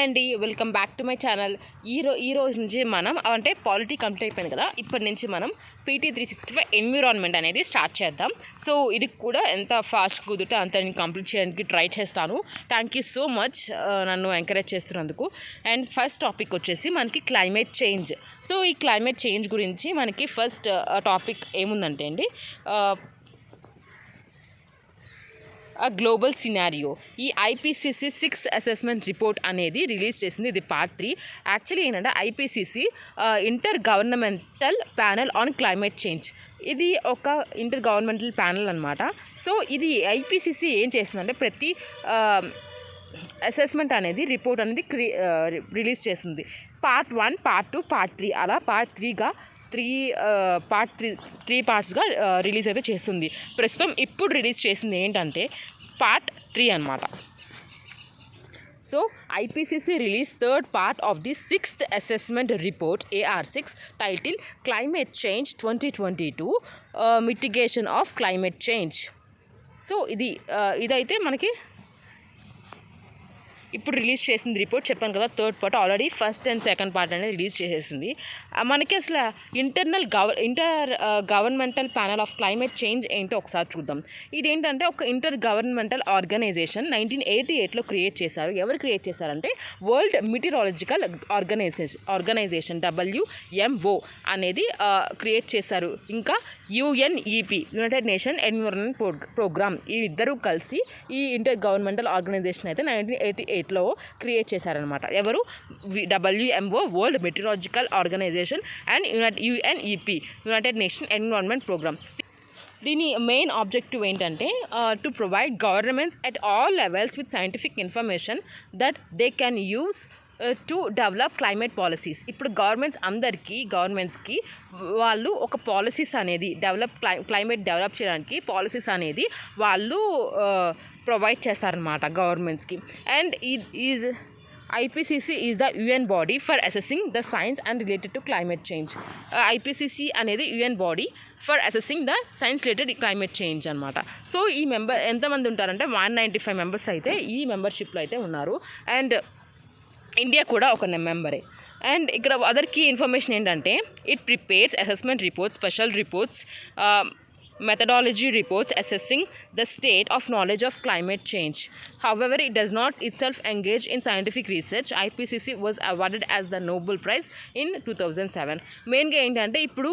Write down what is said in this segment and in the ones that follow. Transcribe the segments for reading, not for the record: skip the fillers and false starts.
Hi అండి, welcome back to my channel. ఈ రోజు నుంచి మనం అంటే పాలిటీ కంప్లీట్ అయిపోయింది కదా, ఇప్పటి నుంచి మనం PT365 ఎన్విరాన్మెంట్ అనేది స్టార్ట్ చేద్దాం. సో ఇది కూడా ఎంత ఫాస్ట్ కుదిరితే అంత నేను కంప్లీట్ చేయడానికి ట్రై చేస్తాను. థ్యాంక్ యూ సో మచ్ నన్ను ఎంకరేజ్ చేస్తున్నందుకు. అండ్ ఫస్ట్ టాపిక్ వచ్చేసి మనకి క్లైమేట్ చేంజ్. సో ఈ క్లైమేట్ చేంజ్ గురించి మనకి ఫస్ట్ టాపిక్ ఏముందంటే అండి, గ్లోబల్ సినారియో. ఈ IPCC 6th అసెస్మెంట్ రిపోర్ట్ అనేది రిలీజ్ చేసింది. ఇది పార్ట్ 3. యాక్చువల్లీ ఏంటంటే IPCC inter governmental panel on climate change. ఇది ఒక ఇంటర్ గవర్నమెంటల్ ప్యానెల్ అనమాట. సో ఇది IPCC ఏం చేస్తుందంటే ప్రతి అసెస్మెంట్ అనేది రిపోర్ట్ అనేది రిలీజ్ చేస్తుంది. పార్ట్ 1, పార్ట్ 2, పార్ట్ 3 అలా పార్ట్ 3గా త్రీ పార్ట్స్గా రిలీజ్ అయితే చేస్తుంది. ప్రస్తుతం ఇప్పుడు రిలీజ్ చేసింది ఏంటంటే పార్ట్ 3 అనమాట. So IPCC release third part of the 6th assessment report AR6 title climate change 2022 mitigation of climate change. So ఇదైతే మనకి ఇప్పుడు రిలీజ్ చేసింది రిపోర్ట్. చెప్పాను కదా, third part already first and second part అనేది రిలీజ్ చేసేసింది. మనకి అసలు inter governmental panel of climate change ఏంటో ఒకసారి చూద్దాం. ఇదేంటంటే ఒక ఇంటర్ గవర్నమెంటల్ ఆర్గనైజేషన్ 1988లో క్రియేట్ చేశారు. ఎవరు క్రియేట్ చేశారంటే వరల్డ్ మెటీరియాలజికల్ ఆర్గనైజేషన్ WMO అనేది క్రియేట్ చేశారు. ఇంకా UNEP united nation environment programme, ఈ ఇద్దరు కలిసి ఈ ఇంటర్ గవర్నమెంటల్ ఆర్గనైజేషన్ అయితే 1988లో క్రియేట్ చేశారనమాట. ఎవరు? WMO world meteorological organisation and UNEP united nation environment programme. దీని మెయిన్ ఆబ్జెక్టివ్ ఏంటంటే to provide governments at all levels with scientific information that they can use to develop climate policies. ఇప్పుడు గవర్నమెంట్స్కి వాళ్ళు ఒక policies అనేది climate develop చేయడానికి policies అనేది వాళ్ళు ప్రొవైడ్ చేస్తారనమాట గవర్నమెంట్స్కి. And IPCC is the UN body for assessing the science and related to climate change. IPCC అనేది UN body for assessing the science related climate change అనమాట. సో ఈ ఎంతమంది ఉంటారంటే 195 మెంబర్స్ అయితే ఈ మెంబర్షిప్లో అయితే ఉన్నారు. అండ్ ఇండియా కూడా ఒక మెంబరే. అండ్ ఇక్కడ అదర్ కీ ఇన్ఫర్మేషన్ ఏంటంటే it prepares assessment reports, special reports, methodology reports assessing the state of knowledge of climate change. However, it does not itself engage in scientific research. IPCC was awarded as the Nobel Prize in 2007. మెయిన్గా ఏంటంటే ఇప్పుడు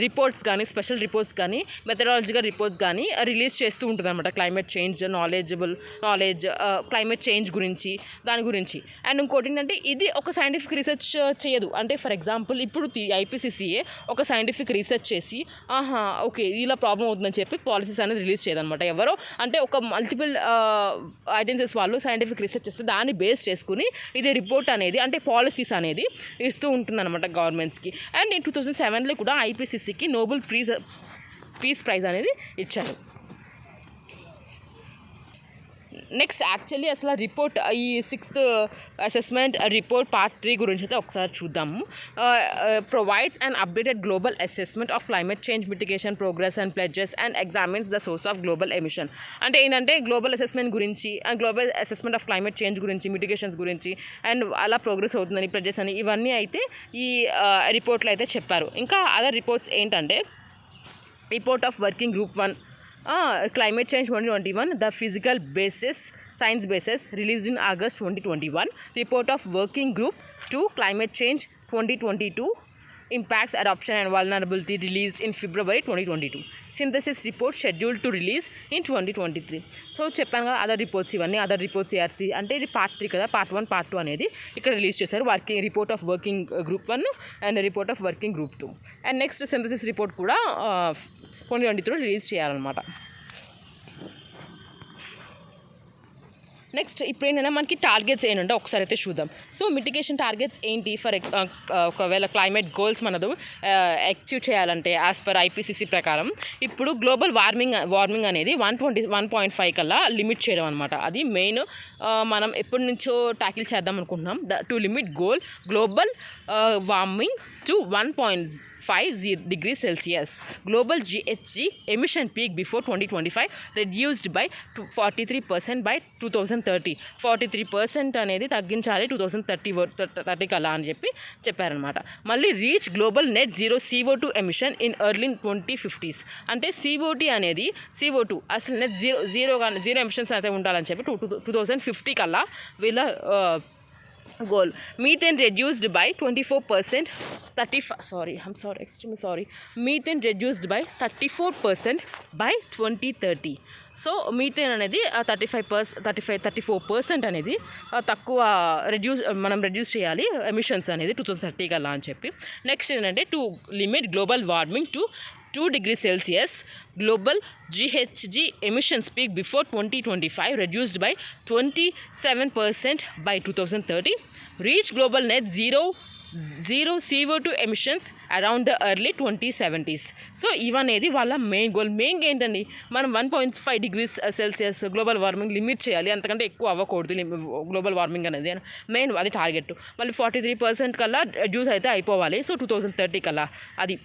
reports కానీ, special reports కానీ, మెథడాలజికల్ reports కానీ release చేస్తూ ఉంటుంది అనమాట. Climate change knowledge climate change దాని గురించి. అండ్ ఇంకోటి ఏంటంటే ఇది ఒక సైంటిఫిక్ రీసెర్చ్ చేయదు. అంటే ఫర్ ఎగ్జాంపుల్ ఇప్పుడు IPCCయే ఒక సైంటిఫిక్ రీసెర్చ్ చేసి ఓకే ఇలా ప్రాబ్లం అవుతుందని చెప్పి పాలసీస్ అనేది రిలీజ్ చేయదనమాట. ఎవరో అంటే ఒక మల్టిపుల్ ఏజెన్సీస్ వాళ్ళు సైంటిఫిక్ రీసెర్చ్ చేస్తే దాన్ని బేస్ చేసుకుని ఇది రిపోర్ట్ అనేది అంటే పాలసీస్ అనేది ఇస్తూ ఉంటుందన్నమాట గవర్నమెంట్స్కి. అండ్ 2007లో కూడా IPCCకి నోబెల్ పీస్ ప్రైజ్ అనేది ఇచ్చారు. నెక్స్ట్ యాక్చువల్లీ అసలు రిపోర్ట్ ఈ 6th అసెస్మెంట్ రిపోర్ట్ పార్ట్ 3 గురించి అయితే ఒకసారి చూద్దాము. Provides and updated global assessment of climate change mitigation progress and pledges and examines the source of global emission. అంటే ఏంటంటే గ్లోబల్ అసెస్మెంట్ గురించి and global assessment of climate change గురించి, మిటిగేషన్స్ గురించి and అలా ప్రోగ్రెస్ అవుతుందని, ప్లెడ్జెస్ అని ఇవన్నీ అయితే ఈ రిపోర్ట్లో అయితే చెప్పారు. ఇంకా అదర్ రిపోర్ట్స్ ఏంటంటే report of working group 1 climate change 2021, the physical basis, science basis, released in August 2021. Report of working group 2 climate change 2022, impacts, adoption and vulnerability, released in February 2022. Synthesis report scheduled to release in 2023. So చెప్పాను కదా other reports, ఇవన్నీ other reports ARC అంటే ఇది part 3 కదా. Part 1, part 2 అనేది ఇక్కడ release చేశారు. Report of working group 1 and report of working group 2. And next synthesis report కూడా 2023 రిలీజ్ చేయాలన్నమాట. నెక్స్ట్ ఇప్పుడు ఏంటంటే మనకి టార్గెట్స్ ఏంటంటే ఒకసారి అయితే చూద్దాం. సో మిటిగేషన్ టార్గెట్స్ ఏంటి? ఒకవేళ క్లైమేట్ గోల్స్ మనదు అచీవ్ చేయాలంటే యాజ్ పర్ IPCC ప్రకారం ఇప్పుడు గ్లోబల్ వార్మింగ్ అనేది 1.5 కల్లా లిమిట్ చేయడం అనమాట. అది మెయిన్ మనం ఎప్పటి నుంచో ట్యాకిల్ చేద్దాం అనుకుంటున్నాం. To limit global warming to 1.5 5 degrees Celsius. Global GHG emission peak before 2025 reduced by 43% by 2030. 43% అనేది తగ్గించాలి 2030 కల్లా అని చెప్పారనమాట. మళ్ళీ reach global net zero CO2 emission in early 2050s. అంటే CO2 అసలు నెట్ జీరో ఎమిషన్స్ అయితే ఉండాలని చెప్పి 2050 కల్లా వీళ్ళ goal. Methane reduced by 24%. Methane reduced by 34% by 2030. So methane అనేది 34% అనేది తక్కువ మనం రెడ్యూస్ చేయాలి ఎమిషన్స్ అనేది 2030 కల్లా అని చెప్పి. నెక్స్ట్ ఏంటంటే to limit global warming to 2 degrees Celsius, global GHG emissions peak before 2025 reduced by 27% by 2030. Reach global net zero CO2 emissions around the early 2070s. So ఇవనేది వాళ్ళ మెయిన్ గోల్. మెయిన్గా ఏంటండి, మనం 1.5 degrees Celsius global warming limit చేయాలి, అంతకంటే ఎక్కువ అవ్వకూడదు global warming అనేది మెయిన్, అది టార్గెట్. మళ్ళీ 43% కల్లా రెడ్యూస్ అయితే అయిపోవాలి. సో 2030 కల్లా అది.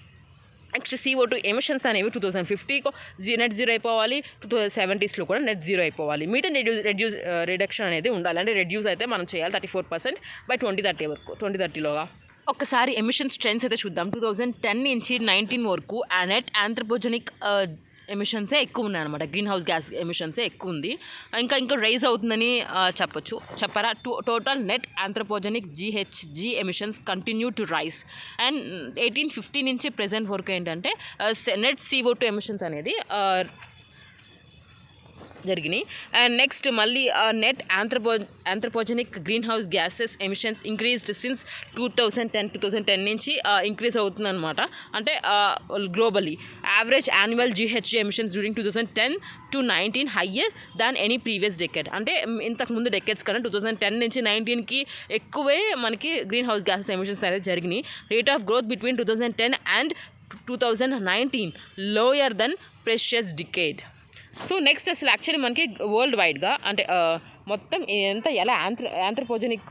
నెక్స్ట్ CO2 ఎమిషన్స్ అనేవి 2050 నెట్ జీరో అయిపోవాలి, 2070sలో కూడా నెట్ జీరో అయిపోవాలి. మీథేన్ రిడక్షన్ అనేది ఉండాలి, అంటే రెడ్యూస్ అయితే మనం చేయాలి 34% బై 2030 వరకు, 2030లోగా. ఒకసారి ఎమిషన్స్ ట్రెండ్స్ అయితే చూద్దాం. 2010 నుంచి 19 వరకు నెట్ ఆంథ్రోపోజెనిక్ ఎమిషన్సే ఎక్కువ ఉన్నాయన్నమాట. గ్రీన్ హౌస్ గ్యాస్ ఎమిషన్సే ఎక్కువ ఉంది. ఇంకా రైజ్ అవుతుందని చెప్పారా. Total net anthropogenic GHG emissions continue to rise. And 1850 నుంచి ప్రెజెంట్ వరకు ఏంటంటే నెట్ CO2 ఎమిషన్స్ అనేది జరిగినాయి. అండ్ నెక్స్ట్ మళ్ళీ net anthropogenic green house gases emissions increased since 2010 నుంచి ఇంక్రీజ్ అవుతుందన్నమాట. అంటే globally average annual GHG emissions during 2010 to 19 higher than any previous decade. అంటే ఇంతకుముందు డెకేడ్స్ కన్నా 2010 నుంచి 19కి ఎక్కువే మనకి గ్రీన్ హౌస్ గ్యాసెస్ ఎమిషన్స్ అనేది జరిగినాయి. Rate of growth between 2010 and 2019 lower than previous decade. So next అసలు యాక్చువల్లీ మనకి వరల్డ్ వైడ్గా అంటే మొత్తం ఎలా ఆంథ్రోపోజెనిక్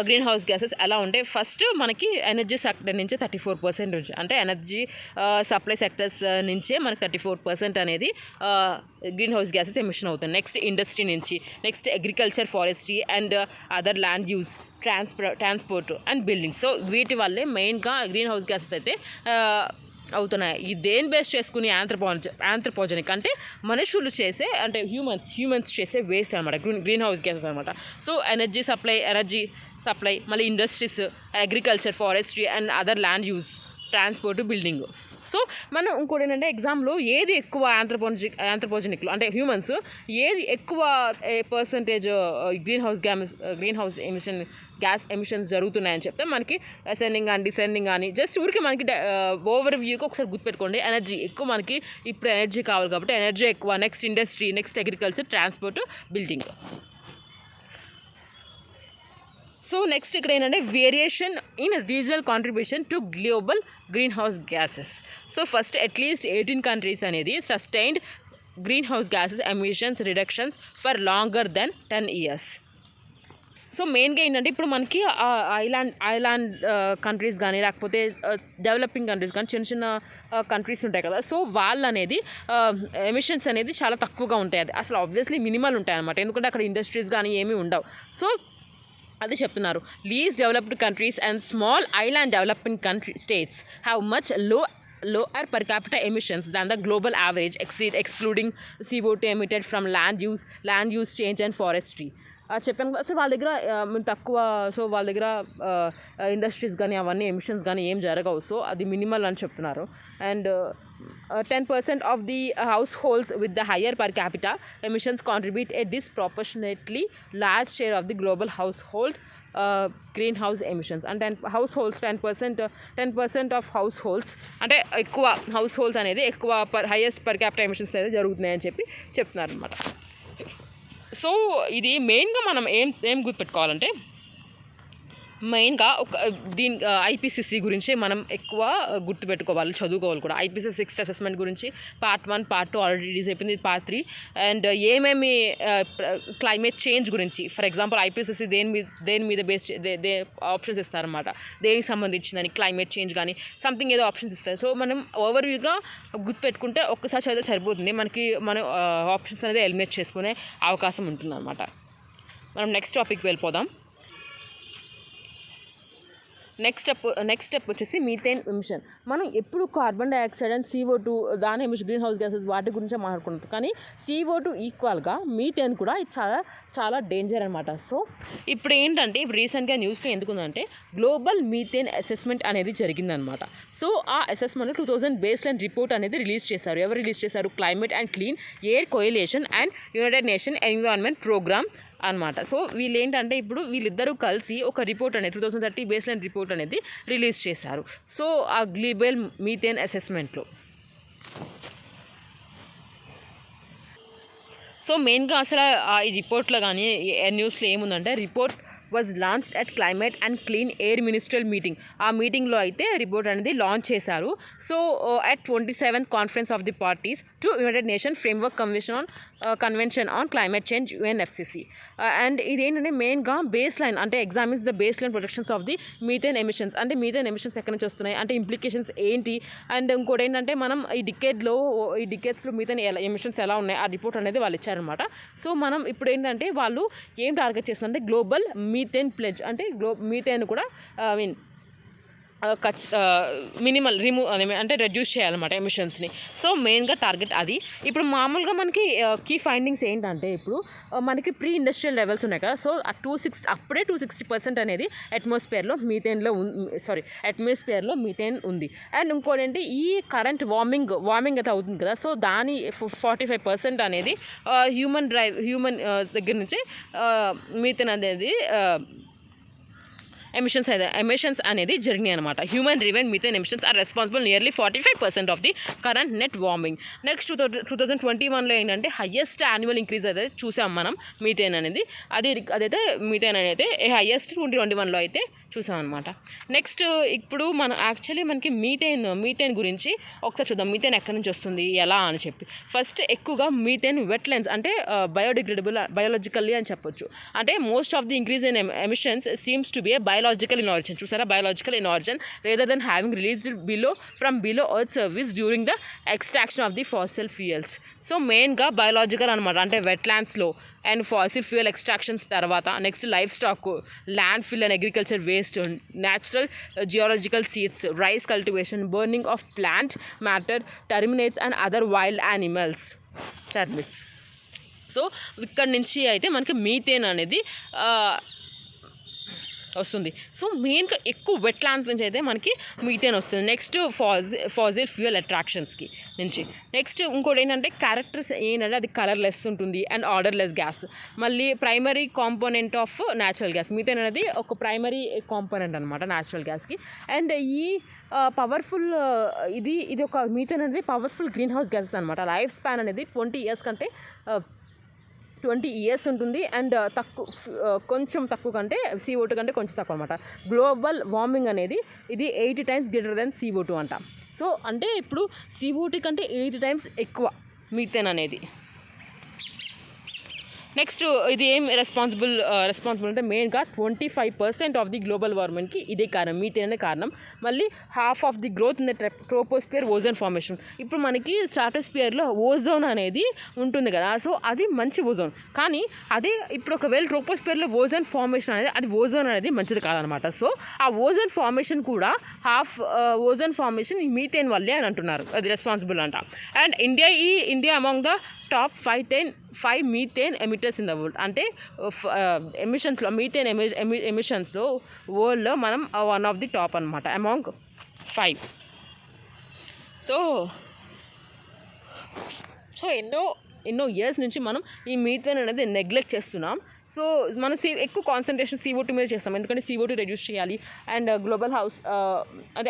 గ్రీన్ హౌస్ గ్యాసెస్ ఎలా ఉంటే, ఫస్ట్ మనకి ఎనర్జీ సెక్టర్ నుంచి 34% నుంచి, అంటే ఎనర్జీ సప్లై సెక్టర్స్ నుంచే మనకి 34% అనేది గ్రీన్ హౌస్ గ్యాసెస్ ఎమిషన్ అవుతుంది. నెక్స్ట్ ఇండస్ట్రీ నుంచి, next agriculture, forestry and other land use, transport and buildings. So వీటి వల్లే మెయిన్గా గ్రీన్ హౌస్ గ్యాసెస్ అయితే అవుతున్నాయి. ఈ దేని బేస్ చేసుకుని ఆంథ్రోపోజెనిక్ అంటే మనుషులు చేసే, అంటే హ్యూమన్స్ చేసే వేస్ట్ అనమాట గ్రీన్ హౌస్ గ్యాసెస్ అనమాట. సో ఎనర్జీ సప్లై మళ్ళీ industries, agriculture, forestry and other land use, transport, building. So మనం ఇంకోటి ఏంటంటే ఎగ్జామ్లో ఏది ఎక్కువ ఆంథ్రోపోజెనిక్లో అంటే హ్యూమన్స్ ఏది ఎక్కువ percentage green house gas emissions జరుగుతున్నాయని చెప్తే మనకి అసెండింగ్ కానీ డిసెండింగ్ కానీ జస్ట్ ఊరికి మనకి ఓవర్ వ్యూకి ఒకసారి గుర్తుపెట్టుకోండి. ఎనర్జీ ఎక్కువ, మనకి ఇప్పుడు ఎనర్జీ కావాలి కాబట్టి ఎనర్జీ ఎక్కువ, next industry, next agriculture, transport, building. So next ఇక్కడ ఏంటంటే variation in regional contribution to global greenhouse gases. So first at least 18 countries అనేది sustained greenhouse gases emissions reductions for longer than 10 years. So మెయిన్గా ఏంటంటే ఇప్పుడు మనకి island countries కానీ లేకపోతే developing countries కానీ చిన్న కంట్రీస్ ఉంటాయి కదా. సో వాళ్ళు అనేది ఎమిషన్స్ అనేది చాలా తక్కువగా ఉంటాయి. అది అసలు ఆబ్వియస్లీ మినిమల్ ఉంటాయి అనమాట, ఎందుకంటే అక్కడ ఇండస్ట్రీస్ కానీ ఏమీ ఉండవు. సో అది చెప్తున్నారు. Least developed countries and small island developing states have much lower per capita emissions than the global average, excluding CO2 emitted from land use change and forestry. చెప్పాను కదా. సో వాళ్ళ దగ్గర తక్కువ, సో వాళ్ళ దగ్గర ఇండస్ట్రీస్ కానీ అవన్నీ ఎమిషన్స్ కానీ ఏం జరగవు. సో అది మినిమల్ అని చెప్తున్నారు. And 10% of the households with the higher per capita emissions contribute a disproportionately large share of the global household greenhouse emissions. And 10% of households అంటే ఎక్కువ హౌస్హోల్డ్స్ అనేది ఎక్కువ హైయెస్ట్ పర్ క్యాపిటల్ ఎమిషన్స్ అనేది జరుగుతున్నాయని చెప్తున్నారు అనమాట. సో ఇది మెయిన్గా మనం ఏం గుర్తుపెట్టుకోవాలంటే మెయిన్గా దీని ఐపీసీసీ గురించి మనం ఎక్కువ గుర్తుపెట్టుకోవాలి, చదువుకోవాలి కూడా. IPCC 6 అసెస్మెంట్ గురించి పార్ట్ 1 పార్ట్ 2 ఆల్రెడీ రిలీజ్ అయిపోయింది, పార్ట్ 3. అండ్ ఏమేమి క్లైమేట్ చేంజ్ గురించి, ఫర్ ఎగ్జాంపుల్ IPCC దేని మీద బేస్ ఆప్షన్స్ ఇస్తారనమాట, దేనికి సంబంధించిందని, క్లైమేట్ చేంజ్ కానీ సంథింగ్ ఏదో ఆప్షన్స్ ఇస్తారు. సో మనం ఓవర్వ్యూగా గుర్తుపెట్టుకుంటే ఒక్కసారి చదివితే సరిపోతుంది, మనకి మనం ఆప్షన్స్ అనేది ఎలిమినేట్ చేసుకునే అవకాశం ఉంటుందన్నమాట. మనం నెక్స్ట్ టాపిక్ వెళ్ళిపోదాం. నెక్స్ట్ స్టెప్ వచ్చేసి మీథేన్ ఎమిషన్. మనం ఎప్పుడు కార్బన్ డైఆక్సైడ్ అండ్ CO2 దాని ఎమిషన్, గ్రీన్ హౌస్ గ్యాసెస్ వాటి గురించి మాట్లాడుకుంటాం. కానీ CO2 ఈక్వల్గా మీథేన్ కూడా ఇది చాలా చాలా డేంజర్ అనమాట. సో ఇప్పుడు ఏంటంటే రీసెంట్గా న్యూస్లో ఎందుకుందంటే గ్లోబల్ మీథేన్ అసెస్మెంట్ అనేది జరిగిందనమాట. సో ఆ అసెస్మెంట్లో 2000 బేస్ లైన్ రిపోర్ట్ అనేది రిలీజ్ చేశారు. ఎవరు రిలీజ్ చేశారు? Climate and clean air coalition and united nation environment programme అనమాట. సో వీళ్ళు ఏంటంటే ఇప్పుడు వీళ్ళిద్దరూ కలిసి ఒక రిపోర్ట్ అనేది 2030 బేస్ లైన్ రిపోర్ట్ అనేది రిలీజ్ చేశారు. సో ఆ గ్లోబల్ మీథేన్ అసెస్మెంట్లో సో మెయిన్గా అసలు ఈ రిపోర్ట్లో కానీ న్యూస్లో ఏముందంటే report was launched at climate and clean air ministerial meeting. ఆ మీటింగ్లో అయితే రిపోర్ట్ అనేది లాంచ్ చేశారు. So at 27th conference of the parties to United Nation framework convention on climate change UNFCCC. And ఇదేంటంటే మెయిన్గా బేస్ లైన్ అంటే examines the base line protections of the methane emissions. అంటే methane emissions ఎక్కడి నుంచి వస్తున్నాయి, అంటే implications ఏంటి, and ఇంకోటి ఏంటంటే మనం ఈ డికేట్స్లో మీథేన్ ఎమిషన్స్ ఎలా ఉన్నాయి, ఆ రిపోర్ట్ అనేది వాళ్ళు ఇచ్చారనమాట. సో మనం ఇప్పుడు ఏంటంటే వాళ్ళు ఏం టార్గెట్ చేస్తున్నారంటే గ్లోబల్ మీథేన్ ప్లెడ్జ్, అంటే మీథేన్ కూడా మినిమల్ అంటే రెడ్యూస్ చేయాలన్నమాట ఎమిషన్స్ని. సో మెయిన్గా టార్గెట్ అది. ఇప్పుడు మామూలుగా మనకి కీ ఫైండింగ్స్ ఏంటంటే ఇప్పుడు మనకి ప్రీ ఇండస్ట్రియల్ లెవెల్స్ ఉన్నాయి కదా. సో అప్పుడే 260% అనేది అట్మాస్ఫియర్లో మీథేన్ ఉంది. అండ్ ఇంకోటి ఏంటి, ఈ కరెంట్ వార్మింగ్ అయితే అవుతుంది కదా. సో దాని 45% అనేది హ్యూమన్ దగ్గర నుంచి మీథేన్ అనేది ఎమిషన్స్ అనేది జరిగినాయి అనమాట. Human driven methane emissions are responsible nearly 45% of the current net warming. Next 2021లో ఏంటంటే హయ్యెస్ట్ యాన్యువల్ ఇంక్రీజ్ అయితే చూసాం మనం మీథేన్ అనేది. అదైతే మీథేన్ అనేది హయ్యెస్ట్ 2021లో అయితే చూసాం అనమాట. నెక్స్ట్ ఇప్పుడు మనకి మీథేన్ గురించి ఒకసారి చూద్దాం. మీథేన్ ఎక్కడి నుంచి వస్తుంది, ఎలా అని చెప్పి. ఫస్ట్ ఎక్కువగా మీథేన్ వెట్లాండ్స్ అంటే బయోలాజికల్లీ అని చెప్పొచ్చు. అంటే most of the increase in emissions seems to be A biological in origin. చూసారా, biological in origin rather than having released from below earth surface during the extraction of the fossil fuels. So మెయిన్గా biological అనమాట, అంటే వెట్లాండ్స్లో and fossil fuel extractions తర్వాత next livestock, landfill and agriculture waste, natural geological seeds, rice cultivation, burning of plant matter, terminates and other wild animals termites. So ఇక్కడ నుంచి అయితే మనకి methane అనేది వస్తుంది. సో మెయిన్గా ఎక్కువ వెట్లాండ్స్ నుంచి అయితే మనకి మీథేన్ వస్తుంది. నెక్స్ట్ ఫాసిల్ ఫ్యూయల్ అట్రాక్షన్స్కి నుంచి. నెక్స్ట్ ఇంకోటి ఏంటంటే క్యారెక్టర్స్ ఏంటంటే అది కలర్లెస్ ఉంటుంది అండ్ ఆర్డర్లెస్ గ్యాస్. మళ్ళీ primary component of natural gas. Methane అనేది ఒక ప్రైమరీ కాంపోనెంట్ అనమాట న్యాచురల్ గ్యాస్కి. అండ్ ఈ పవర్ఫుల్ ఇది ఒక మీథేన్ అనేది పవర్ఫుల్ గ్రీన్ హౌస్ గ్యాసెస్ అనమాట. లైఫ్ స్పాన్ అనేది 20 years కంటే 20 years ఉంటుంది. అండ్ కొంచెం తక్కువ కంటే CO2 కంటే కొంచెం తక్కువ అనమాట. గ్లోబల్ వార్మింగ్ అనేది ఇది 80 times గ్రేటర్ దెన్ CO2 అంట. సో అంటే ఇప్పుడు CO2 కంటే 80 times ఎక్కువ మీథేన్ అనేది. నెక్స్ట్ ఇది ఏం రెస్పాన్సిబుల్ అంటే మెయిన్గా 25% ఆఫ్ ది గ్లోబల్ వార్మింగ్కి ఇదే కారణం, మీథేన్ అనే కారణం. మళ్ళీ half of the growth in the troposphere ozone formation. ఇప్పుడు మనకి స్ట్రాటోస్పియర్లో ఓజోన్ అనేది ఉంటుంది కదా. సో అది మంచి ఓజోన్, కానీ అదే ఇప్పుడు ఒకవేళ ట్రోపోస్పియర్లో ఓజోన్ ఫార్మేషన్ అనేది అది ఓజోన్ అనేది మంచిది కాదనమాట. సో ఆ ఓజోన్ ఫార్మేషన్ కూడా హాఫ్ ఓజోన్ ఫార్మేషన్ ఈ మీథేన్ వల్లే అని అంటున్నారు, అది రెస్పాన్సిబుల్ అంట. And India among the top 5 methane emitters in the world. అంటే ఎమిషన్స్లో మీథేన్ ఎమిషన్స్లో వరల్డ్లో మనం వన్ ఆఫ్ ది టాప్ అనమాట అమాంగ్ 5. సో ఎన్నో ఇయర్స్ నుంచి మనం ఈ మీథేన్ అనేది నెగ్లెక్ట్ చేస్తున్నాం. సో మనం ఎక్కువ కాన్సన్ట్రేషన్ CO2 మీద చేస్తాం, ఎందుకంటే CO2 రెడ్యూస్ చేయాలి అండ్ గ్లోబల్ హౌస్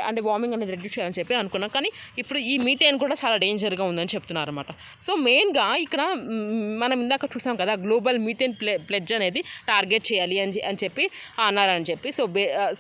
అంటే వార్మింగ్ అనేది రెడ్యూస్ చేయాలని చెప్పి అనుకున్నాం. కానీ ఇప్పుడు ఈ మీథేన్ కూడా చాలా డేంజర్గా ఉందని చెప్తున్నారు అనమాట. సో మెయిన్గా ఇక్కడ మనం ఇందాక చూసాం కదా, గ్లోబల్ మీథేన్ ప్లెడ్జ్ అనేది టార్గెట్ చేయాలి అని చెప్పి అన్నారని చెప్పి.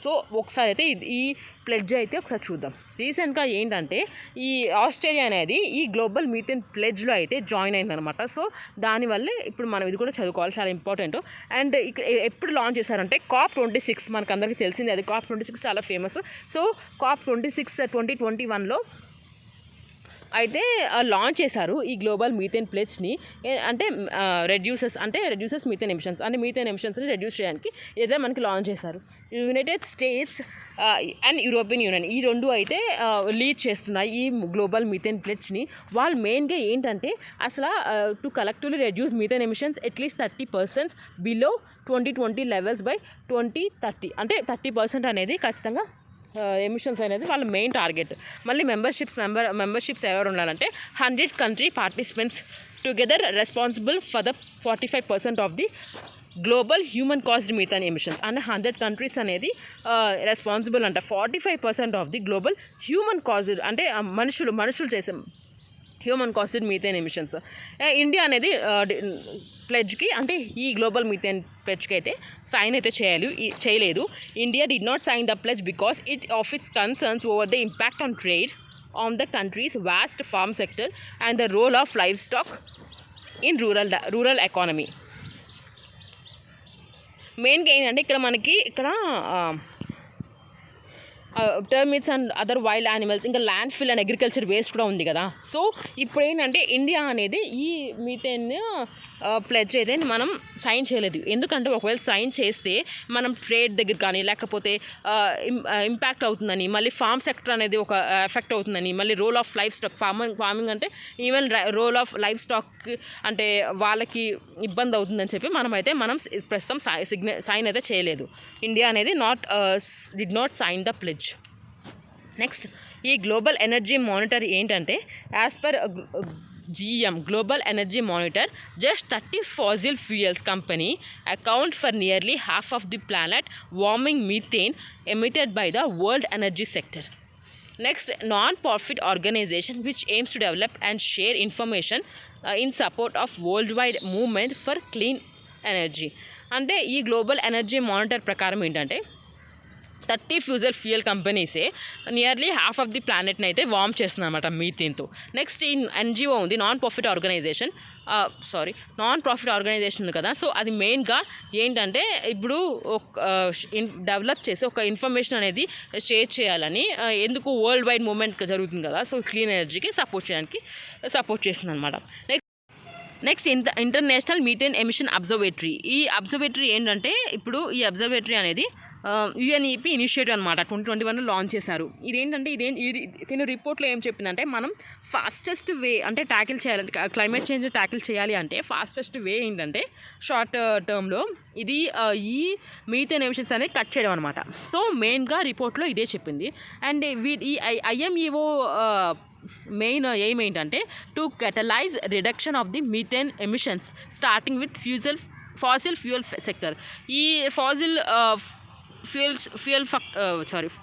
సో ఒకసారి అయితే ఈ ప్లెడ్జ్ అయితే ఒకసారి చూద్దాం. రీసెంట్గా ఏంటంటే ఈ ఆస్ట్రేలియా అనేది ఈ గ్లోబల్ మీథేన్ ప్లెడ్జ్లో అయితే జాయిన్ అయిందనమాట. సో దానివల్లే ఇప్పుడు మనం ఇది కూడా చదువుకోవాలి, చాలా ఇంపార్టెంట్. అండ్ ఇక్కడ ఎప్పుడు లాంచ్ చేశారంటే COP26, మనకు అందరికీ తెలిసింది అది. COP26 చాలా ఫేమస్. సో COP26 2021లో అయితే లాంచ్ చేశారు ఈ గ్లోబల్ మీథేన్ ప్లెడ్జ్ని. అంటే రెడ్యూసెస్ మీథేన్ ఎమిషన్స్, అంటే మీథేన్ ఎమిషన్స్ని రెడ్యూస్ చేయడానికి ఏదైతే మనకి లాంచ్ చేశారు. United States and European Union ఈ రెండు అయితే లీడ్ చేస్తున్నాయి ఈ గ్లోబల్ మీథేన్ ప్లెడ్జ్ని. వాళ్ళు మెయిన్గా ఏంటంటే అసలు to collectively reduce methane emissions at least 30% below 2020 levels by 2030. అంటే 30% అనేది ఖచ్చితంగా ఎమిషన్స్ అనేది వాళ్ళ మెయిన్ టార్గెట్. మళ్ళీ మెంబర్షిప్స్ ఎవరు ఉండాలంటే 100 country participants together responsible for the 45% of the global human caused methane emissions. అంటే 100 కంట్రీస్ అనేది రెస్పాన్సిబుల్ అంట 45% of the global human caused, అంటే మనుషులు చేసే human caused methane emissions. India అనేది ప్లెడ్జ్కి, అంటే ఈ గ్లోబల్ మీథేన్ ప్లెడ్జ్కి అయితే సైన్ అయితే చేయలేదు. India did not sign the pledge because of its concerns over the impact on trade on the countries vast farm sector and the role of livestock in rural economy. మెయిన్గా ఏంటంటే ఇక్కడ termites and other wild animals, ఇంకా landfill and agriculture waste కూడా ఉంది కదా. So ఇప్పుడు ఏంటంటే India అనేది ఈ మీథేన్ ప్లెడ్జ్ అయితే మనం సైన్ చేయలేదు. ఎందుకంటే ఒకవేళ సైన్ చేస్తే మనం ట్రేడ్ దగ్గర కానీ లేకపోతే ఇంపాక్ట్ అవుతుందని, మళ్ళీ ఫార్మ్ సెక్టర్ అనేది ఒక ఎఫెక్ట్ అవుతుందని, మళ్ళీ role of livestock farming అంటే even role of livestock అంటే వాళ్ళకి ఇబ్బంది అవుతుందని చెప్పి మనం ప్రస్తుతం సైన్ అయితే చేయలేదు. ఇండియా అనేది did not sign the pledge. Next ఈ గ్లోబల్ ఎనర్జీ మానిటర్ ఏంటంటే as per GM Global Energy Monitor, just 30 fossil fuels company account for nearly half of the planet warming methane emitted by the world energy sector. Next, non-profit organization which aims to develop and share information in support of worldwide movement for clean energy. అంటే ఈ global energy monitor ప్రకారం ఏంటంటే 30 fuel కంపెనీసే nearly half of the ప్లానెట్ని అయితే warm చేస్తుంది అనమాట మీథేన్తో. నెక్స్ట్ ఈ NGO ఉంది, నాన్ ప్రాఫిట్ ఆర్గనైజేషన్ ఉంది కదా. సో అది మెయిన్గా ఏంటంటే ఇప్పుడు డెవలప్ చేసి ఒక ఇన్ఫర్మేషన్ అనేది షేర్ చేయాలని, ఎందుకు వరల్డ్ వైడ్ మూవ్మెంట్ జరుగుతుంది కదా. సో క్లీన్ ఎనర్జీకి సపోర్ట్ చేస్తుంది అనమాట. Next international methane emission observatory. ఈ అబ్జర్వేటరీ ఏంటంటే ఇప్పుడు ఈ అబ్జర్వేటరీ అనేది UNEP ఇనిషియేటివ్ అనమాట. 2021లో లాంచ్ చేశారు. ఇదేంటంటే దీని రిపోర్ట్లో ఏం చెప్పిందంటే మనం ఫాస్టెస్ట్ వే అంటే ట్యాకిల్ చేయాలంటే క్లైమేట్ చేంజ్ ట్యాకిల్ చేయాలి అంటే ఫాస్టెస్ట్ వే ఏంటంటే షార్ట్ టర్మ్లో ఇది ఈ మీథేన్ ఎమిషన్స్ అనేది కట్ చేయడం అనమాట. సో మెయిన్గా రిపోర్ట్లో ఇదే చెప్పింది. అండ్ ఈ IMEO మెయిన్ ఎయిమ్ ఏంటంటే to catalyse reduction of the methane emissions starting with fossil fuel sector. ఈ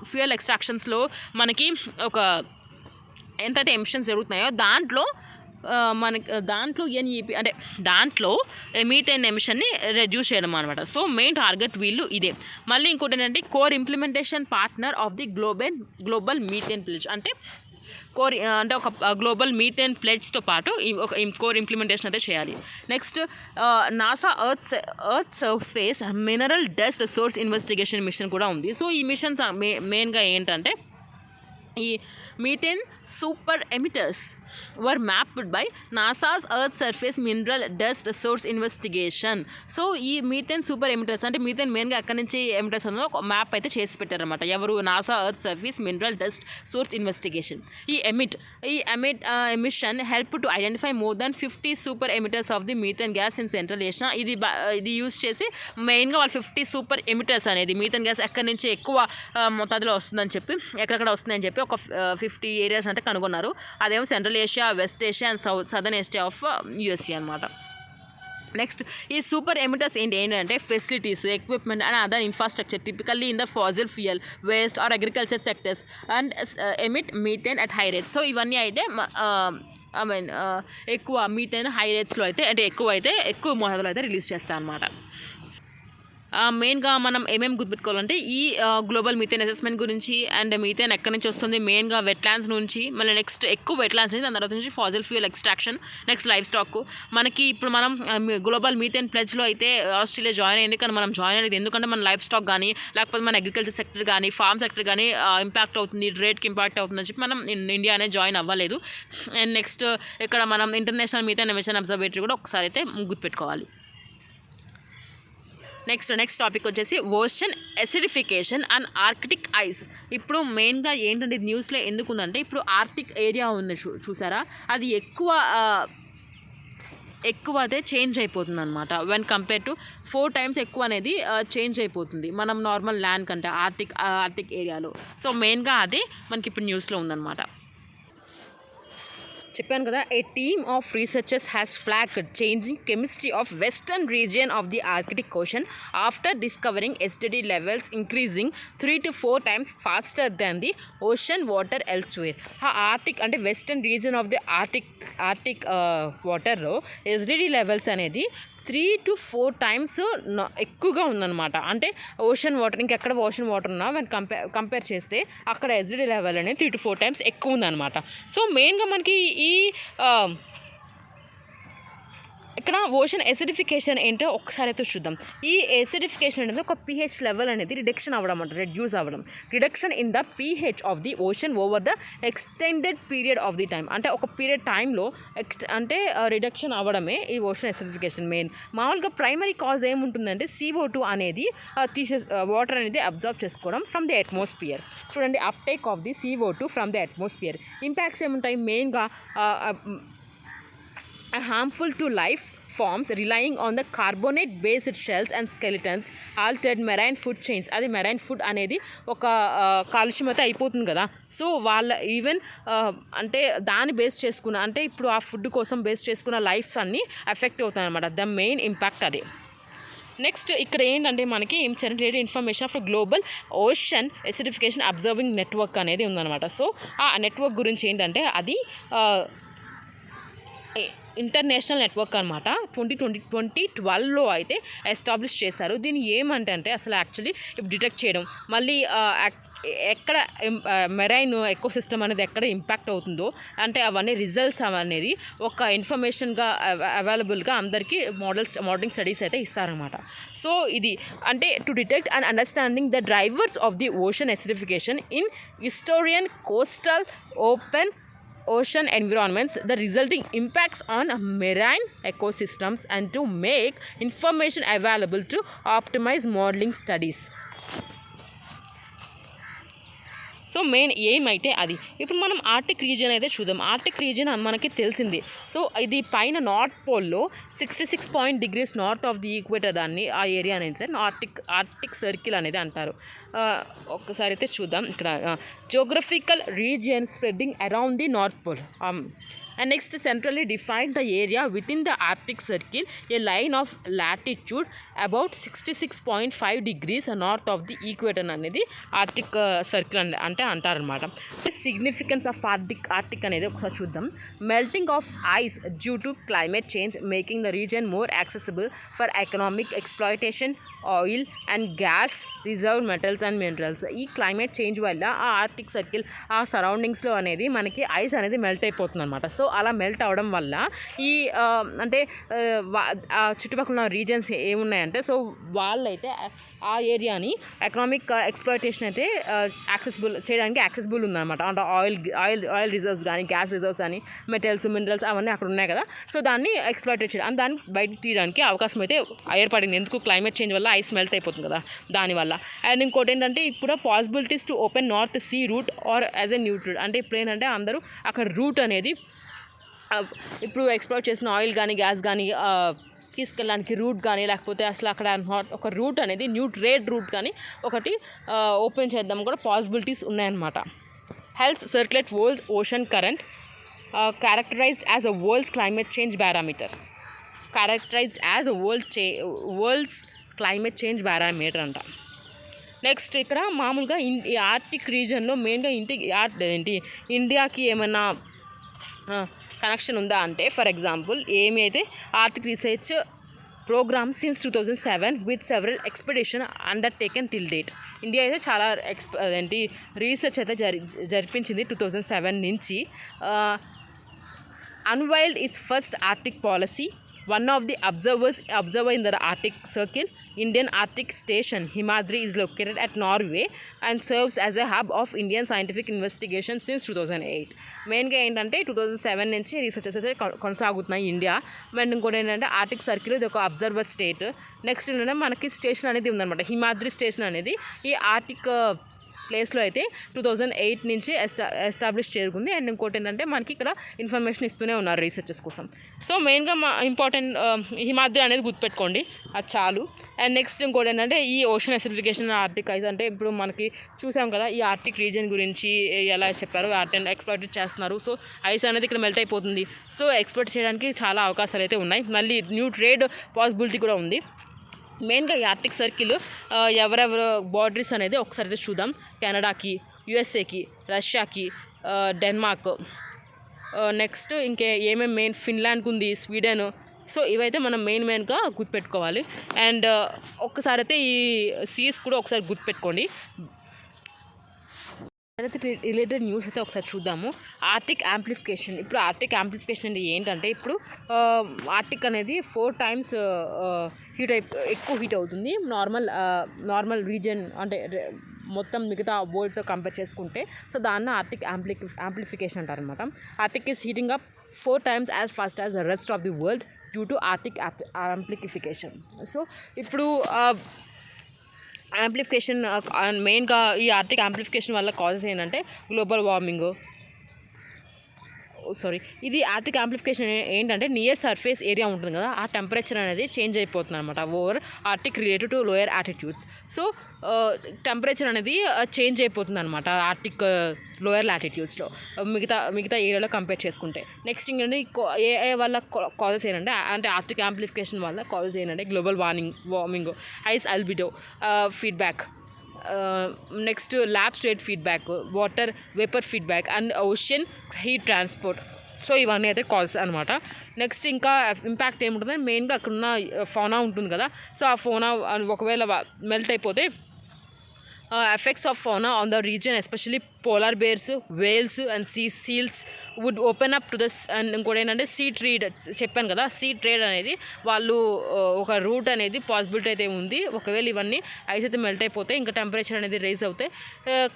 ఫ్యూయల్ ఎక్స్ట్రాక్షన్స్లో మనకి ఒక ఎంతైతే ఎమిషన్స్ జరుగుతున్నాయో దాంట్లో UNEP అంటే దాంట్లో మీథేన్ ఎమిషన్ని రెడ్యూస్ చేయడం అనమాట. సో మెయిన్ టార్గెట్ వీళ్ళు ఇదే. మళ్ళీ ఇంకోటి ఏంటంటే core implementation partner of the global methane pledge. అంటే ఒక గ్లోబల్ మీథేన్ ప్లెడ్జ్తో పాటు ఒక కోర్ ఇంప్లిమెంటేషన్ అయితే చేయాలి. Next NASA earth surface mineral dust source investigation mission కూడా ఉంది. సో ఈ మిషన్స్ మెయిన్గా ఏంటంటే ఈ methane super emitters were mapped by NASA's Earth Surface Mineral Dust Source Investigation. So ఈ మీథేన్ సూపర్ ఎమిటర్స్ అంటే మీథేన్ మెయిన్గా ఎక్కడి నుంచి ఎమిటర్స్ అన్నది ఒక మ్యాప్ అయితే చేసి పెట్టారనమాట. ఎవరు? NASA earth surface mineral dust source investigation. ఈ emission help to identify more than 50 super emitters of the methane gas in central Asia. ఇది యూజ్ చేసి మెయిన్గా వాళ్ళు 50 సూపర్ ఎమిటర్స్ అనేది మీథేన్ గ్యాస్ ఎక్కడి నుంచి ఎక్కువ మోతాదులో వస్తుందని చెప్పి ఎక్కడెక్కడ వస్తుందని చెప్పి ఒక 50 ఏరియాస్ అంటే కనుగొన్నారు. అదేమో central Asia, west Asia and southern Asia of USA అనమాట. నెక్స్ట్ ఈ సూపర్ ఎమిటర్స్ ఏంటంటే facilities, equipment and other infrastructure typically in the Faasil fuel, waste are agriculture sectors and emit methane at high rates. So ఇవన్నీ అయితే ఎక్కువ methane high రేట్స్లో అయితే అంటే ఎక్కువ మోతాదులో అయితే రిలీజ్ చేస్తాను అనమాట. మెయిన్గా మనం ఏమేమి గుర్తుపెట్టుకోవాలంటే ఈ గ్లోబల్ మీథేన్ అసెస్మెంట్ గురించి అండ్ మీథేన్ ఎక్కడి నుంచి వస్తుంది, మెయిన్గా వెట్లాండ్స్ నుంచి, మళ్ళీ నెక్స్ట్ ఎక్కువ వెట్లాండ్స్ నుంచి, దాని తర్వాత నుంచి Faasil fuel extraction, next life stock. మనకి ఇప్పుడు మనం గ్లోబల్ మీథేన్ ప్లెడ్జ్లో అయితే ఆస్ట్రేలియా జాయిన్ అయింది, కానీ మనం జాయిన్ అయ్యేది ఎందుకంటే మన లైఫ్ స్టాక్ కానీ లేకపోతే మన అగ్రికల్చర్ సెక్టర్ కానీ ఫార్మ్ సెక్టర్ కానీ ఇంపాక్ట్ అవుతుంది, రేట్కి ఇంపాక్ట్ అవుతుందని చెప్పి మనం ఇండియా అనేది జాయిన్ అవ్వలేదు. అండ్ నెక్స్ట్ ఇక్కడ మనం ఇంటర్నేషనల్ మీథేన్ ఎమిషన్ అబ్జర్వేటరీ కూడా ఒకసారి అయితే గుర్తుపెట్టుకోవాలి. నెక్స్ట్ టాపిక్ వచ్చేసి ocean acidification and Arctic ice. ఇప్పుడు మెయిన్గా ఏంటంటే న్యూస్లో ఎందుకు ఉందంటే ఇప్పుడు ఆర్టిక్ ఏరియా ఉంది చూసారా, అది ఎక్కువ అయితే చేంజ్ అయిపోతుంది అనమాట. వెన్ కంపేర్ టు 4 times ఎక్కువ అనేది చేంజ్ అయిపోతుంది మనం నార్మల్ ల్యాండ్ కంటే ఆర్టిక్ ఏరియాలో. సో మెయిన్గా అదే మనకి ఇప్పుడు న్యూస్లో ఉందన్నమాట. చెప్పాను కదా, a team of researchers has flagged changing chemistry of western region of the Arctic ocean after discovering acidity levels increasing 3 to 4 times faster than the ocean water elsewhere. Arctic అంటే western region of the Arctic వాటర్లో acidity levels అనేది 3 to 4 times ఎక్కువగా ఉందన్నమాట. అంటే ocean water ఇంకెక్కడ ocean water ఉన్నా compare చేస్తే అక్కడ ఎస్డిడి లెవెల్ అనేది 3 to 4 times ఎక్కువ ఉందన్నమాట. సో మెయిన్గా మనకి ఈ ఇక్కడ ఓషన్ ఎసిడిఫికేషన్ ఏంటో ఒకసారి అయితే చూద్దాం. ఈ ఎసిడిఫికేషన్ అనేది ఒక pH లెవెల్ అనేది రెడ్యూస్ అవ్వడం, reduction in the pH of the ocean over the extended period of the time. అంటే ఒక పీరియడ్ టైంలో రిడక్షన్ అవ్వడమే ఈ ఓషన్ ఎసిడిఫికేషన్ మెయిన్. మామూలుగా ప్రైమరీ కాజ్ ఏముంటుందంటే CO2 అనేది వాటర్ అనేది అబ్జర్వ్ చేసుకోవడం ఫ్రమ్ ది అట్మాస్ఫియర్. చూడండి, uptake of the CO2 from the atmosphere. Impacts ఏముంటాయి మెయిన్గా harmful to life forms relying on the carbonate based shells and skeletons, altered marine food chains. అది marine food అనేది ఒక కాలుష్యం అయితే అయిపోతుంది కదా. సో వాళ్ళ ఈవెన్ అంటే దాన్ని బేస్ చేసుకున్న అంటే ఇప్పుడు ఆ ఫుడ్ కోసం బేస్ చేసుకున్న లైఫ్స్ అన్నీ ఎఫెక్ట్ అవుతాయి అనమాట. ద మెయిన్ ఇంపాక్ట్ అదే. నెక్స్ట్ ఇక్కడ ఏంటంటే మనకి information of global ocean acidification observing network అనేది ఉందన్నమాట. సో ఆ నెట్వర్క్ గురించి ఏంటంటే అది ఇంటర్నేషనల్ నెట్వర్క్ అనమాట. 2012లో అయితే ఎస్టాబ్లిష్ చేశారు. దీన్ని ఏమంటే అసలు యాక్చువల్లీ ఇప్పుడు డిటెక్ట్ చేయడం, మళ్ళీ ఎక్కడ మెరైన్ ఎకోసిస్టమ్ అనేది ఎక్కడ ఇంపాక్ట్ అవుతుందో అంటే అవన్నీ రిజల్ట్స్ అనేది ఒక ఇన్ఫర్మేషన్గా అవైలబుల్గా అందరికీ మోడలింగ్ స్టడీస్ అయితే ఇస్తారనమాట. సో ఇది అంటే to detect and understanding the drivers of the ocean acidification in historian coastal open ocean environments, the resulting impacts on marine ecosystems, and to make information available to optimize modeling studies. So main ఏమైతే అది. ఇప్పుడు మనం Arctic region అయితే చూద్దాం. Arctic region మనకి తెలిసింది. So ఇది పైన నార్త్ పోల్లో 66 degrees north of the equator, దాన్ని ఆ ఏరియా అనేది ఆర్టిక్ సర్కిల్ అనేది అంటారు. ఒక్కసారి అయితే చూద్దాం. ఇక్కడ geographical region spreading around the North Pole. And next, centrally define the area within the Arctic Circle, a line of latitude about 66.5 degrees north of the equator అనేది ఆర్టిక్ సర్కిల్ అంటే అంటారనమాట. Significance of Arctic అనేది ఒకసారి చూద్దాం. Melting of ice due to climate change making the region more accessible for economic exploitation, oil and gas reserve metals and minerals. ఈ climate change వల్ల ఆ Arctic circle ఆ సరౌండింగ్స్లో అనేది మనకి ఐస్ అనేది మెల్ట్ అయిపోతుంది అనమాట. సో అలా మెల్ట్ అవడం వల్ల ఈ అంటే చుట్టుపక్కల ఉన్న రీజన్స్ ఏమున్నాయంటే సో వాళ్ళైతే ఆ ఏరియాని ఎకనామిక్ ఎక్స్ప్లాయిటేషన్ అయితే చేయడానికి యాక్సెసిబుల్ ఉందన్నమాట. అంటే ఆయిల్ రిజర్వ్స్ కానీ గ్యాస్ రిజర్వ్స్ కానీ మెటల్స్ మినరల్స్ అవన్నీ అక్కడ ఉన్నాయి కదా. సో దాన్ని ఎక్స్ప్లాయిట్ చేయడం దాన్ని బయటకు తీయడానికి అవకాశం అయితే ఏర్పడింది. ఎందుకు క్లైమేట్ చేంజ్ వల్ల ఐస్ మెల్ట్ అయిపోతుంది కదా దానివల్ల. అండ్ ఇంకోటి ఏంటంటే ఇప్పుడు possibilities to open North Sea route are as a new route. అంటే ఇప్పుడు ఏంటంటే అందరూ అక్కడ రూట్ అనేది ఇప్పుడు ఎక్స్ప్లోర్ చేసిన ఆయిల్ కానీ గ్యాస్ కానీ తీసుకెళ్ళడానికి రూట్ కానీ లేకపోతే అసలు అక్కడ ఒక రూట్ అనేది న్యూ ట్రేడ్ రూట్ కానీ ఒకటి ఓపెన్ చేద్దాం కూడా పాసిబిలిటీస్ ఉన్నాయన్నమాట. Health circulate world ocean current characterised as a world's climate change parameter. Characterised as world's climate change parameter అంట. నెక్స్ట్ ఇక్కడ మామూలుగా ఈ ఆర్టిక్ రీజన్లో మెయిన్గా ఇండియాకి ఏమైనా కనెక్షన్ ఉందా అంటే, ఫర్ ఎగ్జాంపుల్ ఏమి అయితే Arctic research programme since 2007 with several expedition undertaken till date. India అయితే చాలా రీసెర్చ్ అయితే జరిపించింది 2007 నుంచి. Unveiled its first Arctic policy. One of the observer in the Arctic Circle, Indian Arctic Station, Himadri, is located at Norway and serves as a hub of Indian scientific investigation since 2008. మెయిన్గా ఏంటంటే 2007 నుంచి researches అయితే కొనసాగుతున్నాయి India. And ఇంకోటి ఏంటంటే Arctic circle ఇది ఒక observer state. Next ఏంటంటే మనకి స్టేషన్ అనేది ఉందన్నమాట, హిమాద్రి స్టేషన్ అనేది ఈ ఆర్టిక్ ప్లేస్లో అయితే 2008 నుంచి ఎస్టాబ్లిష్ చేరుకుంది. అండ్ ఇంకోటి ఏంటంటే మనకి ఇక్కడ ఇన్ఫర్మేషన్ ఇస్తూనే ఉన్నారు రీసెర్చెస్ కోసం. సో మెయిన్గా ఇంపార్టెంట్ హిమాద్రి అనేది గుర్తుపెట్టుకోండి, అది చాలు. అండ్ నెక్స్ట్ ఇంకోటి ఏంటంటే ఈ ఓషన్ అసిడిఫికేషన్ ఆర్టిక్ ఐస్ అంటే ఇప్పుడు మనకి చూసాం కదా ఈ ఆర్టిక్ రీజియన్ గురించి ఎలా చెప్పారు, ఎక్స్ప్లోర్ చేస్తున్నారు. సో ఐస్ అనేది ఇక్కడ మెల్ట్ అయిపోతుంది. సో ఎక్స్ప్లోర్ చేయడానికి చాలా అవకాశాలు అయితే ఉన్నాయి. మళ్ళీ న్యూ ట్రేడ్ పాసిబిలిటీ కూడా ఉంది. మెయిన్గా ఈ ఆర్టిక్ సర్కిల్ ఎవరెవరు బార్డరీస్ అనేది ఒకసారి అయితే చూద్దాం. కెనడాకి, యుఎస్ఏకి, రష్యాకి, డెన్మార్క్, నెక్స్ట్ ఇంకే ఏమేమి మెయిన్ ఫిన్లాండ్కి ఉంది, స్వీడన్. సో ఇవైతే మనం మెయిన్గా గుర్తుపెట్టుకోవాలి. అండ్ ఒక్కసారి అయితే ఈ సీస్ కూడా ఒకసారి గుర్తుపెట్టుకోండి. రిలేటెడ్ న్యూస్ అయితే ఒకసారి చూద్దాము. Arctic amplification. ఇప్పుడు ఆర్టిక్ యాంప్లిఫికేషన్ అంటే ఏంటంటే ఇప్పుడు ఆర్టిక్ అనేది 4 times ఎక్కువ హీట్ అవుతుంది నార్మల్ రీజియన్ అంటే మొత్తం మిగతా వరల్డ్తో కంపేర్ చేసుకుంటే. సో దాన్ని ఆర్టిక్ యాంప్లిఫికేషన్ అంటారు అనమాట. Arctic is heating up 4 times as fast as the rest of the world due to Arctic amplification. So ఇప్పుడు యాంప్లిఫికేషన్ మెయిన్గా ఈ ఆర్టిక్ యాంప్లిఫికేషన్ వల్ల కాజెస్ ఏంటంటే గ్లోబల్ వార్మింగ్. ఇది ఆర్టిక్ యాంప్లిఫికేషన్ ఏంటంటే నియర్ సర్ఫేస్ ఏరియా ఉంటుంది కదా, ఆ టెంపరేచర్ అనేది చేంజ్ అయిపోతుంది అనమాట over Arctic related to lower attitudes. So temperature అనేది చేంజ్ అయిపోతుంది అనమాట ఆర్టిక్ లోయర్ లాటిట్యూడ్స్లో మిగతా ఏరియాలో కంపేర్ చేసుకుంటే. నెక్స్ట్ ఇంకంటే ఏ వల్ల కాజెస్ ఏంటంటే అంటే ఆర్టిక్ యాంప్లిఫికేషన్ వల్ల కాజెస్ ఏంటంటే global warming, ice albedo feedback, next lab state feedback, water vapour feedback and ocean heat transport. So ఇవన్నీ అయితే కాల్స్ అనమాట. నెక్స్ట్ ఇంకా ఇంపాక్ట్ ఏముంటుందంటే మెయిన్గా అక్కడున్న ఫౌనా ఉంటుంది కదా, సో ఆ ఫౌనా ఒకవేళ మెల్ట్ అయిపోతే effects of fauna on the region especially polar bears, whales and seals would open up to the. And ఇంకోటి ఏంటంటే సీ ట్రేడ్ చెప్పాను కదా, సీ ట్రేడ్ అనేది వాళ్ళు ఒక రూట్ అనేది పాసిబిలిటీ అయితే ఉంది. ఒకవేళ ఇవన్నీ ఐస్ అయితే మెల్ట్ అయిపోతే ఇంకా టెంపరేచర్ అనేది రైజ్ అవుతే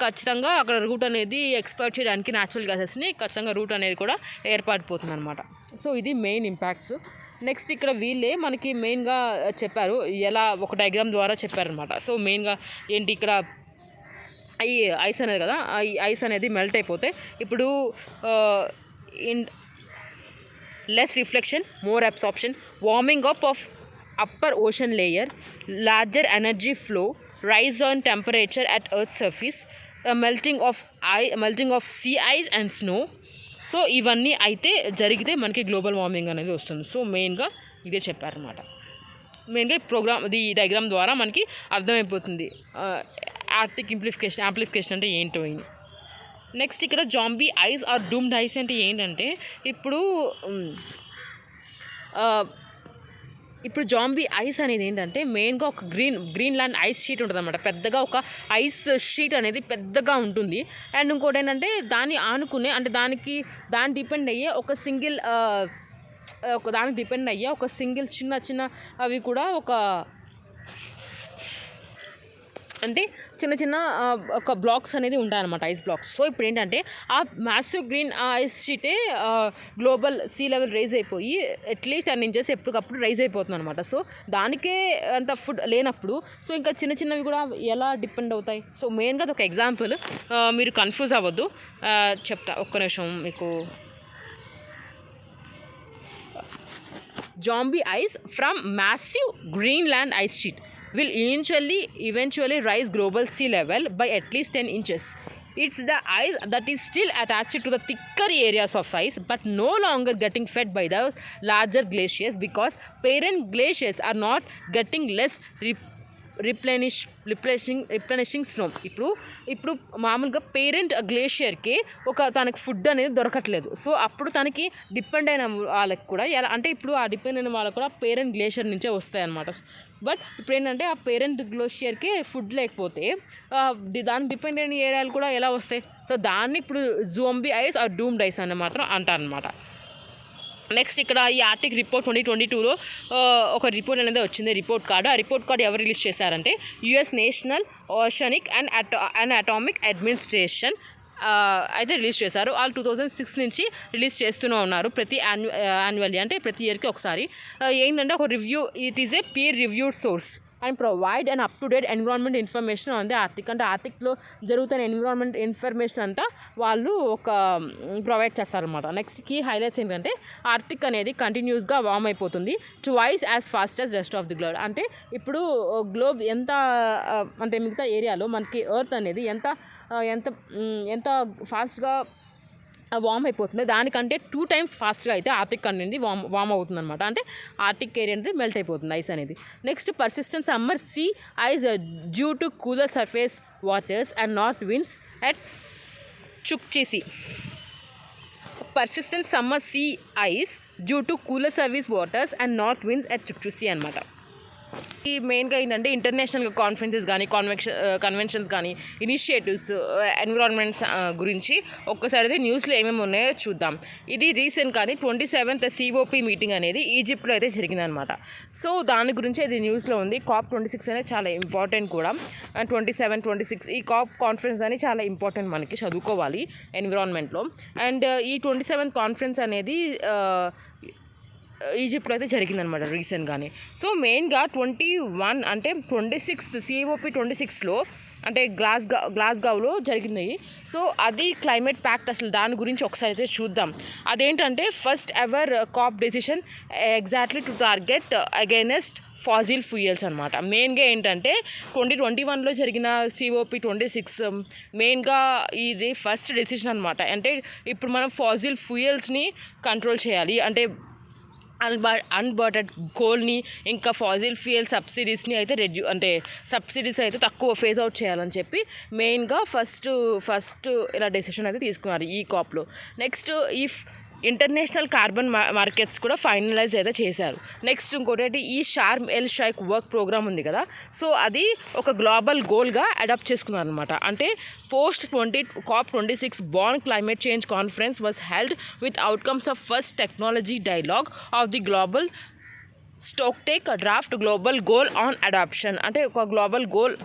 ఖచ్చితంగా అక్కడ రూట్ అనేది ఎక్స్ప్లోర్ చేయడానికి న్యాచురల్ గ్యాసెస్ని ఖచ్చితంగా రూట్ అనేది కూడా ఏర్పడిపోతుంది అనమాట. సో ఇది మెయిన్ ఇంపాక్ట్స్. నెక్స్ట్ ఇక్కడ వీళ్ళే మనకి మెయిన్గా చెప్పారు, ఎలా ఒక డయాగ్రామ్ ద్వారా చెప్పారనమాట. సో మెయిన్గా ఏంటి ఇక్కడ ఈ ఐస్ అనేది కదా, ఈ ఐస్ అనేది మెల్ట్ అయిపోతే ఇప్పుడు less reflection, more absorption, warming up of upper ocean layer, larger energy flow, rise on temperature at earth surface, melting of sea ice and snow. So ఇవన్నీ అయితే జరిగితే మనకి గ్లోబల్ వార్మింగ్ అనేది వస్తుంది. సో మెయిన్గా ఇదే చెప్పారనమాట. మెయిన్గా ఈ డయాగ్రామ్ ద్వారా మనకి అర్థమైపోతుంది ఆర్టిక్ యాంప్లిఫికేషన్ అంటే ఏంటో. నెక్స్ట్ ఇక్కడ zombie ice or doomed ice అంటే ఏంటంటే ఇప్పుడు జాంబీ ఐస్ అనేది ఏంటంటే మెయిన్గా ఒక గ్రీన్లాండ్ ఐస్ షీట్ ఉంటుంది అనమాట. పెద్దగా ఒక ఐస్ షీట్ అనేది పెద్దగా ఉంటుంది. అండ్ ఇంకోటి ఏంటంటే దాన్ని ఆనుకునే అంటే దాని డిపెండ్ అయ్యే ఒక సింగిల్ చిన్న అవి కూడా అంటే చిన్న ఒక బ్లాక్స్ అనేది ఉంటాయన్నమాట, ఐస్ బ్లాక్స్. సో ఇప్పుడు ఏంటంటే ఆ మ్యాసివ్ గ్రీన్ ఐస్ షీటే గ్లోబల్ సీ లెవెల్ రైజ్ అయిపోయి అట్లీస్ట్ 10 inches ఎప్పటికప్పుడు రైజ్ అయిపోతుంది అనమాట. సో దానికే అంత ఫుడ్ లేనప్పుడు సో ఇంకా చిన్నవి కూడా ఎలా డిపెండ్ అవుతాయి. సో మెయిన్గా ఒక ఎగ్జాంపుల్, మీరు కన్ఫ్యూజ్ అవ్వద్దు, చెప్తా ఒక్క నిమిషం మీకు. Zombie ice from massive Greenland ice sheet will eventually rise global sea level by at least 10 inches. It's the ice that is still attached to the thicker areas of ice but no longer getting fed by the larger glaciers because parent glaciers are not getting less replenishing snow. ఇప్పుడు మామూలుగా parent గ్లేషియర్కి తనకి food అనేది దొరకట్లేదు. So అప్పుడు తనకి depend అయిన వాళ్ళకి కూడా ఎలా అంటే ఇప్పుడు ఆ డిపెండ్ అయిన వాళ్ళకి కూడా పేరెంట్ గ్లేషియర్ నుంచే వస్తాయి అన్నమాట. బట్ ఇప్పుడు ఏంటంటే ఆ పేరెంట్ గ్లేషియర్కి ఫుడ్ లేకపోతే దాని డిపెండ్ అయిన ఏరియాలు కూడా ఎలా వస్తాయి. సో దాన్ని ఇప్పుడు zombie ice or doomed ice అని మాత్రం అంటారనమాట. నెక్స్ట్ ఇక్కడ ఈ ఆర్టిక్ రిపోర్ట్ 2022లో ఒక రిపోర్ట్ అనేది వచ్చింది, రిపోర్ట్ కార్డు. ఆ రిపోర్ట్ కార్డు ఎవరు రిలీజ్ చేశారంటే US national oceanic and atomic administration అయితే రిలీజ్ చేశారు. వాళ్ళు 2006 నుంచి రిలీజ్ చేస్తూనే ఉన్నారు ప్రతి యాన్యువల్లీ, అంటే ప్రతి ఇయర్కి ఒకసారి. ఏంటంటే ఒక review, it is a peer reviewed source and provide and up to date environment information on the Arctic. అంటే ఆర్టిక్లో జరుగుతున్న ఎన్విరాన్మెంట్ ఇన్ఫర్మేషన్ అంతా వాళ్ళు ఒక ప్రొవైడ్ చేస్తారనమాట. నెక్స్ట్ కీ హైలైట్స్ ఏంటంటే ఆర్టిక్ అనేది కంటిన్యూస్గా వార్మ్ అయిపోతుంది twice as fast as rest of the globe. అంటే ఇప్పుడు గ్లోబ్ ఎంత అంటే మిగతా ఏరియాలో మనకి ఎర్త్ అనేది ఎంత ఎంత ఎంత ఫాస్ట్గా వార్మ్ అయిపోతుంది, దానికంటే 2 times ఫాస్ట్గా అయితే ఆర్టిక్ అనేది వార్మ్ అవుతుంది అనమాట. అంటే ఆర్టిక్ ఏరియా అనేది మెల్ట్ అయిపోతుంది ఐస్ అనేది. Next persistent summer sea ice due to cooler surface waters and north winds at Chukchi. Persistent summer sea ice due to cooler service waters and north winds at Chukchi అనమాట. ఈ మెయిన్గా ఏంటంటే international conferences కానీ conventions కానీ initiatives environment గురించి ఒక్కసారి న్యూస్లో ఏమేమి ఉన్నాయో చూద్దాం. ఇది రీసెంట్ కానీ 27th COP మీటింగ్ అనేది ఈజిప్ట్లో అయితే జరిగిందనమాట. సో దాని గురించి అది న్యూస్లో ఉంది. COP26 అనేది చాలా ఇంపార్టెంట్ కూడా. 27, 26 ఈ COP కాన్ఫరెన్స్ అనేది చాలా ఇంపార్టెంట్, మనకి చదువుకోవాలి ఎన్విరాన్మెంట్లో. అండ్ ఈ 27th కాన్ఫరెన్స్ అనేది ఈజిప్ట్లో అయితే జరిగిందనమాట రీసెంట్గానే. సో మెయిన్గా 21 అంటే 26th COP 26లో అంటే గ్లాస్గోలో జరిగింది. సో అది క్లైమేట్ ప్యాక్ట్, అసలు దాని గురించి ఒకసారి అయితే చూద్దాం. అదేంటంటే first ever COP decision exactly to target against fossil fuels అనమాట. మెయిన్గా ఏంటంటే 2021లో జరిగిన COP 26 మెయిన్గా ఇది ఫస్ట్ డెసిషన్ అనమాట. అంటే ఇప్పుడు మనం ఫాజిల్ ఫ్యూయల్స్ని కంట్రోల్ చేయాలి, అంటే అన్బర్టెడ్ కోల్ని ఇంకా ఫాజిల్ ఫ్యూయల్ సబ్సిడీస్ని అయితే అంటే సబ్సిడీస్ అయితే తక్కువ ఫేజ్ అవుట్ చేయాలని చెప్పి మెయిన్గా ఫస్ట్ ఇలా డెసిషన్ అయితే తీసుకున్నారు ఈ కాప్లో. నెక్స్ట్ ఈ ఇంటర్నేషనల్ కార్బన్ మార్కెట్స్ కూడా ఫైనలైజ్ అయితే చేశారు. నెక్స్ట్ ఇంకోటి ఈ Sharm el Shaik work programme ఉంది కదా, సో అది ఒక గ్లోబల్ గోల్గా అడాప్ట్ చేసుకున్నారు అనమాట. అంటే post COP 26 Bonn Climate Change Conference was held with outcomes of first technology dialogue of the global Stocktake draft global goal on adoption. అంటే ఒక గ్లోబల్ గోల్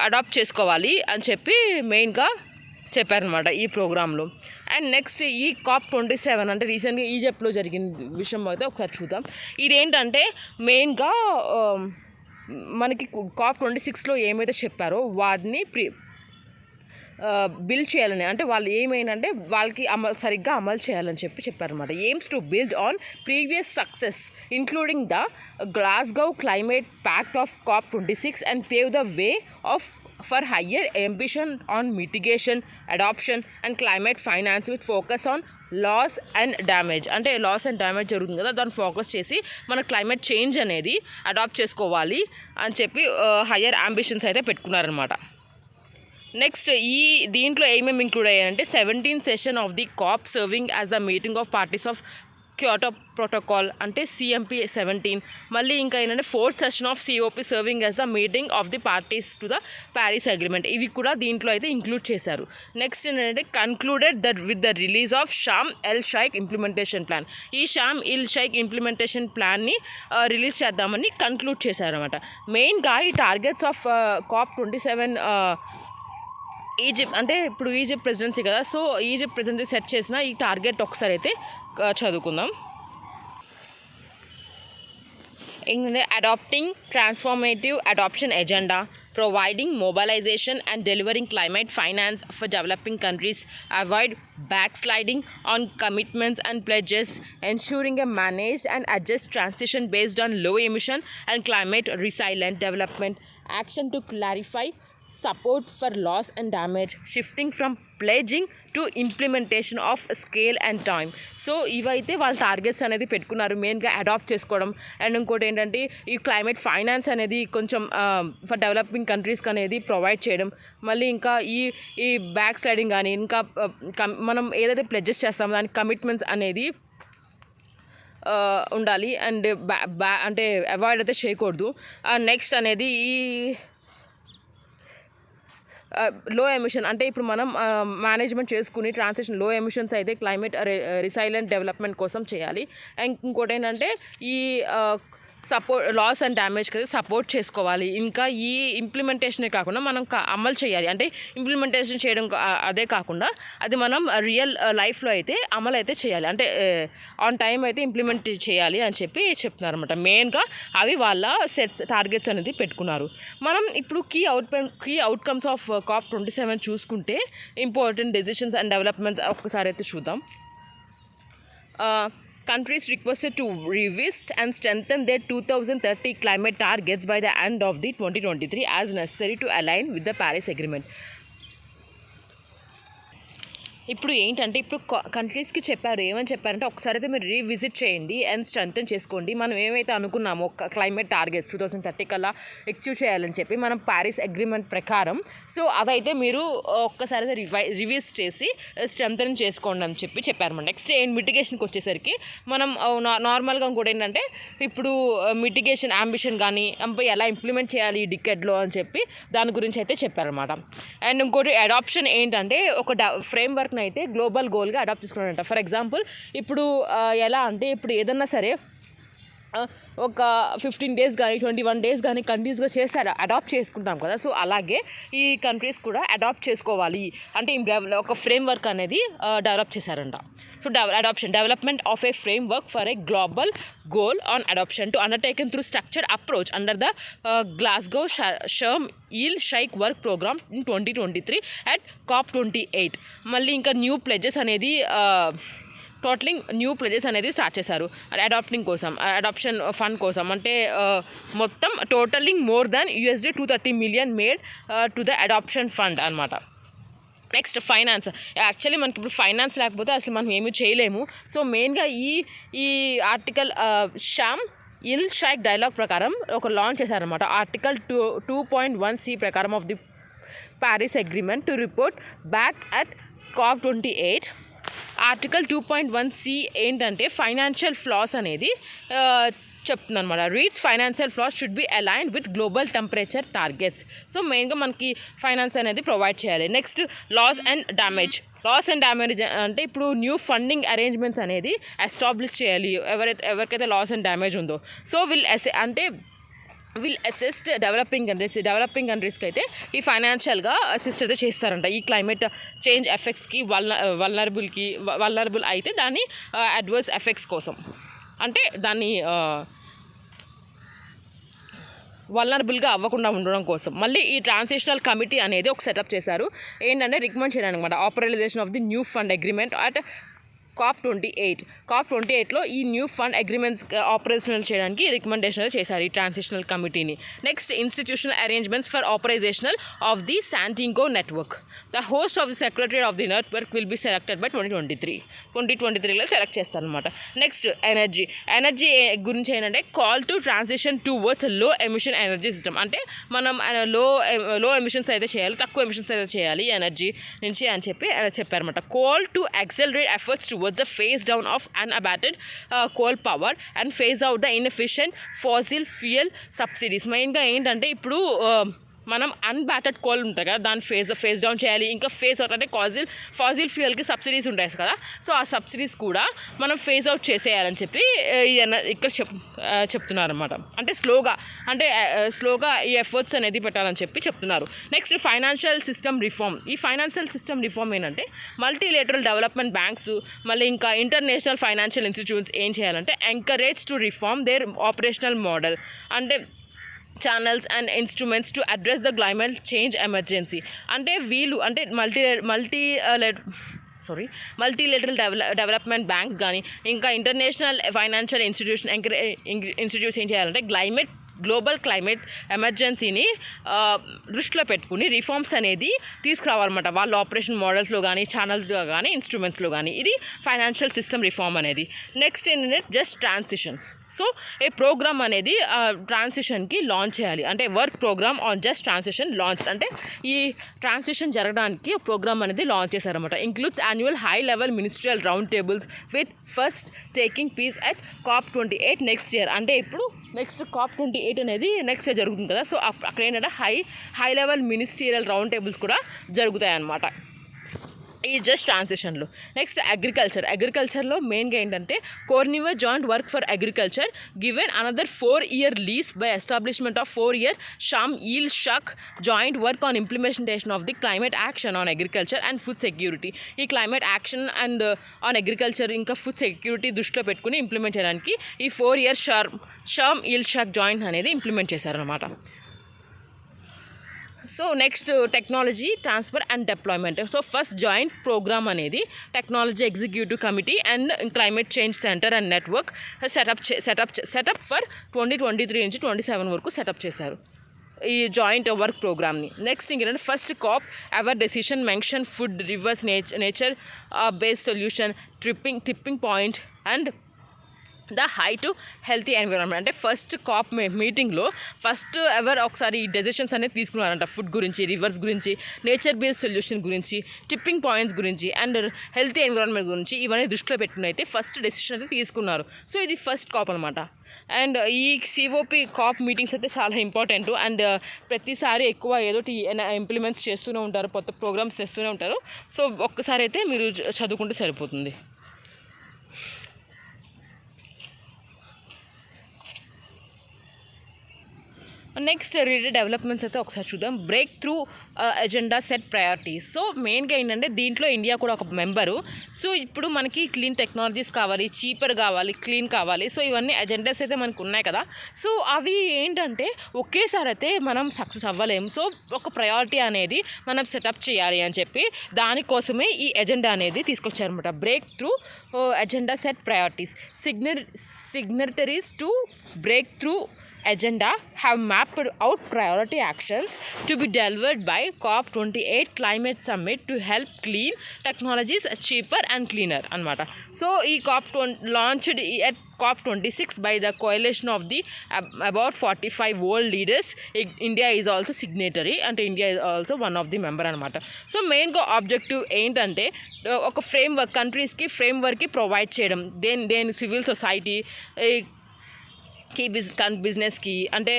అడాప్ట్ చేసుకోవాలి అని చెప్పి మెయిన్గా చెప్పారనమాట ఈ ప్రోగ్రాంలో. అండ్ నెక్స్ట్ ఈ COP 27 అంటే రీసెంట్గా ఈజిప్ట్లో జరిగిన విషయం అయితే ఒకసారి చూద్దాం. ఇదేంటంటే మెయిన్గా మనకి COP 26లో ఏమైతే చెప్పారో వాటిని బిల్డ్ చేయాలని, అంటే వాళ్ళు ఏమైందంటే వాళ్ళకి సరిగ్గా అమలు చేయాలని చెప్పారన్నమాట. Aims to build on previous success including the Glasgow climate pact of COP 26 and pave the way of for higher ambition on mitigation, adaption and climate finance with focus on loss and damage. అంటే loss and damage జరుగుతుంది కదా, దాన్ని focus చేసి మన climate change అనేది adapt చేసుకోవాలి అని చెప్పి హయ్యర్ అంబిషన్స్ అయితే పెట్టుకున్నారనమాట. నెక్స్ట్ దీంట్లో ఏమేమి ఇంక్లూడ్ అయ్యాయంటే 17th session of the COP serving as the meeting of parties of Kyoto protocol అంటే CMP 17. మళ్ళీ ఇంకా ఏంటంటే 4th session of COP serving as the meeting of the parties to the Paris agreement. ఇవి కూడా దీంట్లో అయితే include చేశారు. Next ఏంటంటే concluded with the release of Sharm el Sheikh implementation plan. ఈ షార్మ్ ఎల్ షైక్ ఇంప్లిమెంటేషన్ ప్లాన్ని release చేద్దామని conclude చేశారనమాట. మెయిన్గా ఈ టార్గెట్స్ ఆఫ్ COP 27 ఈజిప్ట్ అంటే ఇప్పుడు ఈజిప్ట్ ప్రెసిడెన్సీ కదా, సో ఈజిప్ట్ ప్రెసిడెన్సీ సెట్ చేసిన ఈ టార్గెట్ ఒకసారి అయితే చదువుకుందాం. ఏంటంటే adapting transformative adaption agenda, providing mobilization and delivering climate finance for developing countries, avoid backsliding on commitments and pledges, ensuring a managed and adjust transition based on low emission and climate resilient development, action to clarify support for loss and damage, shifting from pledging to implementation of scale and time. So ఇవైతే వాళ్ళ targets అనేది పెట్టుకున్నారు, మెయిన్గా adapt చేసుకోవడం. And ఇంకోటి ఏంటంటే ఈ climate finance అనేది కొంచెం ఫర్ డెవలపింగ్ కంట్రీస్కి అనేది ప్రొవైడ్ చేయడం. మళ్ళీ ఇంకా ఈ బ్యాక్ స్లైడింగ్ కానీ ఇంకా మనం ఏదైతే ప్లెడ్జెస్ చేస్తామో దానికి కమిట్మెంట్స్ అనేది ఉండాలి. అండ్ అంటే అవాయిడ్ అయితే చేయకూడదు. నెక్స్ట్ అనేది ఈ లో ఎమిషన్ అంటే ఇప్పుడు మనం మేనేజ్మెంట్ చేసుకుని ట్రాన్సిషన్ లో ఎమిషన్స్ అయితే క్లైమేట్ రిసైలెంట్ డెవలప్మెంట్ కోసం చేయాలి. అండ్ ఇంకోటి ఏంటంటే ఈ సపోర్ట్ లాస్ అండ్ డ్యామేజ్కి అయితే సపోర్ట్ చేసుకోవాలి. ఇంకా ఈ ఇంప్లిమెంటేషనే కాకుండా మనం అమలు చేయాలి. అంటే ఇంప్లిమెంటేషన్ చేయడం అదే కాకుండా అది మనం రియల్ లైఫ్లో అయితే అమలు అయితే చేయాలి. అంటే ఆన్ టైం అయితే ఇంప్లిమెంట్ చేయాలి అని చెప్పి చెప్తున్నారు అనమాట. మెయిన్గా అవి వాళ్ళ టార్గెట్స్ అనేది పెట్టుకున్నారు. మనం ఇప్పుడు కీ అవుట్కమ్స్ ఆఫ్ COP27 చూసుకుంటే ఇంపార్టెంట్ డెసిషన్స్ అండ్ డెవలప్మెంట్స్ ఒక్కసారి అయితే చూద్దాం. Countries requested to revisit and strengthen their 2030 climate targets by the end of the 2023 as necessary to align with the Paris Agreement. ఇప్పుడు ఏంటంటే ఇప్పుడు కంట్రీస్కి చెప్పారు, ఏమని చెప్పారంటే ఒకసారి అయితే మీరు రీవిజిట్ చేయండి అండ్ స్ట్రెంథెన్ చేసుకోండి. మనం ఏమైతే అనుకున్నామో క్లైమేట్ టార్గెట్స్ 2030 కల్లా అచీవ్ చేయాలని చెప్పి మనం ప్యారిస్ అగ్రిమెంట్ ప్రకారం, సో అదైతే మీరు ఒక్కసారి అయితే రివైజ్ చేసి స్ట్రెంథెన్ చేసుకోండి అని చెప్పి చెప్పారన్నమాట. నెక్స్ట్ మిటిగేషన్కి వచ్చేసరికి మనం నార్మల్గా ఇంకోటి ఏంటంటే ఇప్పుడు మిటిగేషన్ అంబిషన్ కానీ ఎలా ఇంప్లిమెంట్ చేయాలి ఈ డికెడ్లో అని చెప్పి దాని గురించి అయితే చెప్పారన్నమాట. అండ్ ఇంకోటి అడాప్షన్ ఏంటంటే ఒక ఫ్రేమ్వర్క్ అయితే గ్లోబల్ గోల్గా అడాప్ట్ చేసుకున్నారంట. ఫర్ ఎగ్జాంపుల్ ఇప్పుడు ఎలా అంటే ఇప్పుడు ఏదన్నా సరే ఒక 15 days కానీ 21 days కానీ కంటిన్యూస్గా చేస్తే అడాప్ట్ చేసుకుంటాం కదా. సో అలాగే ఈ కంట్రీస్ కూడా అడాప్ట్ చేసుకోవాలి అంటే ఒక ఫ్రేమ్వర్క్ అనేది డెవలప్ చేశారంట. So adaption development of a framework for a global goal on adoption to undertaken through structured approach under the Glasgow Sharm el Sheikh work program in 2023 at COP28. మళ్ళీ ఇంకా new pledges అనేది totalling new ప్లెజెస్ అనేది start చేశారు adapting కోసం, adoption fund కోసం. అంటే మొత్తం totaling more than $230 million made to the adaption fund అనమాట. Next finance. యాక్చువల్లీ మనకి ఇప్పుడు ఫైనాన్స్ లేకపోతే అసలు మనం ఏమీ చేయలేము. సో మెయిన్గా ఈ article Sharm el Sheikh dialogue ప్రకారం ఒక లాంచ్ చేశారనమాట. ఆర్టికల్ 2.1C ప్రకారం of the Paris agreement to report back at COP28. Article 2.1C ఏంటంటే ఫైనాన్షియల్ ఫ్లాస్ అనేది చెప్తుందన్నమాట. Reads financial flows should be aligned with global temperature targets. So మెయిన్గా మనకి finance అనేది ప్రొవైడ్ చేయాలి. నెక్స్ట్ లాస్ అండ్ డ్యామేజ్ అంటే ఇప్పుడు న్యూ ఫండింగ్ అరేంజ్మెంట్స్ అనేది ఎస్టాబ్లిష్ చేయాలి ఎవరికైతే లాస్ అండ్ డ్యామేజ్ ఉందో. సో విల్ అసిస్ట్ డెవలపింగ్ కంట్రీస్కి అయితే ఈ ఫైనాన్షియల్గా అసిస్ట్ అయితే చేస్తారంట. ఈ క్లైమేట్ చేంజ్ ఎఫెక్ట్స్కి వల్నరబుల్ అయితే దాని అడ్వర్స్ ఎఫెక్ట్స్ కోసం, అంటే దాన్ని వల్నరబుల్గా అవ్వకుండా ఉండడం కోసం. మళ్ళీ ఈ ట్రాన్సిషనల్ కమిటీ అనేది ఒక సెటప్ చేశారు. ఏంటంటే రికమెండ్ చేయడానికి అనమాట operationalisation of the new fund agreement at COP28లో ఈ న్యూ ఫండ్ అగ్రిమెంట్స్ ఆపరేషనల్ చేయడానికి రికమెండేషన్ చేశారు ఈ ట్రాన్సిషనల్ కమిటీని. Next institutional arrangements for operational of the Santiago network. The host of the secretary of the network will be selected by 2023లో select చేస్తారనమాట. Next energy గురించి ఏంటంటే call to transition towards low emission energy system. అంటే మనం లో emissions అయితే చేయాలి, తక్కువ ఎమిషన్స్ అయితే చేయాలి ఎనర్జీ నుంచి అని చెప్పి చెప్పారన్నమాట. Call to accelerate efforts towards the phase down of unabated coal power and phase out the inefficient fossil fuel subsidies. మెయిన్గా ఏంటంటే ఇప్పుడు మనం అన్బ్యాటెడ్ కోల్ ఉంటుంది కదా, దాన్ని ఫేజ్ డౌన్ చేయాలి. ఇంకా ఫేజ్ అవుట్ అంటే ఫాజిల్ ఫ్యూయల్కి సబ్సిడీస్ ఉంటాయి కదా, సో ఆ సబ్సిడీస్ కూడా మనం ఫేజ్ అవుట్ చేసేయాలని చెప్పి ఇక్కడ చెప్తున్నారు అనమాట. అంటే స్లోగా ఈ ఎఫర్ట్స్ అనేది పెట్టాలని చెప్పి చెప్తున్నారు. Next financial system reform. ఈ ఫైనాన్షియల్ సిస్టమ్ రిఫార్మ్ ఏంటంటే మల్టీలేటరల్ డెవలప్మెంట్ బ్యాంక్స్ మళ్ళీ ఇంకా ఇంటర్నేషనల్ ఫైనాన్షియల్ ఇన్స్టిట్యూట్స్ ఏం చేయాలంటే encourage to reform their operational model, అంటే channels and instruments to address the climate change emergency. అంటే వీళ్ళు అంటే మల్టీలేటరల్ డెవలప్మెంట్ బ్యాంక్స్ కానీ ఇంకా ఇంటర్నేషనల్ ఫైనాన్షియల్ ఇన్స్టిట్యూట్స్ ఏం చేయాలంటే గ్లోబల్ క్లైమేట్ ఎమర్జెన్సీని దృష్టిలో పెట్టుకుని రిఫార్మ్స్ అనేది తీసుకురావాలన్నమాట. వాళ్ళ ఆపరేషన్ మోడల్స్లో కానీ, ఛానల్స్లో కానీ, ఇన్స్ట్రుమెంట్స్లో కానీ. ఇది ఫైనాన్షియల్ సిస్టమ్ రిఫార్మ్ అనేది. నెక్స్ట్ ఏంటంటే just transition. So a programme అనేది ట్రాన్సిషన్కి లాంచ్ చేయాలి. అంటే work programme on just transition launch, అంటే ఈ ట్రాన్సిషన్ జరగడానికి ప్రోగ్రామ్ అనేది లాంచ్ చేశారన్నమాట. Includes annual high level ministerial round tables with first taking place అట్ COP28 నెక్స్ట్ ఇయర్. అంటే ఇప్పుడు నెక్స్ట్ COP28 అనేది నెక్స్ట్ ఇయర్ జరుగుతుంది కదా. సో అక్కడ ఏంటంటే high level ministerial round tables కూడా జరుగుతాయి అన్నమాట ఈ జస్ట్ ట్రాన్సిషన్లో. నెక్స్ట్ అగ్రికల్చర్లో మెయిన్గా ఏంటంటే Koronivia joint work for agriculture given another 4-year lease by establishment of 4-year Sharm el Sheikh joint work on implementation of the climate action on agriculture and food security. ఈ climate action and on agriculture ఇంకా food security దృష్టిలో పెట్టుకుని implement చేయడానికి ఈ 4-year Sharm el Sheikh joint అనేది implement చేశారనమాట. So next technology transfer and deployment. So first joint programme అనేది technology executive committee and climate change centre and network setup for 2023 నుంచి 27 వరకు సెటప్ చేశారు ఈ జాయింట్ వర్క్ ప్రోగ్రామ్ని. నెక్స్ట్ ఇంకేంటంటే first COP ever decision mention food reverse nature based solution tipping point and the high to healthy environment. అంటే first COP మీటింగ్లో first ever ఒకసారి ఈ డెసిషన్స్ అనేది తీసుకున్నారంట. ఫుడ్ గురించి, రివర్స్ గురించి, నేచర్ బేస్డ్ సొల్యూషన్ గురించి, టిప్పింగ్ పాయింట్స్ గురించి అండ్ హెల్తీ ఎన్విరాన్మెంట్ గురించి ఇవన్నీ దృష్టిలో పెట్టుకుని అయితే ఫస్ట్ డెసిషన్ అయితే తీసుకున్నారు. సో ఇది ఫస్ట్ COP అనమాట. అండ్ ఈ COP మీటింగ్స్ అయితే చాలా ఇంపార్టెంట్. అండ్ ప్రతిసారి ఎక్కువ ఏదో ఇంప్లిమెంట్స్ చేస్తూనే ఉంటారు, కొత్త ప్రోగ్రామ్స్ చేస్తూనే ఉంటారు. సో ఒక్కసారి అయితే మీరు చదువుకుంటే సరిపోతుంది. నెక్స్ట్ రిలేటెడ్ డెవలప్మెంట్స్ అయితే ఒకసారి చూద్దాం. Break through agenda set priorities. So మెయిన్గా ఏంటంటే దీంట్లో ఇండియా కూడా ఒక మెంబరు. సో ఇప్పుడు మనకి క్లీన్ టెక్నాలజీస్ కావాలి, చీపర్ కావాలి, క్లీన్ కావాలి. సో ఇవన్నీ ఎజెండాస్ అయితే మనకు ఉన్నాయి కదా. సో అవి ఏంటంటే ఒకేసారి అయితే మనం సక్సెస్ అవ్వలేము. సో ఒక ప్రయారిటీ అనేది మనం సెటప్ చేయాలి అని చెప్పి దానికోసమే ఈ ఎజెండా అనేది తీసుకొచ్చారనమాట. Breakthrough agenda set priorities. Signatories to breakthrough agenda have mapped out priority actions to be delivered by COP28 climate summit to help clean technologies cheaper and cleaner anamata. So ee COP launched at COP26 by the coalition of the about 45 world leaders. India is also signatory and India is also one of the member anamata. So main go objective ఏంటంటే ఒక framework కంట్రీస్కి ఫ్రేమ్వర్క్కి provide చేయడం. Then civil society బిజినెస్కి అంటే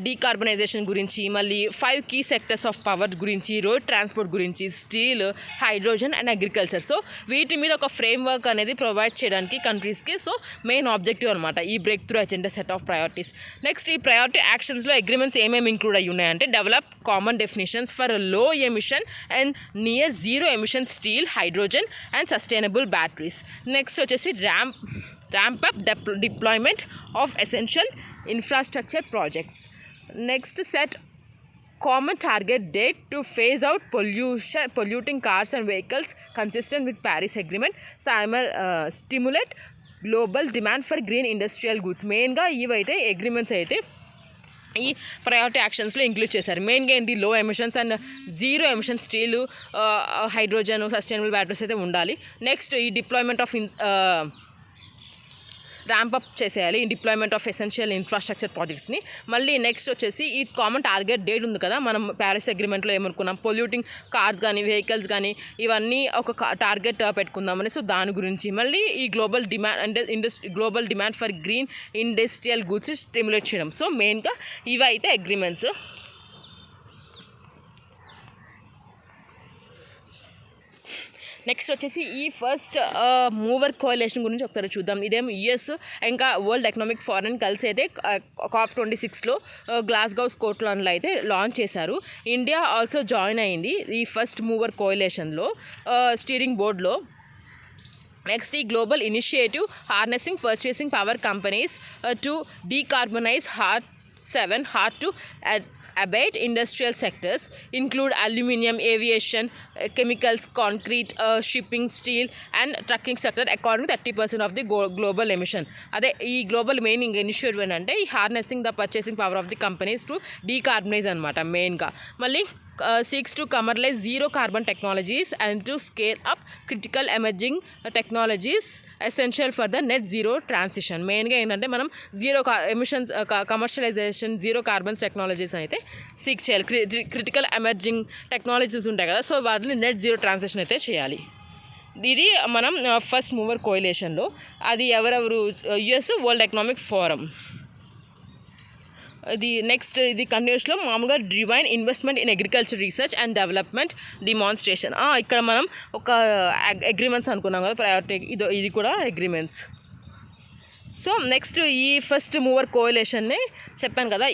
decarbonisation గురించి, మళ్ళీ 5 key sectors of power గురించి, road transport గురించి, steel, hydrogen and agriculture. So వీటి మీద ఒక ఫ్రేమ్వర్క్ అనేది ప్రొవైడ్ చేయడానికి కంట్రీస్కి. సో మెయిన్ ఆబ్జెక్టివ్ అనమాట ఈ break through agenda set of priorities. Next ఈ ప్రయారిటీ యాక్షన్స్లో అగ్రిమెంట్స్ ఏమేమి ఇంక్లూడ్ అయ్యి ఉన్నాయంటే డెవలప్ కామన్ డెఫినేషన్స్ ఫర్ లో emission and near zero emission steel, hydrogen and sustainable batteries. Next వచ్చేసి ramp up deployment of essential infrastructure projects. Next, set common target date to phase out polluting cars and vehicles consistent with Paris Agreement. Stimulate global demand for green industrial goods. మెయిన్గా ఇవైతే agreements అయితే ఈ priority యాక్షన్స్లో include చేశారు. మెయిన్గా ఏంటి లో emissions and zero emission steel, hydrogen, sustainable batteries అయితే ఉండాలి. నెక్స్ట్ ఈ డిప్లాయ్మెంట్ ఆఫ్ ర్యాంపప్ చేసేయాలి ఈ డిప్లాయ్మెంట్ ఆఫ్ ఎసెన్షియల్ ఇన్ఫ్రాస్ట్రక్చర్ ప్రాజెక్ట్స్ని. మళ్ళీ నెక్స్ట్ వచ్చేసి ఈ కామన్ టార్గెట్ డేట్ ఉంది కదా, మనం ప్యారిస్ అగ్రిమెంట్లో ఏమనుకున్నాం, పొల్యూటింగ్ కార్స్ కానీ వెహికల్స్ కానీ ఇవన్నీ ఒక టార్గెట్ పెట్టుకుందామని. సో దాని గురించి మళ్ళీ ఈ global demand for green industrial goods stimulate చేయడం. సో మెయిన్గా ఇవి అయితే అగ్రిమెంట్స్. నెక్స్ట్ వచ్చేసి ఈ ఫస్ట్ మూవర్ కోయలేషన్ గురించి ఒకసారి చూద్దాం. ఇదేమో యుఎస్ ఇంకా వరల్డ్ ఎకనామిక్ ఫోరం కలిసి అయితే COP26లో గ్లాస్గో స్కాట్లాండ్లో అయితే లాంచ్ చేశారు. ఇండియా ఆల్సో జాయిన్ అయింది ఈ ఫస్ట్ మూవర్ కోయలేషన్లో స్టీరింగ్ బోర్డ్లో. నెక్స్ట్ ఈ global initiative harnessing purchasing power companies to decarbonise hard to abate industrial sectors include aluminium, aviation, chemicals, concrete, shipping, steel and trucking sector according to 30% of the global emission. అదే ఈ global main initiative ఏంటంటే ఈ harnessing the purchasing power of the companies to decarbonise అనమాట మెయిన్గా. మళ్ళీ seeks to commercialize zero carbon technologies and to scale up critical emerging technologies essential for the net zero transition. మెయిన్గా ఏంటంటే మనం zero emissions commercialisation zero carbons technologies అయితే seek చేయాలి. Critical emerging technologies ఉంటాయి కదా, సో వాటిని నెట్ జీరో ట్రాన్సిషన్ అయితే చేయాలి. ఇది మనం ఫస్ట్ మూవర్ కోయిలేషన్లో అది ఎవరెవరు యుఎస్ వరల్డ్ ఎకనామిక్ ఫోరం. ఇది నెక్స్ట్ ఇది కంటిన్యూస్లో మామూలుగా divine investment in agriculture research and development demonstration. ఇక్కడ మనం ఒక అగ్రిమెంట్స్ అనుకున్నాం కదా ప్రయారిటీ, ఇది కూడా అగ్రిమెంట్స్. సో నెక్స్ట్ ఈ ఫస్ట్ మూవర్ కోయలేషన్ని చెప్పాను కదా,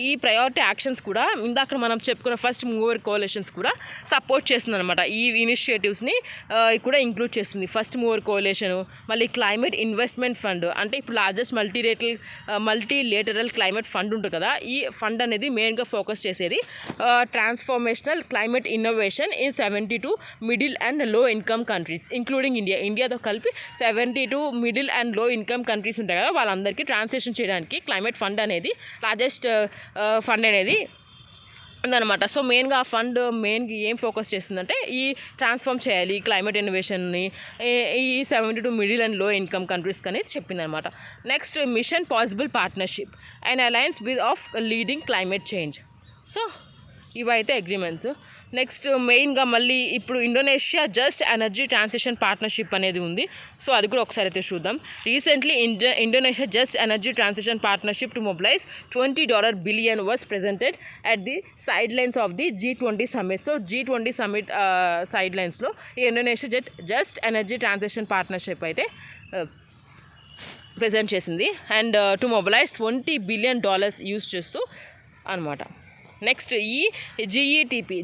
ఈ ప్రయారిటీ యాక్షన్స్ కూడా ఇందాక మనం చెప్పుకున్న ఫస్ట్ మూవర్ కోయలేషన్స్ కూడా సపోర్ట్ చేస్తుంది అనమాట. ఈ ఇనిషియేటివ్స్ని కూడా ఇంక్లూడ్ చేస్తుంది. ఫస్ట్ మూవర్ కోయలేషను, మళ్ళీ క్లైమేట్ ఇన్వెస్ట్మెంట్ ఫండ్, అంటే ఇప్పుడు లార్జెస్ట్ మల్టీలేటరల్ క్లైమేట్ ఫండ్ ఉంటుంది కదా, ఈ ఫండ్ అనేది మెయిన్గా ఫోకస్ చేసేది transformational climate innovation in 72 middle and low income countries including ఇండియాతో కలిపి 72 middle and low income countries ఉంటాయి కదా, వాళ్ళందరికీ ట్రాన్స్లేషన్ చేయడానికి క్లైమేట్ ఫండ్ అనేది లార్జెస్ట్ ఫండ్ అనేది ఉందన్నమాట. సో మెయిన్గా ఆ ఫండ్ మెయిన్గా ఏం ఫోకస్ చేస్తుందంటే ఈ ట్రాన్స్ఫార్మ్ చేయాలి క్లైమేట్ ఇన్నోవేషన్ని ఈ 72 మిడిల్ అండ్ లో ఇన్కమ్ కంట్రీస్కి అనేది చెప్పిందనమాట. Next mission possible partnership and alliance with of leading climate change. So ఇవైతే అగ్రిమెంట్స్. నెక్స్ట్ మెయిన్గా మళ్ళీ ఇప్పుడు Indonesia just energy transition partnership అనేది ఉంది. సో అది కూడా ఒకసారి అయితే చూద్దాం. Recently Indonesia just energy transition partnership to mobilise $20 billion was presented at the sidelines of the G20 summit. So G20 summit సైడ్ లైన్స్లో ఈ Indonesia just energy transition partnership అయితే ప్రజెంట్ చేసింది and to mobilise $20 billion use చేస్తూ అనమాట. Next ఈ జీఈటీపీ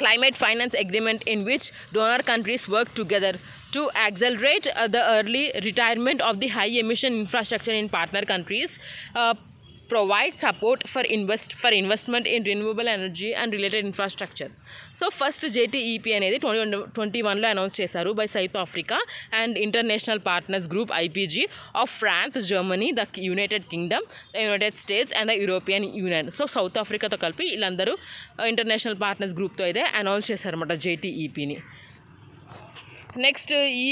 climate finance agreement in which donor countries work together to accelerate the early retirement of the high emission infrastructure in partner countries, provide support for investment in renewable energy and related infrastructure. So first JTEP అనేది 2021లో announce చేశారు by South Africa and international partners group IPG of France, Germany, the United Kingdom, the United States and the European Union. So South ఆఫ్రికాతో కలిపి వీళ్ళందరూ international partners గ్రూప్తో అయితే announce చేశారన్నమాట JTEPని. Next ఈ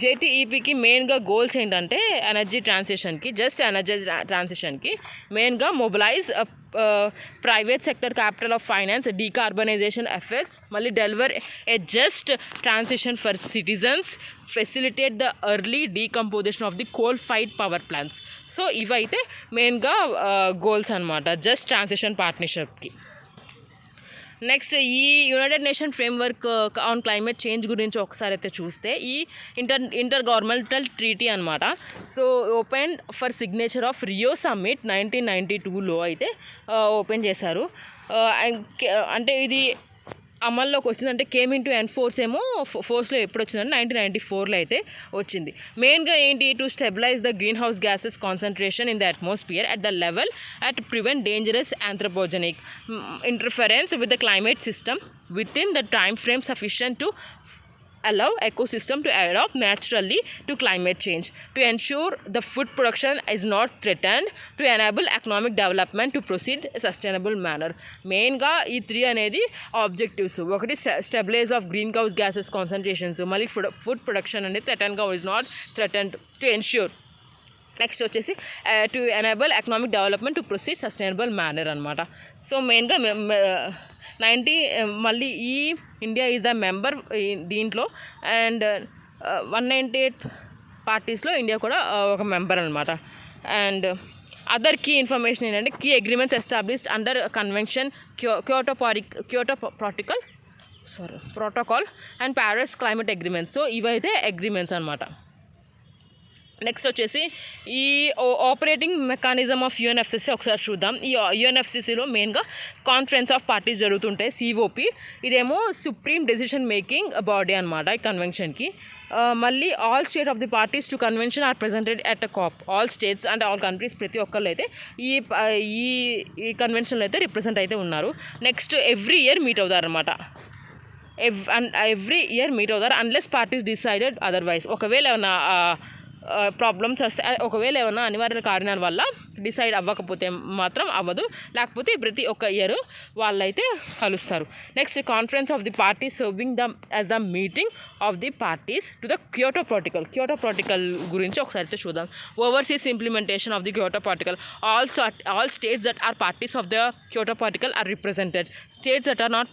JTEPకి మెయిన్గా గోల్స్ ఏంటంటే ఎనర్జీ ట్రాన్సిషన్కి మెయిన్గా mobilise private sector capital of finance, decarbonisation efforts, మళ్ళీ deliver a just transition for citizens, facilitate the early decomposition of the coal fired power plants. So ఇవైతే మెయిన్గా గోల్స్ అనమాట జస్ట్ ట్రాన్సిషన్ పార్ట్నర్షిప్కి. నెక్స్ట్ ఈ United Nation framework on climate change గురించి ఒకసారి అయితే చూస్తే ఈ ఇంటర్ గవర్నమెంటల్ ట్రీటీ అనమాట. So open for signature of Rio summit 1992లో అయితే ఓపెన్ చేశారు. అంటే ఇది అమల్లోకి వచ్చిందంటే కేమ్ ఇంటూ ఎన్ఫోర్స్ ఏమో ఫోర్స్లో ఎప్పుడు వచ్చిందంటే 1994లో అయితే వచ్చింది. మెయిన్గా ఏంటి to stabilise the greenhouse gases concentration in the atmosphere at the level at prevent dangerous anthropogenic interference with the climate system within the time frame sufficient to allow ecosystem to adapt naturally to climate change, to ensure the food production is not threatened, to enable economic development to proceed in a sustainable manner. మెయిన్గా ఈ 3 అనేది objectives. ఒకటి stabilise of greenhouse gases concentrations, మళ్ళీ food production అనేది థ్రెటన్గా is not threatened, to ensure. Next వచ్చేసి to enable economic development to proceed sustainable manner అనమాట. So మెయిన్గా మళ్ళీ ఈ ఇండియా ఈజ్ ద మెంబర్ దీంట్లో అండ్ 198 పార్టీస్లో ఇండియా కూడా ఒక మెంబర్ అనమాట. అండ్ అదర్ కీ ఇన్ఫర్మేషన్ ఏంటంటే key agreements established under convention, Kyoto protocol and Paris climate agreements. So ఇవైతే అగ్రిమెంట్స్ అనమాట. నెక్స్ట్ వచ్చేసి ఈ ఆపరేటింగ్ మెకానిజం ఆఫ్ యూఎన్ఎఫ్సిసి ఒకసారి చూద్దాం. ఈ యూఎన్ఎఫ్సిసిలో మెయిన్గా కాన్ఫరెన్స్ ఆఫ్ పార్టీస్ జరుగుతుంటాయి, సిఓపి. ఇదేమో సుప్రీం డెసిషన్ మేకింగ్ బాడీ అనమాట ఈ కన్వెన్షన్కి. మళ్ళీ all state of the parties to convention are presented at a COP. All states and all countries ప్రతి ఒక్కళ్ళు అయితే ఈ కన్వెన్షన్లో అయితే రిప్రజెంట్ అయితే ఉన్నారు. నెక్స్ట్ ఎవ్రీ ఇయర్ మీట్ అవుతారు అనమాట. ఎవ్రీ ఇయర్ మీట్ అవుతారు అన్లెస్ పార్టీస్ డిసైడెడ్ అదర్వైజ్. ఒకవేళ ఏమన్నా ప్రాబ్లమ్స్ వస్తే, ఒకవేళ ఏమైనా అనివార్య కారణాల వల్ల డిసైడ్ అవ్వకపోతే మాత్రం అవ్వదు, లేకపోతే ప్రతి ఒక్క ఇయర్ వాళ్ళైతే కలుస్తారు. Next conference of the parties serving the as the meeting of the parties to the Kyoto protocol. Kyoto protocol గురించి ఒకసారి అయితే చూద్దాం. Oversees implementation of the Kyoto protocol. All states that are parties of the Kyoto protocol are represented. States that are not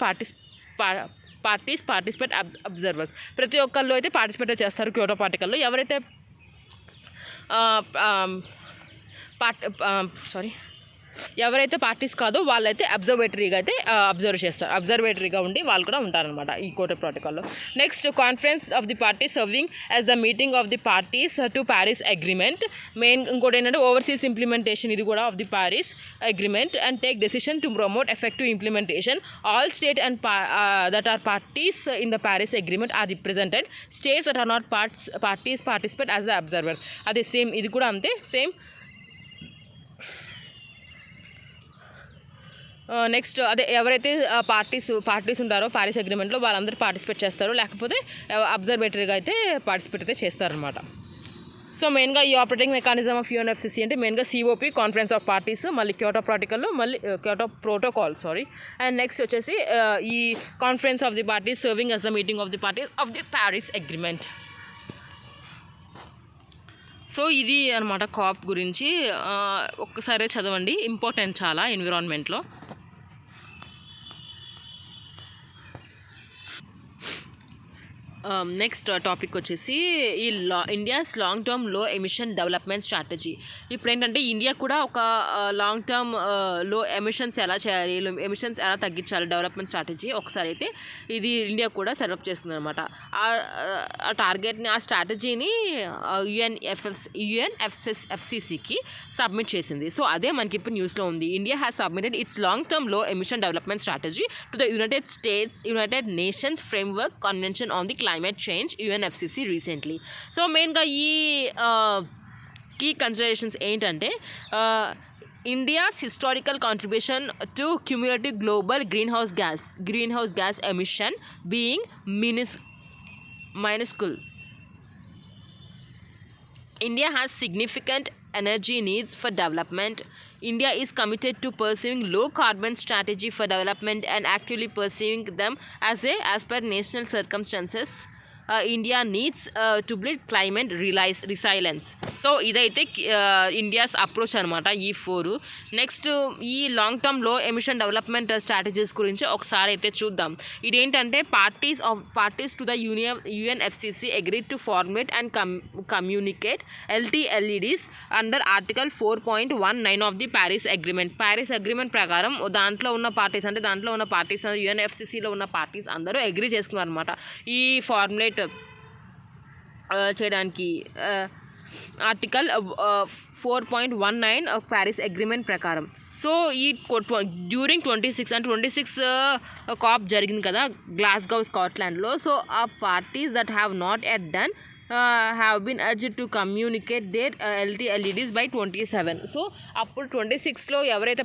participate observers. ప్రతి ఒక్కళ్ళు అయితే participate చేస్తారు Kyoto ప్రోటోకాల్లో. ఎవరైతే ఎవరైతే పార్టీస్ కాదో వాళ్ళైతే అబ్జర్వేటరీగా అయితే అబ్జర్వేటరీగా ఉండి వాళ్ళు కూడా ఉంటారనమాట ఈ క్యోటో ప్రోటోకాల్లో. Next conference of the parties serving as the meeting of the parties to Paris agreement. Main ఇంకోటి ఏంటంటే ఓవర్సీస్ ఇంప్లిమెంటేషన్, ఇది కూడా of the Paris agreement and take decision to promote effective implementation. All state and that are parties in the Paris agreement are represented. States that are not parties participate as the observer. అదే same, ఇది కూడా అంతే same. Next అదే ఎవరైతే parties ఉంటారో Paris అగ్రిమెంట్లో వాళ్ళందరూ participate చేస్తారు, లేకపోతే అబ్జర్వేటరీగా అయితే పార్టిసిపేట్ అయితే చేస్తారనమాట. సో మెయిన్గా ఈ ఆపరేటింగ్ మెకానిజం ఆఫ్ యూఎన్ఎఫ్సిసి అంటే మెయిన్గా సిఓపి, కాన్ఫరెన్స్ ఆఫ్ పార్టీస్, మళ్ళీ క్యోటో ప్రోటోకాల్, మళ్ళీ క్యోటో ప్రోటోకాల్ అండ్ నెక్స్ట్ వచ్చేసి ఈ conference of the parties serving as the meeting of the parties of the Paris agreement. So ఇది అనమాట కాప్ గురించి. ఒక్కసారి చదవండి, ఇంపార్టెంట్ చాలా ఎన్విరాన్మెంట్లో. నెక్స్ట్ టాపిక్ వచ్చేసి ఈ India's long term low emission development strategy. ఇప్పుడు ఏంటంటే ఇండియా కూడా ఒక లాంగ్ టర్మ్ లో ఎమిషన్స్ ఎలా చేయాలి, ఎమిషన్స్ ఎలా తగ్గించాలి డెవలప్మెంట్ స్ట్రాటజీ ఒకసారి అయితే ఇది ఇండియా కూడా సెటప్ చేస్తుంది అనమాట. ఆ టార్గెట్ని, ఆ స్ట్రాటజీని యుఎన్ఎఫ్సిసికి సబ్మిట్ చేసింది. సో అదే మనకి ఇప్పుడు న్యూస్లో ఉంది. India has submitted its long term low emission development strategy to the United Nations framework convention on the climate change UNFCCC recently. So మెయిన్గా ఈ కీ కన్సిడరేషన్స్ ఏంటంటే India's historical contribution to cumulative global greenhouse gas emission being minuscule. India has significant energy needs for development. India is committed to pursuing low carbon strategy for development and actively pursuing them as per national circumstances. India needs to build climate resilience. So ఇదైతే India's approach అనమాట ఈ 4. Next ఈ long టర్మ్లో emission development strategies గురించి ఒకసారి అయితే చూద్దాం. ఇదేంటంటే parties to the UNFCCC agreed to format and communicate LTLEDs under article 4.19 of the Paris agreement ప్రకారం దాంట్లో ఉన్న పార్టీస్ యుఎన్ఎఫ్సిసిలో ఉన్న పార్టీస్ అందరూ అగ్రీ చేసుకున్నారు అనమాట ఈ ఫార్ములేట్ చేయడానికి. ఆర్టికల్ 4.19 ప్యారిస్ అగ్రిమెంట్ ప్రకారం. సో ఈ డ్యూరింగ్ 26 కాప్ జరిగింది కదా గ్లాస్గో స్కాట్లాండ్లో. సో ఆ parties that have not yet done have been urged to communicate their LTLEDs by 27. So అప్పుడు 26లో ఎవరైతే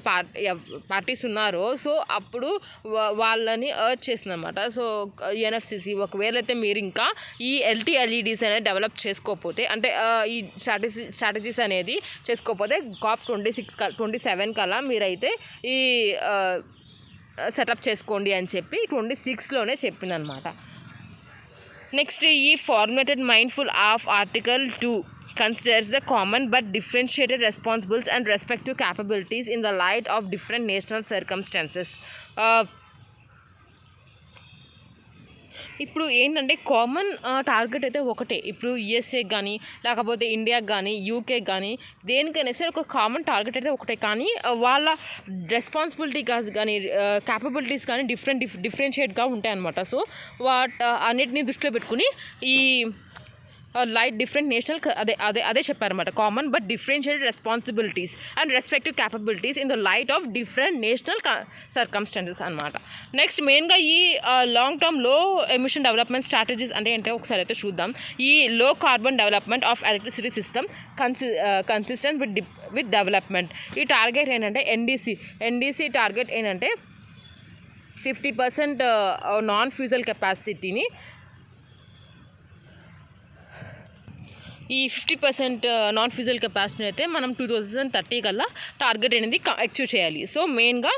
పార్టీస్ ఉన్నారో సో అప్పుడు వాళ్ళని అర్జ్ చేసిందనమాట. సో యుఎన్ఎఫ్సిసి ఒకవేళ అయితే మీరు ఇంకా ఈ LTLEDs అనేది డెవలప్ చేసుకోకపోతే, అంటే ఈ స్ట్రాటజీస్ అనేది చేసుకోకపోతే కాప్ 27 కల్లా మీరైతే ఈ సెటప్ చేసుకోండి అని చెప్పి 26లోనే చెప్పిందనమాట. నెక్స్ట్ ఈ formulated mindful of article 2 considers the common but differentiated responsibilities and respective capabilities in the light of different national circumstances. ఇప్పుడు ఏంటంటే కామన్ టార్గెట్ అయితే ఒకటే. ఇప్పుడు యుఎస్ఏ కానీ లేకపోతే ఇండియాకి కానీ యూకే కానీ దేనికైనా సరే ఒక కామన్ టార్గెట్ అయితే ఒకటే, కానీ వాళ్ళ రెస్పాన్సిబిలిటీ కానీ క్యాపబిలిటీస్ కానీ డిఫరెన్షియేట్గా ఉంటాయి అన్నమాట. సో అన్నిటిని దృష్టిలో పెట్టుకుని ఈ లైట్ డిఫరెంట్ నేషనల్ అదే చెప్పారన్నమాట, common but differentiated responsibilities and respective capabilities in the light of different national circumstances అనమాట. నెక్స్ట్ మెయిన్గా ఈ long term low emission development strategies అంటే ఏంటో ఒకసారి అయితే చూద్దాం. ఈ లో carbon development of electricity system consistent with development. ఈ టార్గెట్ ఏంటంటే ఎన్డీసీ టార్గెట్ ఏంటంటే 50% నాన్ ఫ్యూజల్ కెపాసిటీని, ఈ 50% నాన్ ఫ్యూజల్ కెపాసిటీ అయితే మనం 2030 కల్లా టార్గెట్ అనేది అచీవ్ చేయాలి. సో మెయిన్గా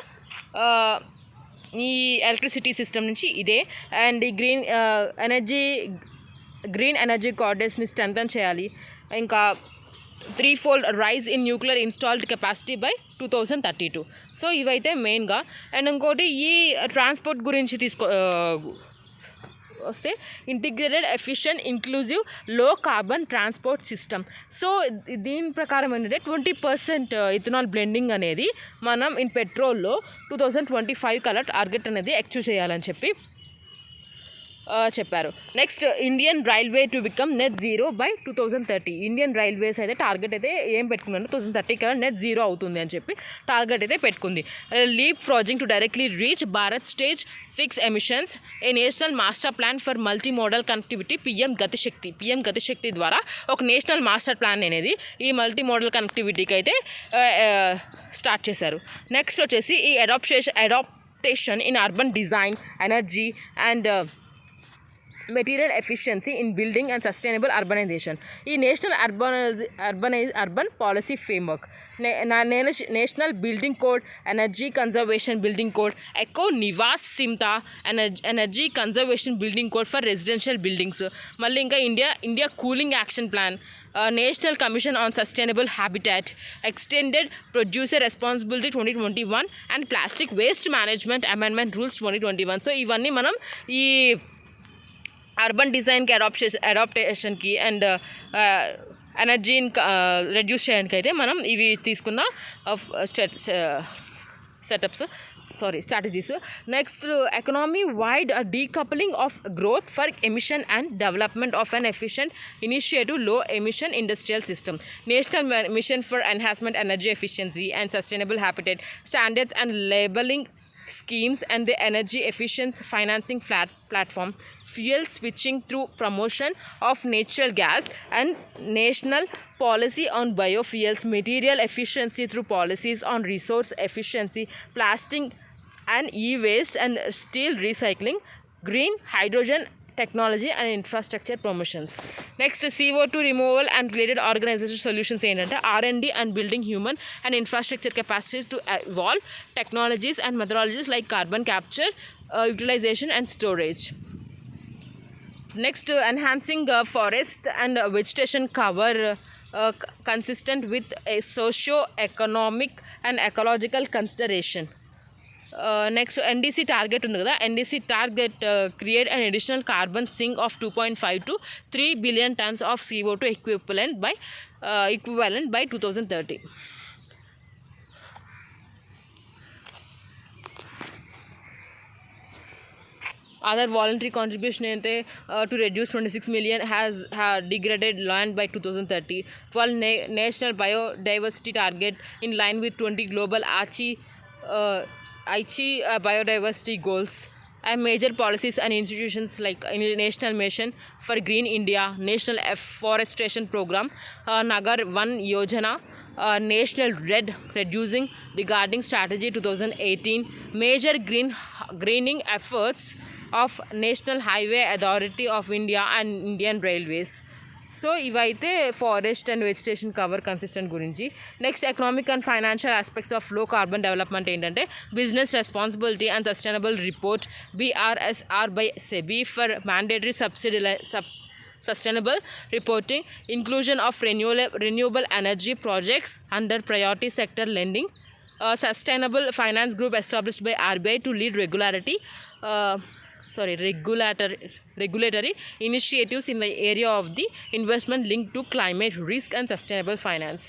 ఈ ఎలక్ట్రిసిటీ సిస్టమ్ నుంచి ఇదే. అండ్ ఈ గ్రీన్ ఎనర్జీ కార్డెట్స్ని స్ట్రెంథన్ చేయాలి. ఇంకా 3-fold rise in nuclear installed capacity by 2032. So ఇవైతే మెయిన్గా. అండ్ ఇంకోటి ఈ ట్రాన్స్పోర్ట్ గురించి వస్తే integrated efficient inclusive low carbon transport system. So దీని ప్రకారం ఏంటంటే 20% ఇథనాల్ బ్లెండింగ్ అనేది మనం ఇన్ పెట్రోల్లో 2025 కల్లా టార్గెట్ అనేది అచీవ్ చేయాలని చెప్పారు. Next Indian railway to become net zero by 2030. Indian railways అయితే టార్గెట్ అయితే ఏం పెట్టుకున్నాను, 2030 కల్లా నెట్ జీరో అవుతుంది అని చెప్పి టార్గెట్ అయితే పెట్టుకుంది. Leapfrogging to directly reach Bharat stage 6 emissions, a national master plan for multimodal connectivity PM GatiShakti ద్వారా ఒక నేషనల్ మాస్టర్ ప్లాన్ అనేది ఈ మల్టీ మోడల్ కనెక్టివిటీకి అయితే స్టార్ట్ చేశారు. నెక్స్ట్ వచ్చేసి ఈ adaptation in urban design, energy and material efficiency in building and sustainable urbanisation. ఈ national urban policy framework, national building code, energy conservation building code, eco Niwas Samhita energy conservation building code for residential buildings. మళ్ళీ ఇంకా India cooling action plan, national commission on sustainable habitat, extended producer responsibility 2021 and plastic waste management amendment rules 2021. So ఇవన్నీ మనం ఈ urban డిజైన్కి అడాప్టేషన్కి and ఎనర్జీని reduce చేయడానికి అయితే మనం ఇవి తీసుకున్న strategies. Next economy wide decoupling of growth for emission and development of an efficient initiative low emission industrial system, national mission for enhancement energy efficiency and sustainable habitat standards and labelling schemes and the energy efficient financing platform, fuel switching through promotion of natural gas and national policy on biofuels, material efficiency through policies on resource efficiency, plastic and e-waste and steel recycling, green hydrogen technology and infrastructure promotions. Next CO2 removal and related organization solutions ఏంటంటే R&D and building human and infrastructure capacities to evolve technologies and methodologies like carbon capture, utilization and storage. Next enhancing forest and vegetation cover consistent with a socio-economic and ecological consideration. Next NDC target ఉంది కదా, NDC target create an additional carbon sync of 2.5 to 3 billion tons of CO2 equivalent by 2030. Other voluntary contribution అయితే to reduce 26 million has degraded land by 2030. 12 national biodiversity target in line with 20 global Aichi biodiversity goals and major policies and institutions like National Mission for Green India, National Afforestation Program, Nagar One Yojana, National Reducing Regarding Strategy 2018, major greening efforts of National Highway Authority of India and Indian Railways. So ఇవైతే forest and vegetation cover consistent గురించి. Next economic and financial aspects of low carbon development ఏంటంటే business responsibility and sustainable report BRSR by SEBI for mandatory sustainable reporting, inclusion of renewable energy projects under priority sector lending, sustainable finance group established by RBI to lead regulatory initiatives in the area of the investment linked to climate risk and sustainable finance.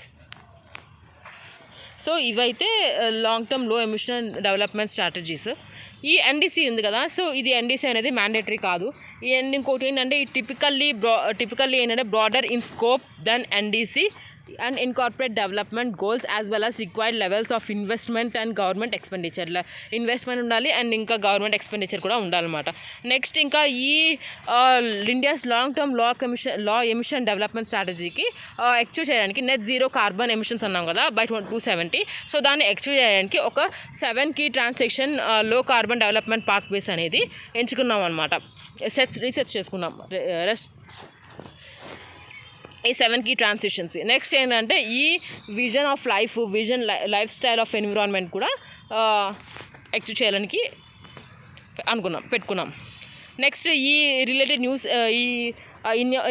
So ఇవైతే long term low emission development strategies. ఈ NDC ఉంది కదా, so ఇది NDC అనేది mandatory కాదు. ఇంకోటి ఏంటంటే ఈ టిపికల్లీ ఏంటంటే broader in scope than NDC and incorporate development goals as well as required levels of investment and government expenditure. Investment ఉండాలి అండ్ ఇంకా గవర్నమెంట్ ఎక్స్పెండిచర్ కూడా ఉండాలన్నమాట. నెక్స్ట్ ఇంకా ఈ ఇండియాస్ లాంగ్ టర్మ్ లా ఎమిషన్ డెవలప్మెంట్ స్ట్రాటజీకి అచీవ్ చేయడానికి net zero carbon emissions అన్నాం కదా by 2070. So దాన్ని అచీవ్ చేయడానికి ఒక 7 కీ ట్రాన్సాక్షన్ లో కార్బన్ డెవలప్మెంట్ పాత్వేస్ అనేది ఎంచుకున్నాం అనమాట. రీసెర్చ్ చేసుకున్నాం ఈ 7 కీ ట్రాన్సిషన్స్. నెక్స్ట్ ఏంటంటే ఈ vision of lifestyle of environment కూడా అచీవ్ చేయడానికి పెట్టుకున్నాం. నెక్స్ట్ ఈ రిలేటెడ్ న్యూస్ ఈ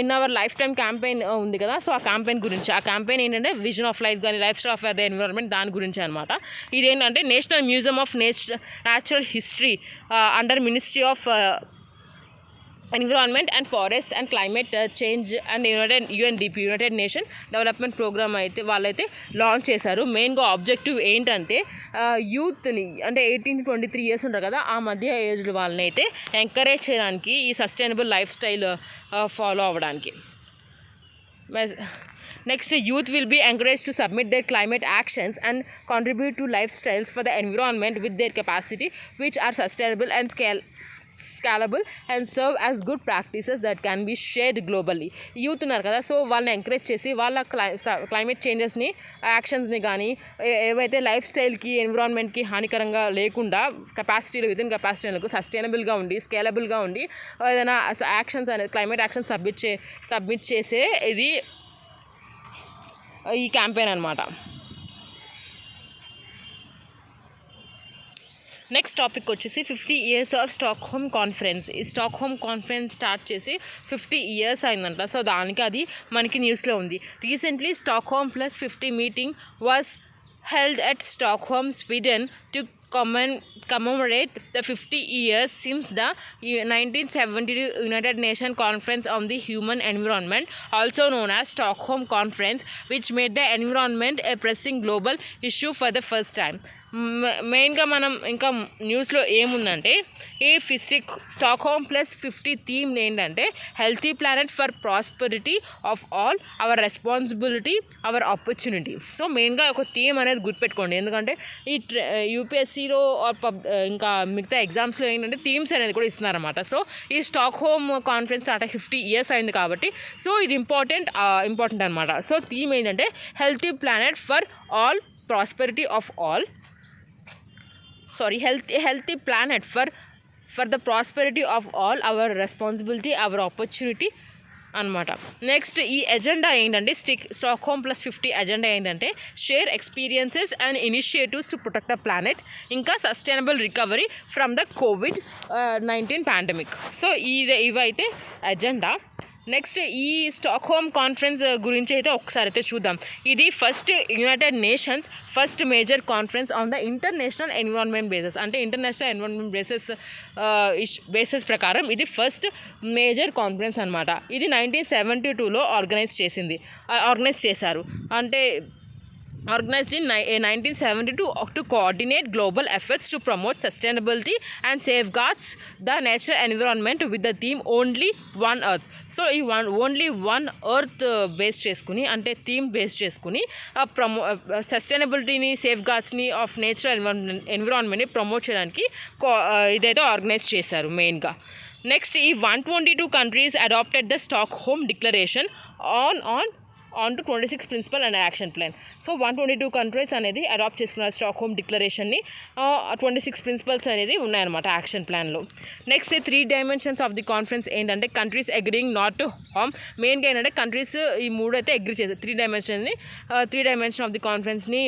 in our lifetime campaign ఉంది కదా, సో ఆ క్యాంపెయిన్ ఏంటంటే విజన్ ఆఫ్ లైఫ్ కానీ lifestyle of the environment దాని గురించి అనమాట. ఇదేంటంటే national museum of natural history under ministry of environment and forest and climate change and UNDP united nation development programme అయితే వాళ్ళైతే లాంచ్ చేశారు. మెయిన్గా ఆబ్జెక్టివ్ ఏంటంటే యూత్ని అంటే 18 to 23 years ఉంటారు కదా, ఆ మధ్య ఏజ్లో వాళ్ళని అయితే ఎంకరేజ్ చేయడానికి ఈ సస్టైనబుల్ లైఫ్ స్టైల్ ఫాలో అవ్వడానికి. Next, youth will be encouraged to submit their climate actions and contribute to lifestyles for the environment with their capacity, which are sustainable and scalable and serve as good practices that can be shared globally. Youth ఉన్నారు కదా, so వాళ్ళని encourage చేసి వాళ్ళ climate చేంజెస్ని యాక్షన్స్ని కానీ ఏవైతే life స్టైల్కి ఎన్విరాన్మెంట్కి హానికరంగా లేకుండా within కెపాసిటీలకు సస్టైనబుల్గా ఉండి స్కేలబుల్గా ఉండి ఏదైనా యాక్షన్స్ అనేది క్లైమేట్ యాక్షన్స్ సబ్మిట్ చేసే ఇది ఈ క్యాంపెయిన్ అనమాట. నెక్స్ట్ టాపిక్ వచ్చేసి 50 years ఆఫ్ స్టాక్హోమ్ కాన్ఫరెన్స్. ఈ స్టాక్హోమ్ కాన్ఫరెన్స్ స్టార్ట్ చేసి 50 years అయిందంట. సో దానికి అది మనకి న్యూస్లో ఉంది. Recently Stockholm +50 meeting was held at Stockholm, Sweden to commemorate the 50 years since the 1972 United Nations Conference on the Human Environment, also known as Stockholm Conference, which made the environment a pressing global issue for the first time. మెయిన్గా మనం ఇంకా న్యూస్లో ఏముందంటే ఈ Stockholm +50 theme ఏంటంటే healthy planet for prosperity of all our responsibility our opportunity. So మెయిన్గా ఒక theme అనేది గుర్తుపెట్టుకోండి, ఎందుకంటే ఈ యూపీఎస్సీలో ఇంకా మిగతా ఎగ్జామ్స్లో ఏంటంటే థీమ్స్ అనేది కూడా ఇస్తున్నారన్నమాట. సో ఈ స్టాక్హోమ్ కాన్ఫరెన్స్ స్టార్ట్ 50 years అయింది కాబట్టి సో ఇది ఇంపార్టెంట్ అనమాట. సో థీమ్ ఏంటంటే healthy planet for all prosperity of all healthy planet for the prosperity of all, our responsibility, our opportunity అనమాట. నెక్స్ట్ ఈ ఎజెండా ఏంటంటే స్టాక్హోమ్ +50 ఎజెండా ఏంటంటే share experiences and initiatives to protect the planet, ఇంకా sustainable recovery from the COVID-19 pandemic. So ఇవైతే agenda. Next ఈ Stockholm conference గురించి అయితే ఒకసారి అయితే చూద్దాం. ఇది United Nations first major conference on the international environment bases. అంటే ఇంటర్నేషనల్ ఎన్విరాన్మెంట్ బేసెస్ ప్రకారం ఇది ఫస్ట్ మేజర్ కాన్ఫరెన్స్ అనమాట. ఇది 1972లో ఆర్గనైజ్ చేశారు. అంటే organized in 1972 to coordinate global efforts to promote sustainability and safeguards the natural environment with the theme Only One Earth. So ఈ only one earth base చేసుకుని అంటే theme base చేసుకుని సస్టైనబిలిటీని సేఫ్గార్డ్స్ని of natural ఎన్విరాన్మెంట్ని promote చేయడానికి ఇదైతే organise చేశారు మెయిన్గా. Next ఈ 122 countries adopted the Stockholm Declaration on to 26 principle and action plan. So 122 countries అనేది అడాప్ట్ చేసుకున్నారు స్టాక్హోమ్ డిక్లరేషన్ని. 26 principles అనేది ఉన్నాయన్నమాట యాక్షన్ ప్లాన్లో. Next 3 dimensions of the conference ఏంటంటే countries agreeing not to harm. మెయిన్గా ఏంటంటే కంట్రీస్ ఈ 3 అయితే అగ్రీ చేశారు. 3 dimension ఆఫ్ ది కాన్ఫరెన్స్ని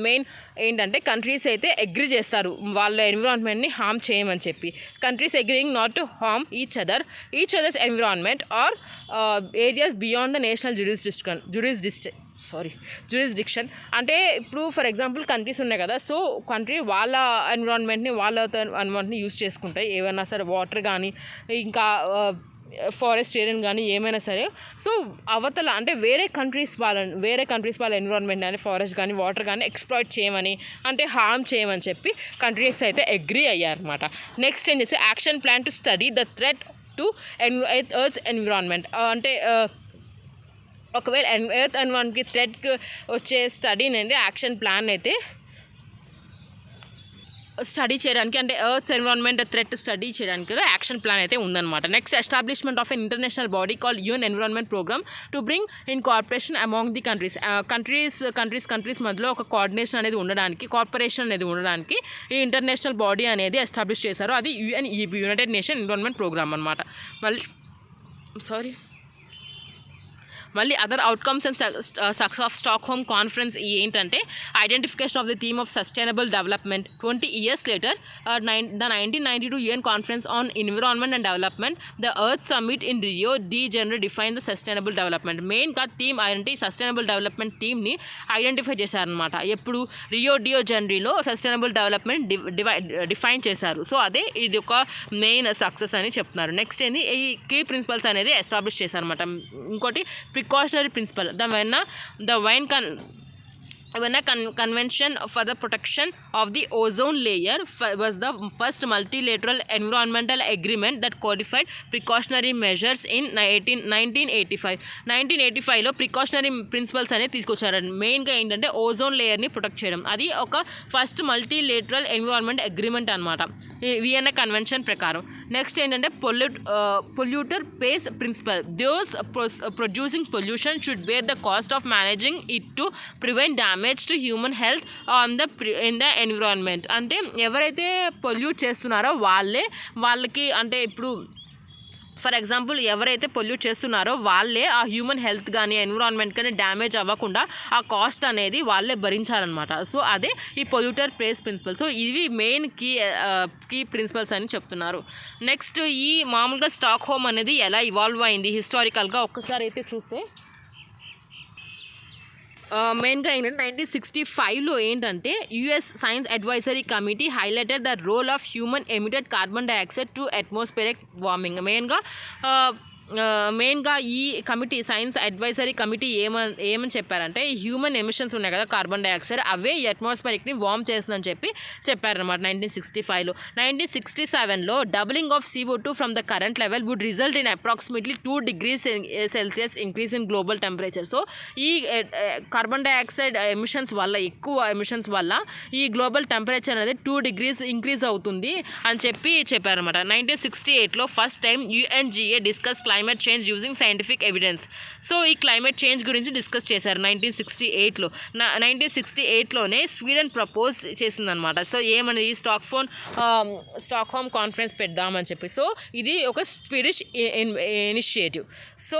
మెయిన్ ఏంటంటే కంట్రీస్ అయితే అగ్రీ చేస్తారు వాళ్ళ ఎన్విరాన్మెంట్ని హార్మ్ చేయమని చెప్పి. Countries agreeing not to harm each others environment or areas beyond the national jurisdiction. అంటే ఇప్పుడు ఫర్ ఎగ్జాంపుల్ కంట్రీస్ ఉన్నాయి కదా, సో కంట్రీ వాళ్ళ ఎన్విరాన్మెంట్ని యూజ్ చేసుకుంటాయి. ఏమన్నా సరే వాటర్ కానీ ఇంకా ఫారెస్ట్ ఏరియన్ కానీ ఏమైనా సరే. సో అవతల అంటే వేరే కంట్రీస్ వాళ్ళ ఎన్విరాన్మెంట్ కానీ ఫారెస్ట్ కానీ వాటర్ కానీ ఎక్స్ప్లాయిట్ చేయమని అంటే హార్మ్ చేయమని చెప్పి కంట్రీస్ అయితే అగ్రీ అయ్యారన్నమాట. నెక్స్ట్ ఏం చేస్తే action plan to study the threat to earth's environment. అంటే ఒకవేళ ఎర్త్ ఎన్విరాన్మెంట్కి థ్రెట్కి వచ్చే స్టడీని అంటే యాక్షన్ ప్లాన్ అయితే స్టడీ చేయడానికి అంటే ఎర్త్ ఎన్విరాన్మెంట్ థ్రెట్ స్టడీ చేయడానికి యాక్షన్ ప్లాన్ అయితే ఉందన్నమాట. Next establishment of an international body call UN environment programme to bring in cooperation among the countries మధ్యలో ఒక కోఆర్డినేషన్ అనేది ఉండడానికి కార్పొరేషన్ అనేది ఉండడానికి ఈ ఇంటర్నేషనల్ బాడీ అనేది ఎస్టాబ్లిష్ చేశారు. అది UNEP United nation environment programme అనమాట. మళ్ళీ other outcomes and success of Stockholm conference ఏంటంటే identification of the theme of sustainable development. 20 years later, the 1992 UN Conference on Environment and Development, the Earth Summit in Rio de Janeiro defined the sustainable development. మెయిన్గా theme అంటే sustainable development థీమ్ని identify చేశారనమాట. ఎప్పుడు Rio డియో జనరీలో sustainable development define చేశారు. So అదే ఇది ఒక main success అని చెప్తున్నారు. నెక్స్ట్ ఏంది ఈ కీ ప్రిన్సిపల్స్ అనేది ఎస్టాబ్లిష్ చేశారనమాట. ఇంకోటి precautionary principle. The Convention for the Protection of the Ozone Layer was the first multilateral environmental agreement that codified precautionary measures in 1985. 1985లో ప్రికాషనరీ ప్రిన్సిపల్స్ అనేది తీసుకొచ్చారు. మెయిన్గా ఏంటంటే ఓజోన్ లేయర్ని ప్రొటెక్ట్ చేయడం. అది ఒక ఫస్ట్ మల్టీలేటరల్ ఎన్విరాన్మెంట్ అగ్రిమెంట్ అనమాట వియన్నా కన్వెన్షన్ ప్రకారం. నెక్స్ట్ ఏంటంటే polluter pays principle. Those producing pollution should bear the cost of managing it to prevent damage to human health in the environment. అంటే ఎవరైతే pollute చేస్తున్నారో వాళ్ళకి అంటే ఇప్పుడు ఫర్ ఎగ్జాంపుల్ ఎవరైతే పొల్యూట్ చేస్తున్నారో వాళ్ళే ఆ హ్యూమన్ హెల్త్ కానీ ఎన్విరాన్మెంట్ కానీ డ్యామేజ్ అవ్వకుండా ఆ కాస్ట్ అనేది వాళ్ళే భరించాలన్నమాట. సో అదే ఈ పొల్యూటర్ ప్లేస్ ప్రిన్సిపల్. సో ఇవి మెయిన్ కీ ప్రిన్సిపల్స్ అని చెప్తున్నారు. నెక్స్ట్ ఈ మామూలుగా స్టాక్ హోమ్ అనేది ఎలా ఇవాల్వ్ అయింది హిస్టారికల్గా ఒక్కసారి అయితే చూస్తే మెయిన్గా ఏంటంటే 1965లో ఏంటంటే US science advisory committee highlighted the role of human emitted carbon dioxide to atmospheric warming. మెయిన్గా ఈ కమిటీ సైన్స్ అడ్వైజరీ కమిటీ ఏమని చెప్పారంటే హ్యూమన్ ఎమిషన్స్ ఉన్నాయి కదా కార్బన్ డైఆక్సైడ్ అవే ఈ అట్మాస్ఫియర్ని వార్మ్ చేస్తుందని చెప్పారనమాట 1965లో. 1967లో doubling of CO2 from the current level would result in approximately 2 degrees Celsius increase in global temperature. So ఈ కార్బన్ డైఆక్సైడ్ ఎక్కువ ఎమిషన్స్ వల్ల ఈ గ్లోబల్ టెంపరేచర్ అనేది 2 degrees ఇంక్రీజ్ అవుతుంది అని చెప్పారనమాట. 1968లో first time UNGA discuss climate change using scientific evidence. So ఈ క్లైమేట్ చేంజ్ గురించి డిస్కస్ చేశారు 1968లో. 1968లోనే స్వీడన్ ప్రపోజ్ చేసిందనమాట. సో ఏమని స్టాక్హోమ్ కాన్ఫరెన్స్ పెడదామని చెప్పి. సో ఇది ఒక స్వీడిష్ ఇనిషియేటివ్. సో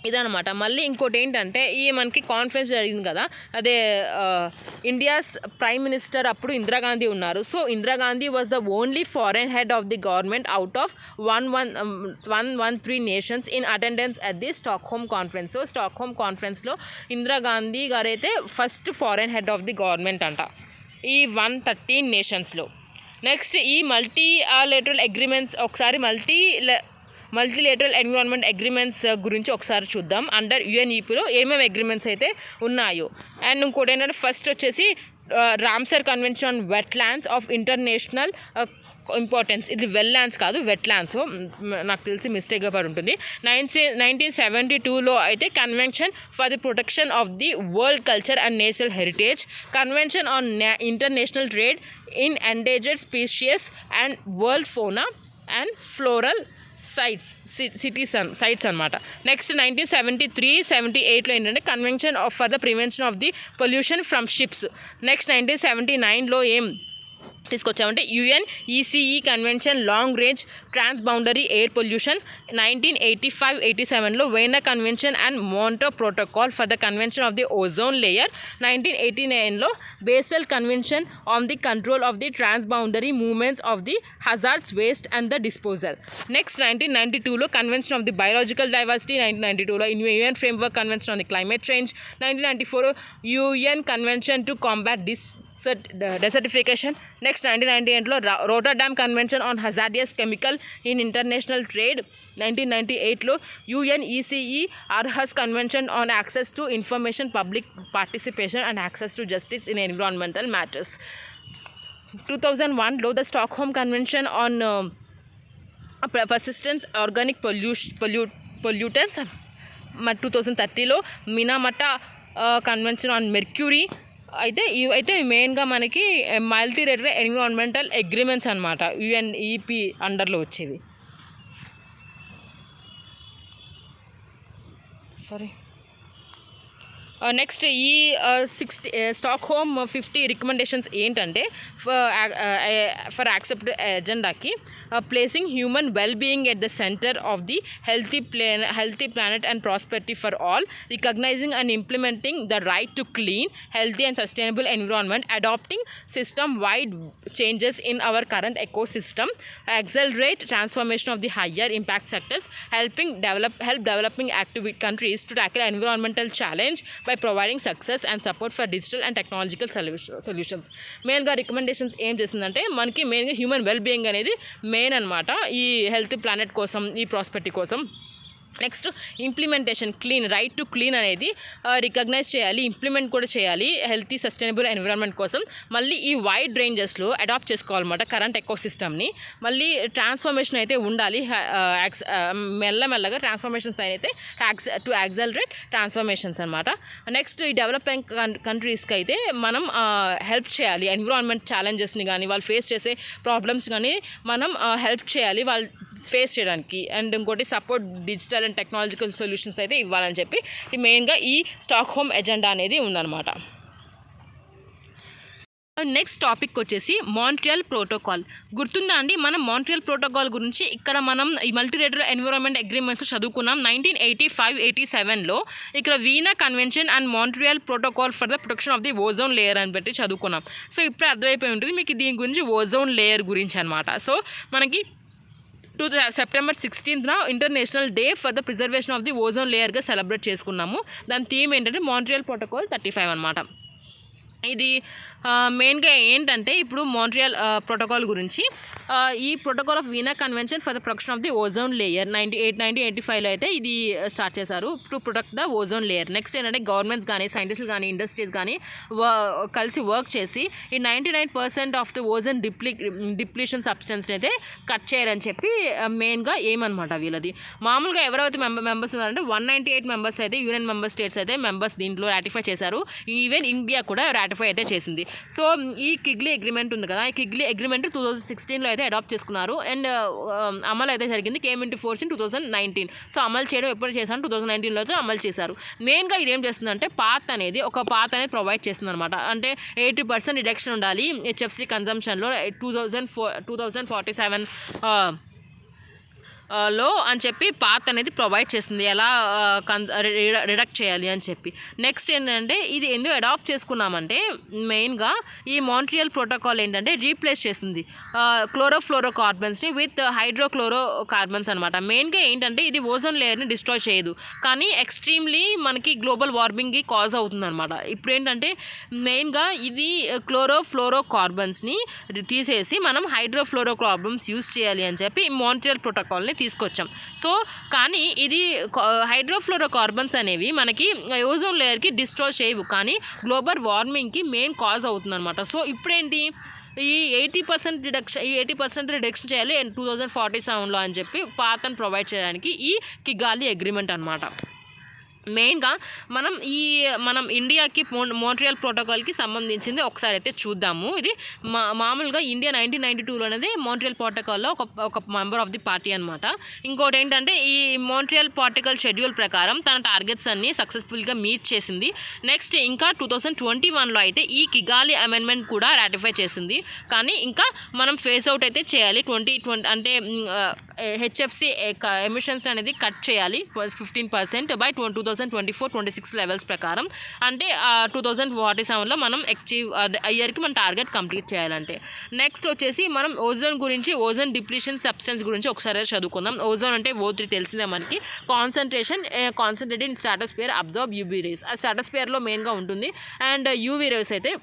ఇదనమాట. మళ్ళీ ఇంకోటి ఏంటంటే ఈ మనకి కాన్ఫరెన్స్ జరిగింది కదా అదే ఇండియాస్ ప్రైమ్ మినిస్టర్ అప్పుడు ఇందిరాగాంధీ ఉన్నారు. So Indira Gandhi was the only foreign head of the government out of 113 nations in attendance at the Stockholm conference. So Stockholm కాన్ఫరెన్స్లో Indira Gandhi గారైతే first foreign head of the government అంట ఈ 113 నేషన్స్లో. నెక్స్ట్ ఈ multilateral agreements ఒకసారి multilateral environment agreements గురించి ఒకసారి చూద్దాం. Under యుఎన్ఈపీలో ఏమేమి agreements అయితే ఉన్నాయో. అండ్ ఇంకోటి ఏంటంటే ఫస్ట్ వచ్చేసి Ramsar convention on wetlands of international importance. ఇది వెల్ ల్యాండ్స్ కాదు వెట్ ల్యాండ్స్, నాకు తెలిసి మిస్టేక్గా పడి ఉంటుంది. 1972లో అయితే convention for the protection of the world culture and national heritage, convention on international trade in endangered species and world fauna and floral CITES అనమాట. నెక్స్ట్ 1973-78లో ఏంటంటే convention for the prevention of the pollution from ships. Next 1979లో ఏం తీసుకొచ్చామంటే UNECE convention long range trans boundary air pollution. 1985-87లో Vienna convention and Montreal protocol for the convention of the ozone layer. 1989లో Basel convention on the control of the transboundary movements of the hazards waste and the disposal. Next 1992లో convention of the biological diversity. 1992లో UN framework convention on the climate change. 1994 UN convention to combat so desertification. Next 1998లో Rotterdam convention on hazardous chemical in international trade. 1998లో UNECE Aarhus convention on access to information, public participation and access to justice in environmental matters. 2001లో the Stockholm convention on persistent organic pollutants. 2030లో Minamata convention on mercury. అయితే మెయిన్గా మనకి multilateral environmental agreements అనమాట, UNEP అండర్లో వచ్చేవి. Next ఈ 60 Stockholm 50 recommendations ఏంటంటే ఫర్ యాక్సెప్ట్ ఎజెండాకి placing human well being at the centre of the healthy planet and prosperity for all, recognising and implementing the right to clean, healthy and sustainable environment, adopting system-wide changes in our current ecosystem, accelerate transformation of the higher impact sectors, help developing countries to tackle environmental challenge by providing success and support for digital and technological solutions. మెయిన్గా recommendations ఏం చేస్తుందంటే మనకి మెయిన్గా human well being అనేది main అనమాట ఈ health planet కోసం, ఈ ప్రాస్పెరిటీ కోసం. Next implementation, clean, right to clean అనేది రికగ్నైజ్ చేయాలి, ఇంప్లిమెంట్ కూడా చేయాలి హెల్తీ సస్టైనబుల్ ఎన్విరాన్మెంట్ కోసం. మళ్ళీ ఈ వైడ్ రేంజెస్లో అడాప్ట్ చేసుకోవాలన్నమాట కరెంట్ ఎకోసిస్టమ్ని. మళ్ళీ ట్రాన్స్ఫర్మేషన్ అయితే ఉండాలి, మెల్లమెల్లగా ట్రాన్స్ఫర్మేషన్స్ అయితే టు యాక్సలరేట్ ట్రాన్స్ఫర్మేషన్స్ అనమాట. నెక్స్ట్ ఈ డెవలపింగ్ కంట్రీస్కి అయితే మనం హెల్ప్ చేయాలి, ఎన్విరాన్మెంట్ ఛాలెంజెస్ని కానీ వాళ్ళు ఫేస్ చేసే ప్రాబ్లమ్స్ కానీ మనం హెల్ప్ చేయాలి వాళ్ళు ఫేస్ చేయడానికి. అండ్ ఇంకోటి support digital and technological solutions అయితే ఇవ్వాలని చెప్పి మెయిన్గా ఈ స్టాక్హోమ్ ఎజెండా అనేది ఉందన్నమాట. నెక్స్ట్ టాపిక్ వచ్చేసి మాంట్రియల్ ప్రోటోకాల్. గుర్తుందా అండి, మనం మాంట్రియల్ ప్రోటోకాల్ గురించి ఇక్కడ మనం ఈ మల్టీలేటరల్ ఎన్విరాన్మెంట్ అగ్రిమెంట్స్ చదువుకున్నాం. 1985-87లో ఇక్కడ vena convention and Montreal protocol for the protection of the ozone layer అని పెట్టి చదువుకున్నాం. సో ఇప్పుడు అర్థమైపోయి ఉంటుంది మీకు దీని గురించి, ఓజోన్ లేయర్ గురించి అనమాట. సో మనకి September 16th international day for the preservation of the ozone లేయర్గా సెలబ్రేట్ చేసుకున్నాము. దాని థీమ్ ఏంటంటే మాంట్రియల్ ప్రోటోకాల్ 35 అనమాట. ఇది మెయిన్గా ఏంటంటే ఇప్పుడు మాంట్రియల్ ప్రోటోకాల్ గురించి, ఈ protocol of Vienna convention for the protection of the ozone layer 1985లో అయితే ఇది స్టార్ట్ చేశారు to protect the ozone layer. Next ఏంటంటే గవర్నమెంట్స్ కానీ సైంటిస్టులు కానీ ఇండస్ట్రీస్ కానీ కలిసి వర్క్ చేసి ఈ 99% ఆఫ్ ది ఓజోన్ డిప్లీషన్ సబ్స్టెన్స్ని అయితే కట్ చేయాలని చెప్పి మెయిన్గా ఏమన్నమాట వీళ్ళది. మామూలుగా ఎవరైతే మెంబర్స్ ఉన్నారంటే 198 మెంబర్స్ అయితే యూనియన్ మెంబర్ స్టేట్స్ అయితే మెంబర్స్ దీంట్లో రాటిఫై చేశారు. ఈవెన్ ఇండియా కూడా రాటిఫై అయితే చేసింది. సో ఈ కిగ్లీ అగ్రిమెంట్ ఉంది కదా, ఈ కిగ్లీ అగ్రిమెంట్ 2016లో అయితే అడాప్ట్ చేసుకున్నారు. అండ్ అమలు అయితే జరిగింది, came into force in 2019. So అమలు చేయడం ఎప్పుడు చేశారు, 2019లో అయితే అమలు చేశారు. మెయిన్గా ఇది ఏం చేస్తుందంటే పాత్ అనేది ప్రొవైడ్ చేస్తుంది అనమాట. అంటే 80% రిడక్షన్ ఉండాలి HFC కన్జంప్షన్లో 2047 లో అని చెప్పి పాత్ అనేది ప్రొవైడ్ చేస్తుంది, ఎలా రిడక్ట్ చేయాలి అని చెప్పి. నెక్స్ట్ ఏంటంటే ఇది ఎందుకు అడాప్ట్ చేసుకున్నామంటే మెయిన్గా ఈ మాంట్రియల్ ప్రోటోకాల్ ఏంటంటే రీప్లేస్ చేస్తుంది క్లోరోఫ్లోరో కార్బన్స్ని విత్ హైడ్రోక్లోరో కార్బన్స్ అనమాట. మెయిన్గా ఏంటంటే ఇది ఓజోన్ లేయర్ని డిస్ట్రాయ్ చేయదు, కానీ ఎక్స్ట్రీమ్లీ మనకి గ్లోబల్ వార్మింగ్కి కాజ్ అవుతుంది అనమాట. ఇప్పుడు ఏంటంటే మెయిన్గా ఇది క్లోరోఫ్లోరో కార్బన్స్ని తీసేసి మనం హైడ్రోఫ్లోరో కార్బన్స్ యూజ్ చేయాలి అని చెప్పి మాంట్రియల్ ప్రోటోకాల్ని తీసుకొచ్చాం. సో కానీ ఇది హైడ్రోఫ్లోరో కార్బన్స్ అనేవి మనకి ఓజోన్ లేయర్కి డిస్ట్రాయ్ చేయవు, కానీ గ్లోబల్ వార్మింగ్కి మెయిన్ కాజ్ అవుతుంది అనమాట. సో ఇప్పుడేంటి ఈ 80% రిడక్షన్ చేయాలి 2047లో అని చెప్పి పాతను ప్రొవైడ్ చేయడానికి ఈ కిగాలి అగ్రిమెంట్ అనమాట. మెయిన్గా మనం ఇండియాకి మాంట్రియల్ ప్రోటోకాల్కి సంబంధించింది ఒకసారి అయితే చూద్దాము. ఇది మామూలుగా ఇండియా 1992లో అనేది మాంట్రియల్ ప్రోటోకాల్లో ఒక మెంబర్ ఆఫ్ ది పార్టీ అనమాట. ఇంకోటి ఏంటంటే ఈ మాంట్రియల్ ప్రోటోకాల్ షెడ్యూల్ ప్రకారం తన టార్గెట్స్ అన్ని సక్సెస్ఫుల్గా మీట్ చేసింది. నెక్స్ట్ ఇంకా 2021లో అయితే ఈ కిగాలి అమెండ్మెంట్ కూడా రాటిఫై చేసింది, కానీ ఇంకా మనం ఫేస్ అవుట్ అయితే చేయాలి. 2020 అంటే HFC ఎమిషన్స్ అనేది కట్ చేయాలి 15% బై 2024-26 లెవెల్స్ ప్రకారం. అంటే 2047లో మనం ఇయర్కి మన టార్గెట్ కంప్లీట్ చేయాలంటే. నెక్స్ట్ వచ్చేసి మనం ఓజోన్ గురించి, ఓజోన్ డిప్లీషన్ సబ్స్టెన్స్ గురించి ఒకసారి చదువుకుందాం. ఓజోన్ అంటే O3 తెలిసిందే మనకి, concentrated in stratosphere observe UV rays. ఆ స్ట్రాటోస్ఫియర్లో మెయిన్గా ఉంటుంది. అండ్ UV రేస్ అయితే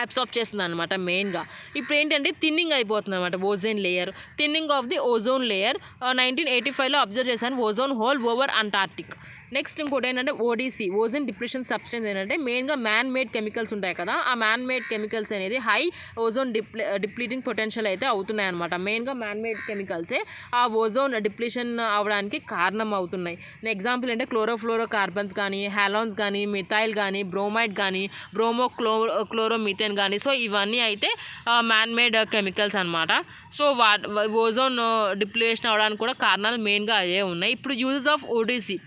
అబ్సార్బ్ చేస్తుంది అనమాట మెయిన్గా. ఇప్పుడు ఏంటంటే థిన్నింగ్ అయిపోతుంది అనమాట ozone layer. Thinning of the ozone layer 1985లో అబ్జర్వ్ చేశాను ozone hole over Antarctic. Next ఇంకోటి ఏంటంటే ఓడిసి, ఓజోన్ డిప్రెషన్ సబ్స్టెన్స్ ఏంటంటే మెయిన్గా మ్యాన్ మేడ్ కెమికల్స్ ఉంటాయి కదా, ఆ మ్యాన్ మేడ్ కెమికల్స్ అనేది హై ఓజోన్ డిప్లీటింగ్ పొటెన్షియల్ అయితే అవుతున్నాయి అనమాట. మెయిన్గా మ్యాన్ మేడ్ కెమికల్సే ఆ ఓజోన్ డిప్లీషన్ అవడానికి కారణం అవుతున్నాయి. ఎగ్జాంపుల్ అంటే క్లోరోఫ్లోరో కార్బన్స్ కానీ, హాలోన్స్ కానీ, మిథైల్ కానీ, బ్రోమైడ్ కానీ, క్లోరోమిథేన్ కానీ, సో ఇవన్నీ అయితే మ్యాన్ మేడ్ కెమికల్స్ అనమాట. సో ఓజోన్ డిప్లీషన్ అవడానికి కూడా కారణాలు మెయిన్గా అదే ఉన్నాయి. ఇప్పుడు యూజెస్ ఆఫ్ ఓడిసి,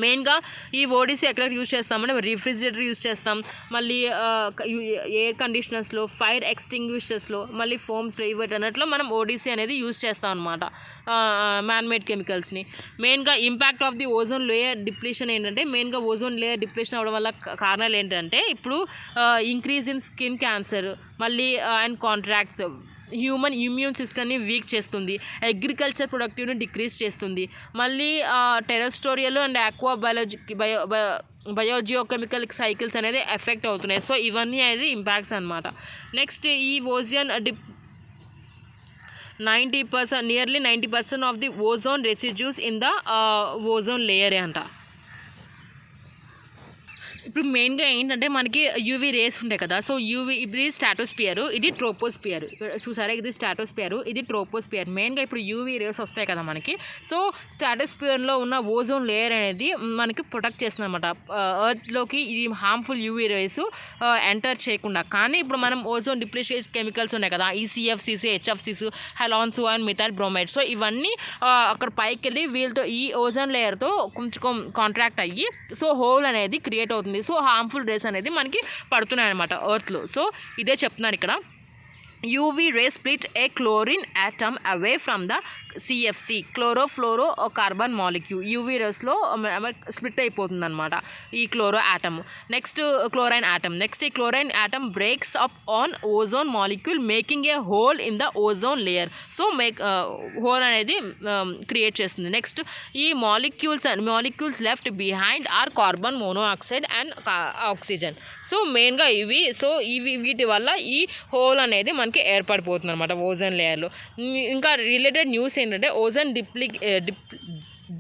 మెయిన్గా ఈ ఓడిసి ఎక్కడ యూజ్ చేస్తామంటే రిఫ్రిజిరేటర్ యూజ్ చేస్తాం, మళ్ళీ ఎయిర్ కండిషనర్స్లో, ఫైర్ ఎక్స్టింగ్విషర్స్లో, మళ్ళీ ఫోమ్స్లో, ఇవన్నట్లో మనం ఓడిసి అనేది యూజ్ చేస్తాం అనమాట మ్యాన్మేడ్ కెమికల్స్ని. మెయిన్గా impact of the ozone layer depletion ఏంటంటే మెయిన్గా ఓజోన్ లేయర్ డిప్లీషన్ అవ్వడం వల్ల కారణాలు ఏంటంటే ఇప్పుడు ఇంక్రీజ్ ఇన్ స్కిన్ క్యాన్సర్, మళ్ళీ అండ్ కాంట్రాక్ట్స్, హ్యూమన్ ఇమ్యూన్ సిస్టమ్ని వీక్ చేస్తుంది, అగ్రికల్చర్ ప్రొడక్టివ్ని డిక్రీజ్ చేస్తుంది, మళ్ళీ terrestrial and aqua biogeochemical cycles అనేది ఎఫెక్ట్ అవుతున్నాయి. సో ఇవన్నీ అనేది ఇంపాక్ట్స్ అనమాట. నెక్స్ట్ ఈ ozone 90%, nearly 90% of the ozone resides in the ozone లేయరే అంట. ఇప్పుడు మెయిన్గా ఏంటంటే మనకి యూవీ రేస్ ఉంటాయి కదా, సో ఇది స్ట్రాటోస్పియర్, ఇది ట్రోపోస్పియర్. చూసారా, ఇది స్ట్రాటోస్పియర్, ఇది ట్రోపోస్పియర్. మెయిన్గా ఇప్పుడు యూవీ రేస్ వస్తాయి కదా మనకి, సో స్ట్రాటోస్పియర్లో ఉన్న ఓజోన్ లేయర్ అనేది మనకి ప్రొటెక్ట్ చేస్తుంది అనమాట ఎర్త్లోకి ఈ హార్మ్ఫుల్ యూవీ రేస్ ఎంటర్ చేయకుండా. కానీ ఇప్పుడు మనం ఓజోన్ డిప్లీషన్ కెమికల్స్ ఉన్నాయి కదా, ఈ సిఎఫ్సిస్, హెచ్ఎఫ్సిస్, halons and methyl bromide, so ఇవన్నీ అక్కడ పైకి వెళ్ళి వీళ్ళతో ఈ ఓజోన్ లేయర్తో కొంచెం కాంట్రాక్ట్ అయ్యి సో హోల్ అనేది క్రియేట్ అవుతుంది. సో హార్మ్ఫుల్ రేస్ అనేది మనకి పడుతున్నాయి అనమాట ఎర్త్లో. సో ఇదే చెప్తున్నాను ఇక్కడ, UV ray split a chlorine atom away from the CFC, chlorofluorocarbon molecule. UV రేస్లో స్ప్లిట్ అయిపోతుంది అనమాట ఈ క్లోరో atom. Next chlorine atom, next ఈ chlorine atom breaks up on ozone molecule making a hole in the ozone layer. So hole అనేది create చేస్తుంది. Next ఈ molecules left behind are carbon monoxide and oxygen. So మెయిన్గా వీటి వల్ల ఈ whole అనేది మనకి ఏర్పడిపోతుంది అనమాట ఓజోన్ లేయర్లో. ఇంకా రిలేటెడ్ న్యూస్ ఏంటంటే ozone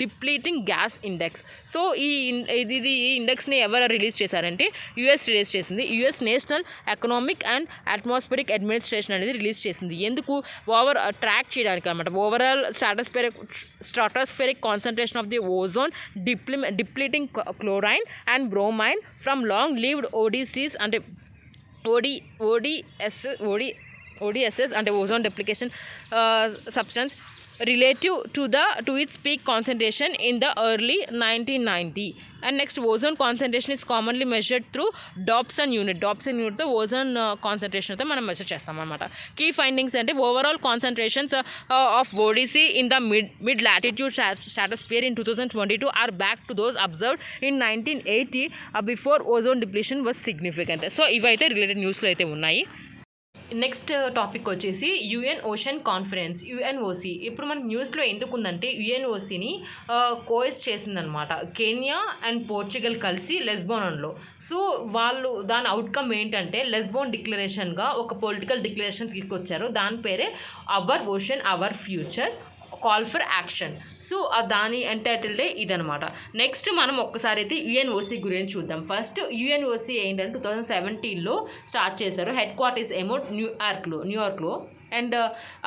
depleting gas index. So ఇది ఇండెక్స్ని ఎవరు రిలీజ్ చేశారంటే యుఎస్ రిలీజ్ చేసింది. US national economic and atmospheric administration అనేది రిలీజ్ చేసింది. ఎందుకు ట్రాక్ చేయడానికి అనమాట. Overall stratospheric concentration of the ozone depleting chlorine and bromine from long lived ODCs అంటే ODSS అంటే ozone depletion substance relative to its peak concentration in the early 1990. And next, ozone concentration is commonly measured through Dobson unit. Dobson unit తో ozone concentration అయితే మనం measure చేస్తాం అనమాట. Key findings అంటే overall concentrations of ODC in the mid latitude stratosphere in 2022 are back to those observed in 1980 before ozone depletion was significant. So ఇవైతే related న్యూస్లో అయితే ఉన్నాయి. నెక్స్ట్ టాపిక్ వచ్చేసి యుఎన్ ఓషన్ కాన్ఫరెన్స్, యుఎన్ఓసి. ఇప్పుడు మనకి న్యూస్లో ఎందుకు ఉందంటే యుఎన్ఓసిని కోఎస్ చేసిందనమాట కెన్యా అండ్ పోర్చుగల్ కలిసి లెస్బోన్లో. సో వాళ్ళు దాని అవుట్కమ్ ఏంటంటే లెస్బోన్ డిక్లరేషన్గా ఒక పొలిటికల్ డిక్లరేషన్ తీసుకొచ్చారు. దాని పేరే our ocean our future call for action. So దాని ఎంటైటిల్డే ఇదనమాట. నెక్స్ట్ మనం ఒక్కసారి అయితే యుఎన్ఓసి గురించి చూద్దాం. ఫస్ట్ యుఎన్ఓసి ఏంటంటే 2017లో స్టార్ట్ చేశారు. హెడ్ క్వార్టర్స్ ఏమో న్యూయార్క్లో అండ్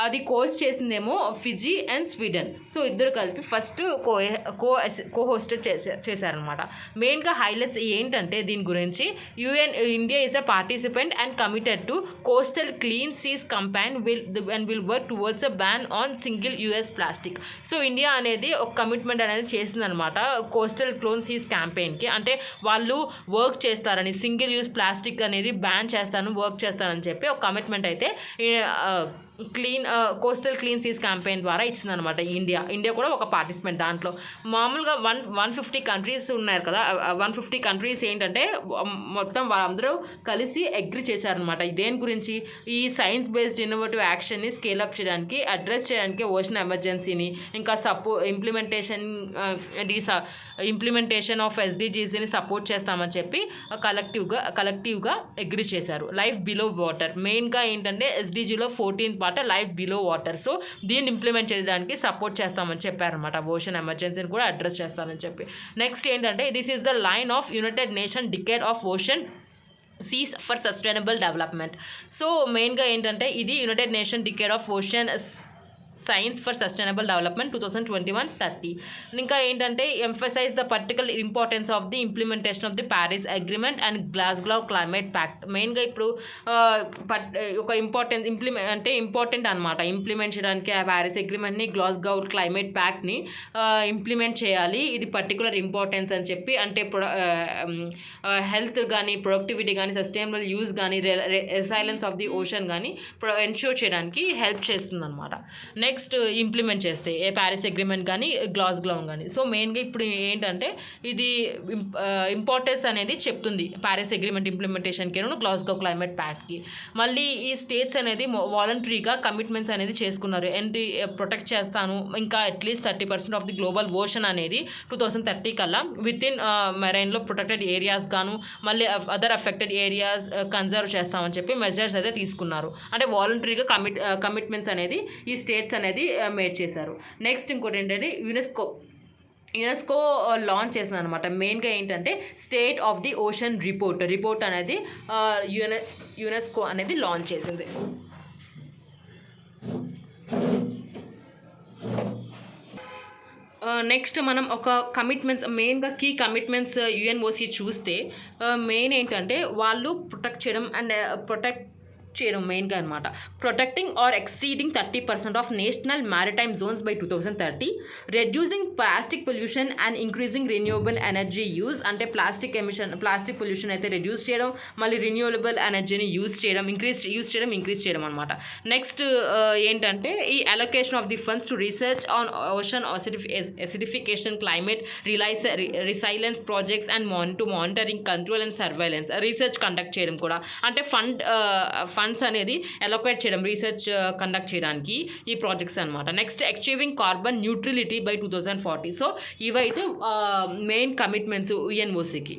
అది కోస్ట్ చేసిందేమో ఫిజీ అండ్ స్వీడన్. సో ఇద్దరు కలిపి ఫస్ట్ కో-హోస్టెడ్ చేశారనమాట. మెయిన్గా హైలైట్స్ ఏంటంటే దీని గురించి India is a participant and committed to coastal clean seas campaign will work towards a ban on single use plastic. So India అనేది ఒక కమిట్మెంట్ అనేది చేసిందనమాట కోస్టల్ క్లీన్ సీస్ క్యాంపెయిన్కి. అంటే వాళ్ళు వర్క్ చేస్తారని, సింగిల్ యూజ్ ప్లాస్టిక్ అనేది బ్యాన్ చేస్తాను work చేస్తానని చెప్పి ఒక కమిట్మెంట్ అయితే కోస్టల్ క్లీన్ సీస్ క్యాంపెయిన్ ద్వారా ఇచ్చిందనమాట. ఇండియా కూడా ఒక పార్టిసిపెంట్ దాంట్లో. మామూలుగా 150 కంట్రీస్ ఉన్నారు కదా, 150 కంట్రీస్ ఏంటంటే మొత్తం వాళ్ళందరూ కలిసి అగ్రి చేశారనమాట. దేని గురించి? ఈ సైన్స్ బేస్డ్ ఇన్నోవేటివ్ యాక్షన్ని స్కేలప్ చేయడానికి, అడ్రస్ చేయడానికి ఓషన్ ఎమర్జెన్సీని, ఇంకా ఇంప్లిమెంటేషన్ ఆఫ్ SDGsని సపోర్ట్ చేస్తామని చెప్పి కలెక్టివ్గా అగ్రి చేశారు. లైఫ్ బిలో వాటర్ మెయిన్గా ఏంటంటే SDGలో 14th part life below water. So దీన్ని ఇంప్లిమెంట్ చేయడానికి సపోర్ట్ చేస్తామని చెప్పారనమాట. ఓషన్ ఎమర్జెన్సీని కూడా అడ్రస్ చేస్తామని చెప్పి. నెక్స్ట్ ఏంటంటే this is the line of united nation decade of ocean seas for sustainable development. So మెయిన్గా ఏంటంటే ఇది united nation decade of ocean science for sustainable development 2021-30. ఇంకా ఏంటంటే emphasise the particular importance of the implementation of the Paris agreement and Glasgow climate pact. మెయిన్గా ఇప్పుడు ఒక important అనమాట. Implement చేయడానికి ఆ ప్యారిస్ అగ్రిమెంట్ని, గ్లాస్గో క్లైమేట్ ప్యాక్ట్ని ఇంప్లిమెంట్ చేయాలి. ఇది పర్టికులర్ ఇంపార్టెన్స్ అని చెప్పి, అంటే హెల్త్ కానీ, ప్రొడక్టివిటీ కానీ, సస్టైనబుల్ యూజ్ కానీ, రెసైలెన్స్ ఆఫ్ ది ఓషన్ కానీ ఎన్ష్యూర్ చేయడానికి హెల్ప్ చేస్తుంది అనమాట. నెక్స్ట్ ఇంప్లిమెంట్ చేస్తే ప్యారిస్ అగ్రిమెంట్ కానీ, గ్లాస్గో కానీ. సో మెయిన్గా ఇప్పుడు ఏంటంటే ఇది ఇంపార్టెన్స్ అనేది చెప్తుంది ప్యారిస్ అగ్రిమెంట్ ఇంప్లిమెంటేషన్కి, గ్లాస్గో క్లైమేట్ ప్యాక్ట్కి. మళ్ళీ ఈ స్టేట్స్ అనేది వాలంటరీగా కమిట్మెంట్స్ అనేది చేసుకున్నారు. ప్రొటెక్ట్ చేస్తాను, ఇంకా at least 30% of the global ocean అనేది 2030 కల్లా విత్ ఇన్ మెరైన్లో ప్రొటెక్టెడ్ ఏరియాస్ గాను, మళ్ళీ అదర్ అఫెక్టెడ్ ఏరియాస్ కన్జర్వ్ చేస్తామని చెప్పి మెజర్స్ అయితే తీసుకున్నారు. అంటే వాలంటరీగా కమిట్మెంట్స్ అనేది ఈ స్టేట్స్ అనేది మేడ్ చేశారు. నెక్స్ట్ ఇంకోటి ఏంటంటే యునెస్కో లాంచ్ చేసింది అనమాట. మెయిన్గా ఏంటంటే state of the ocean report అనేది యునెస్కో అనేది లాంచ్ చేసింది. నెక్స్ట్ మనం ఒక కమిట్మెంట్స్, మెయిన్గా కీ కమిట్మెంట్స్ UNOC చూస్తే మెయిన్ ఏంటంటే వాళ్ళు ప్రొటెక్ట్ చేయడం మెయిన్గా అనమాట. Protecting or exceeding 30% of national maritime zones by 2030, reducing plastic pollution and increasing renewable energy use. అంటే ప్లాస్టిక్ పొల్యూషన్ అయితే రెడ్యూస్ చేయడం, మళ్ళీ రెన్యూవబుల్ ఎనర్జీని యూజ్ చేయడం అనమాట. నెక్స్ట్ ఏంటంటే ఈ allocation of the funds to research on ocean acidification, climate resilience projects and monitoring, control and surveillance, research conduct చేయడం కూడా. అంటే ఫండ్స్ అనేది అలొకేట్ చేయడం రీసెర్చ్ కండక్ట్ చేయడానికి ఈ ప్రాజెక్ట్స్ అనమాట. Next achieving carbon neutrality by 2040. So ఇవైతే మెయిన్ కమిట్మెంట్స్ UNOCకి.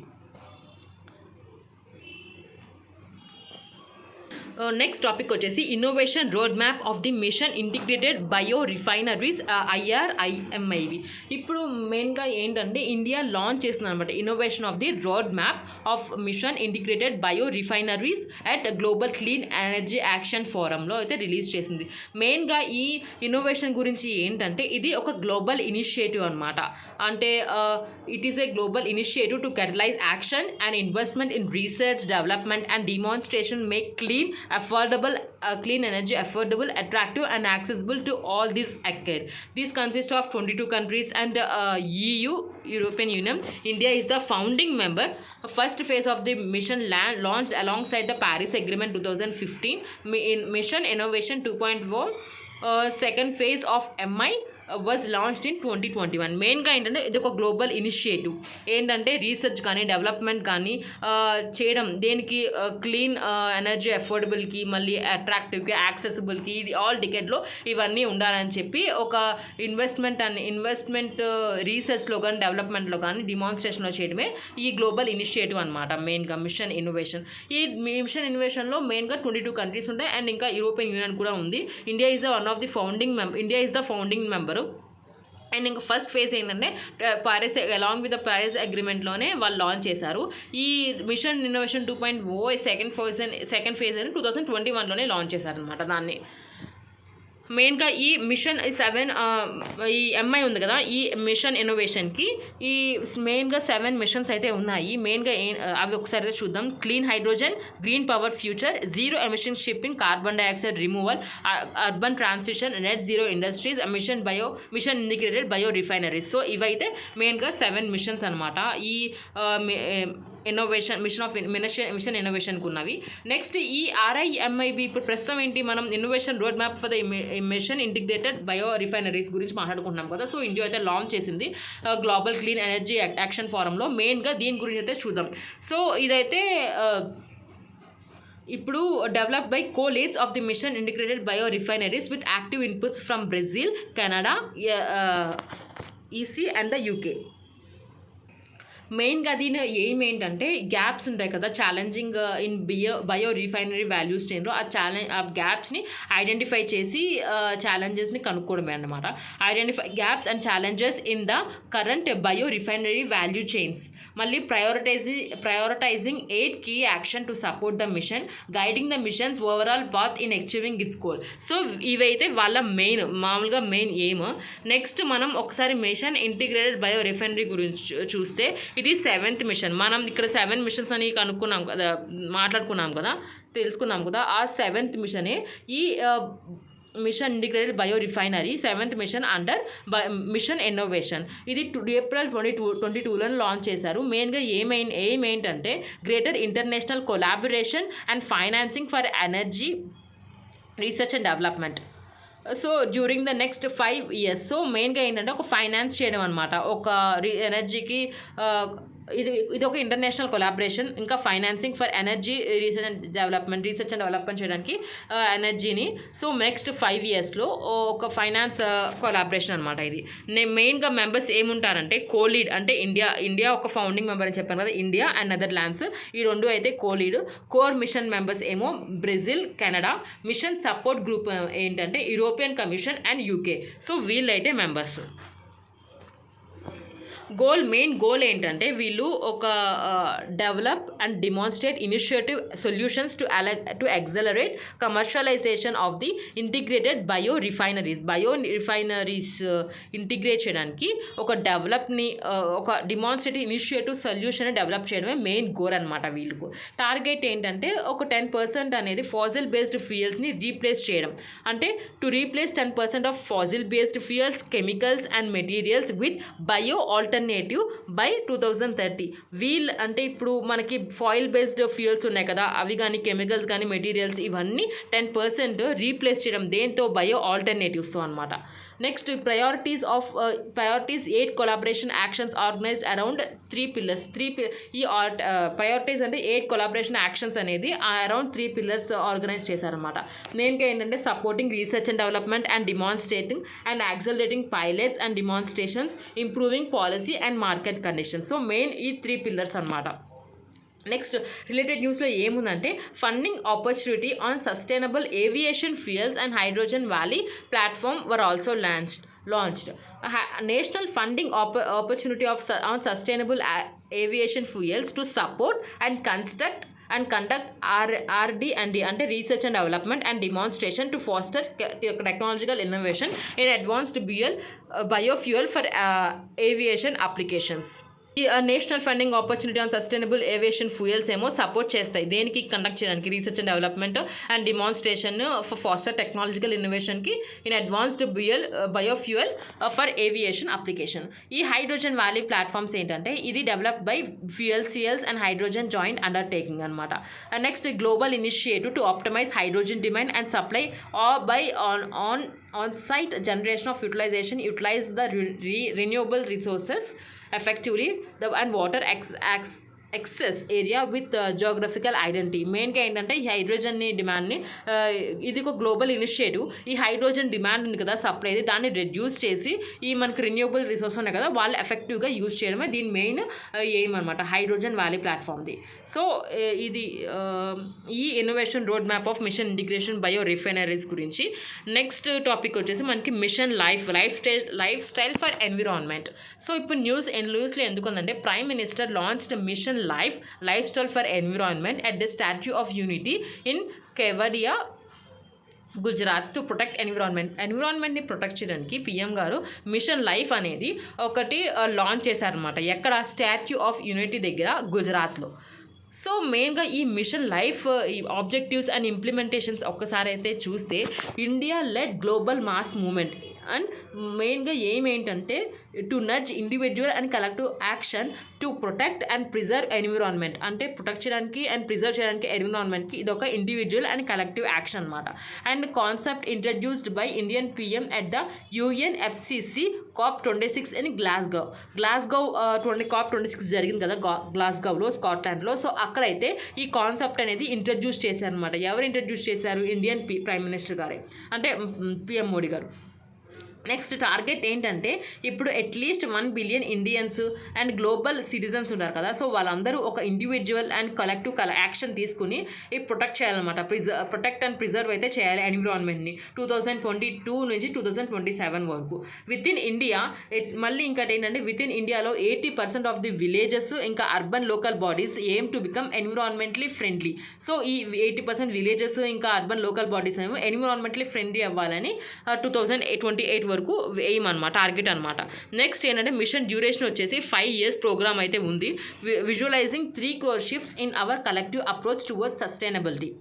నెక్స్ట్ టాపిక్ వచ్చేసి innovation road map of the mission integrated bio refineries IRIMIV. ఇప్పుడు మెయిన్గా ఏంటంటే ఇండియా లాంచ్ చేస్తుంది అనమాట innovation of the road map of mission integrated bio refineries at global clean energy action ఫోరంలో అయితే release చేసింది. మెయిన్గా ఈ ఇన్నోవేషన్ గురించి ఏంటంటే ఇది ఒక గ్లోబల్ ఇనిషియేటివ్ అనమాట. అంటే it is a global initiative to catalyze action and investment in research, development and demonstration make clean energy affordable, attractive and accessible to all these actors. These consist of 22 countries and the European Union. India is the founding member. First phase of the mission launched alongside the Paris Agreement 2015 in Mission Innovation 2.0. Second phase of MI was launched in 2021. మెయిన్గా ఏంటంటే ఇది ఒక global initiative. ఏంటంటే research కానీ, development కానీ చేయడం, దేనికి clean energy అఫోర్డబుల్కి, మళ్ళీ అట్రాక్టివ్కి, యాక్సెసిబుల్కి, ఆల్ డికెట్లో ఇవన్నీ ఉండాలని చెప్పి ఒక ఇన్వెస్ట్మెంట్ రీసెర్చ్లో కానీ, డెవలప్మెంట్లో కానీ, డిమాన్స్ట్రేషన్లో చేయడమే ఈ గ్లోబల్ ఇనిషియేటివ్ అనమాట. మెయిన్గా మిషన్ ఇన్నోవేషన్. ఈ మిషన్ ఇన్నోవేషన్లో మెయిన్గా 22 కంట్రీస్ ఉంటాయి అండ్ ఇంకా యూరోపియన్ యూనియన్ కూడా ఉంది. India is the founding member. And ఇంకా ఫస్ట్ ఫేజ్ ఏంటంటే అలాంగ్ విత్ ద ప్యారిస్ అగ్రిమెంట్లోనే వాళ్ళు లాంచ్ చేశారు. ఈ మిషన్ ఇన్నోవేషన్ 2.0 సెకండ్ ఫేజ్ అని 2021లోనే లాంచ్ చేశారనమాట. దాన్ని మెయిన్గా ఈ మిషన్ 7 ఈ ఎంఐ ఉంది కదా, ఈ మిషన్ ఇన్నోవేషన్కి ఈ మెయిన్గా 7 మిషన్స్ అయితే ఉన్నాయి. మెయిన్గా అవి ఒకసారి చూద్దాం. Clean hydrogen, green power future, zero emission shipping, carbon dioxide removal, urban transition, net zero industries, mission integrated bio refineries. So ఇవైతే మెయిన్గా 7 మిషన్స్ అనమాట. ఈ ఇన్నోవేషన్ మిషన్ ఇన్నోవేషన్కి ఉన్నవి. నెక్స్ట్ ఈ RIMIB ఇప్పుడు ప్రస్తుతం ఏంటి మనం innovation road map for the mission integrated bio refineries గురించి మాట్లాడుకుంటున్నాం కదా. సో ఇండియా అయితే లాంచ్ చేసింది గ్లోబల్ క్లీన్ ఎనర్జీ యాక్షన్ ఫోరంలో. మెయిన్గా దీని గురించి అయితే చూద్దాం. సో ఇదైతే ఇప్పుడు develop by co-leads of the mission integrated bio refineries with active inputs from Brazil, Canada, EC and the UK. మెయిన్గా దీని ఎయిమ్ ఏంటంటే గ్యాప్స్ ఉంటాయి కదా challenging in bio refinery value చైన్లో ఆ గ్యాప్స్ని ఐడెంటిఫై చేసి ఛాలెంజెస్ని కనుక్కోవడమే అన్నమాట. Identify gaps and challenges in the current bio refinery value chains. మళ్ళీ prioritising 8 key action to support the mission, guiding the mission's overall path in achieving its goal. So ఇవైతే వాళ్ళ మామూలుగా మెయిన్ ఎయిమ్. నెక్స్ట్ మనం ఒకసారి machine integrated bio refinery గురించి చూస్తే ఇది 7th machine. మనం ఇక్కడ 7 మిషన్స్ అని కనుక్కున్నాం కదా, మాట్లాడుకున్నాం కదా, తెలుసుకున్నాం కదా. ఆ 7th మిషనే ఈ mission integrated biorefinery 7th mission under mission innovation. ఇది April 2022లో లాంచ్ చేశారు. మెయిన్గా ఎయిమ్ ఏంటంటే greater international collaboration and financing for energy research and development. So during the next 5 years. So మెయిన్గా ఏంటంటే ఒక ఫైనాన్స్ చేయడం అనమాట. ఒక ఎనర్జీకి ఇది ఒక ఇంటర్నేషనల్ కొలాబరేషన్, ఇంకా financing for energy research and development చేయడానికి ఎనర్జీని. సో నెక్స్ట్ 5 yearsలో ఒక ఫైనాన్స్ కొలాబరేషన్ అనమాట ఇది. మెయిన్గా మెంబర్స్ ఏముంటారంటే కోలీడ్ అంటే ఇండియా ఒక ఫౌండింగ్ మెంబర్ అని చెప్పాను కదా, ఇండియా అండ్ నెదర్లాండ్స్, ఈ రెండు అయితే కోలీడ్. కోర్ మిషన్ మెంబర్స్ ఏమో Brazil, Canada. Mission support group ఏంటంటే European commission and UK. So వీళ్ళైతే మెంబర్స్. మెయిన్ గోల్ ఏంటంటే వీళ్ళు ఒక develop and demonstrate initiative solutions to accelerate commercialisation of the integrated bio refineries integrate చేయడానికి ఒక ఒక demonstrative initiative solution develop చేయడమే main goal అనమాట. వీళ్ళకు టార్గెట్ ఏంటంటే ఒక 10% అనేది ఫాజిల్ బేస్డ్ ఫ్యూయల్స్ని రీప్లేస్ చేయడం. అంటే to replace 10% of fossil based fuels, chemicals and materials with bio alternative by 2030. అంటే ఇప్పుడు మనకి ఫాయిల్ బేస్డ్ ఫ్యూయల్స్ ఉన్నాయి కదా, అవి కానీ కెమికల్స్ కానీ మెటీరియల్స్ ఇవన్నీ 10% రీప్లేస్ చేయడం దేంతో బయో ఆల్టర్నేటివ్స్తో అనమాట. Next priorities 8 collaboration actions organised around 3 pillars. ఈ ప్రయారిటీస్ అంటే 8 కొలాబరేషన్ యాక్షన్స్ అనేది అరౌండ్ 3 pillars ఆర్గనైజ్ చేశారనమాట. మెయిన్గా ఏంటంటే supporting research and development and demonstrating and accelerating pilots and demonstrations, improving policy and market conditions. So main ఈ 3 pillars అనమాట. Next related న్యూస్లో ఏముందంటే funding opportunity on sustainable aviation fuels and hydrogen valley platform were also launched. National funding opportunity on sustainable aviation fuels to support and conduct R&D అంటే research and development and demonstration to foster technological innovation in advanced biofuel for aviation applications. ఈ national funding opportunity on sustainable aviation fuels ఏమో support చేస్తాయి. దేనికి conduct చేయడానికి research and development and demonstration for foster technological ఇన్నోవేషన్కి in advanced biofuel for aviation application. ఈ hydrogen valley platforms ఏంటంటే ఇది developed by fuels and hydrogen joint undertaking అనమాట. Next global initiative to optimise hydrogen demand and supply by on-site generation of utilize the renewable resources effectively and water excess area with geographical identity. మెయిన్గా ఏంటంటే ఈ హైడ్రోజన్ని డిమాండ్ని ఇది ఒక global initiative. ఈ hydrogen demand ఉంది కదా సప్లైది, దాన్ని రెడ్యూస్ చేసి ఈ మనకి రెన్యూవబుల్ రిసోర్స్ ఉన్నాయి కదా వాళ్ళు ఎఫెక్టివ్గా యూజ్ చేయడమే దీని మెయిన్ ఎయిమ్ అనమాట హైడ్రోజన్ వ్యాలీ ప్లాట్ఫామ్ది. సో ఇది ఈ innovation road map of mission integration bio refineries గురించి. నెక్స్ట్ టాపిక్ వచ్చేసి మనకి mission lifestyle for environment. So ఇప్పుడు న్యూస్లో ఎందుకు ఉందంటే prime minister launched mission lifestyle for environment at the Statue of Unity in Kevadia, Gujarat to protect ఎన్విరాన్మెంట్ని protect చేయడానికి PM గారు మిషన్ లైఫ్ అనేది ఒకటి లాంచ్ చేశారనమాట. ఎక్కడ? స్టాచ్యూ ఆఫ్ యూనిటీ దగ్గర, గుజరాత్లో. సో మెయిన్గా ఈ మిషన్ లైఫ్ ఈ ఆబ్జెక్టివ్స్ అండ్ ఇంప్లిమెంటేషన్స్ ఒక్కసారి అయితే చూస్తే India led global mass movement and మెయిన్గా ఏంటంటే to nudge individual and collective action to protect and preserve environment, అంటే ప్రొటెక్ట్ చేయడానికి అండ్ ప్రిజర్వ్ చేయడానికి ఎన్విరాన్మెంట్కి ఇది ఒక ఇండివిజువల్ అండ్ కలెక్టివ్ యాక్షన్ అనమాట. And concept introduced by Indian PM at the UNFCCC COP26 in Glasgow. COP26 జరిగింది కదా గ్లాస్గోలో, స్కాట్లాండ్లో. So అక్కడైతే ఈ కాన్సెప్ట్ అనేది ఇంట్రడ్యూస్ చేశారనమాట. ఎవరు ఇంట్రడ్యూస్ చేశారు? ఇండియన్ ప్రైమ్ మినిస్టర్ గారే, అంటే పిఎం మోడీ గారు. నెక్స్ట్ టార్గెట్ ఏంటంటే ఇప్పుడు at least 1 billion Indians and global citizens ఉన్నారు కదా, సో వాళ్ళందరూ ఒక ఇండివిజువల్ అండ్ కలెక్టివ్ యాక్షన్ తీసుకుని ప్రొటెక్ట్ చేయాలన్నమాట. ప్రొటెక్ట్ అండ్ ప్రిజర్వ్ అయితే చేయాలి ఎన్విరాన్మెంట్ని 2022 నుంచి 2027 వరకు. విత్ ఇన్ ఇండియా మళ్ళీ ఇంకా ఏంటంటే విత్ ఇన్ ఇండియాలో 80% ఆఫ్ ది విలేజెస్ ఇంకా urban local bodies aim to become environmentally friendly. So ఈ 80% విలేజెస్ ఇంకా అర్బన్ లోకల్ బాడీస్ ఏమో ఎన్విరాన్మెంటలీ ఫ్రెండ్లీ అవ్వాలని 2028 వరకు ఎయిమ్ అనమాట, టార్గెట్ అనమాట. నెక్స్ట్ ఏంటంటే మిషన్ డ్యూరేషన్ వచ్చేసి 5 years ప్రోగ్రామ్ అయితే ఉంది. Visualising 3 core shifts in our collective approach towards sustainability.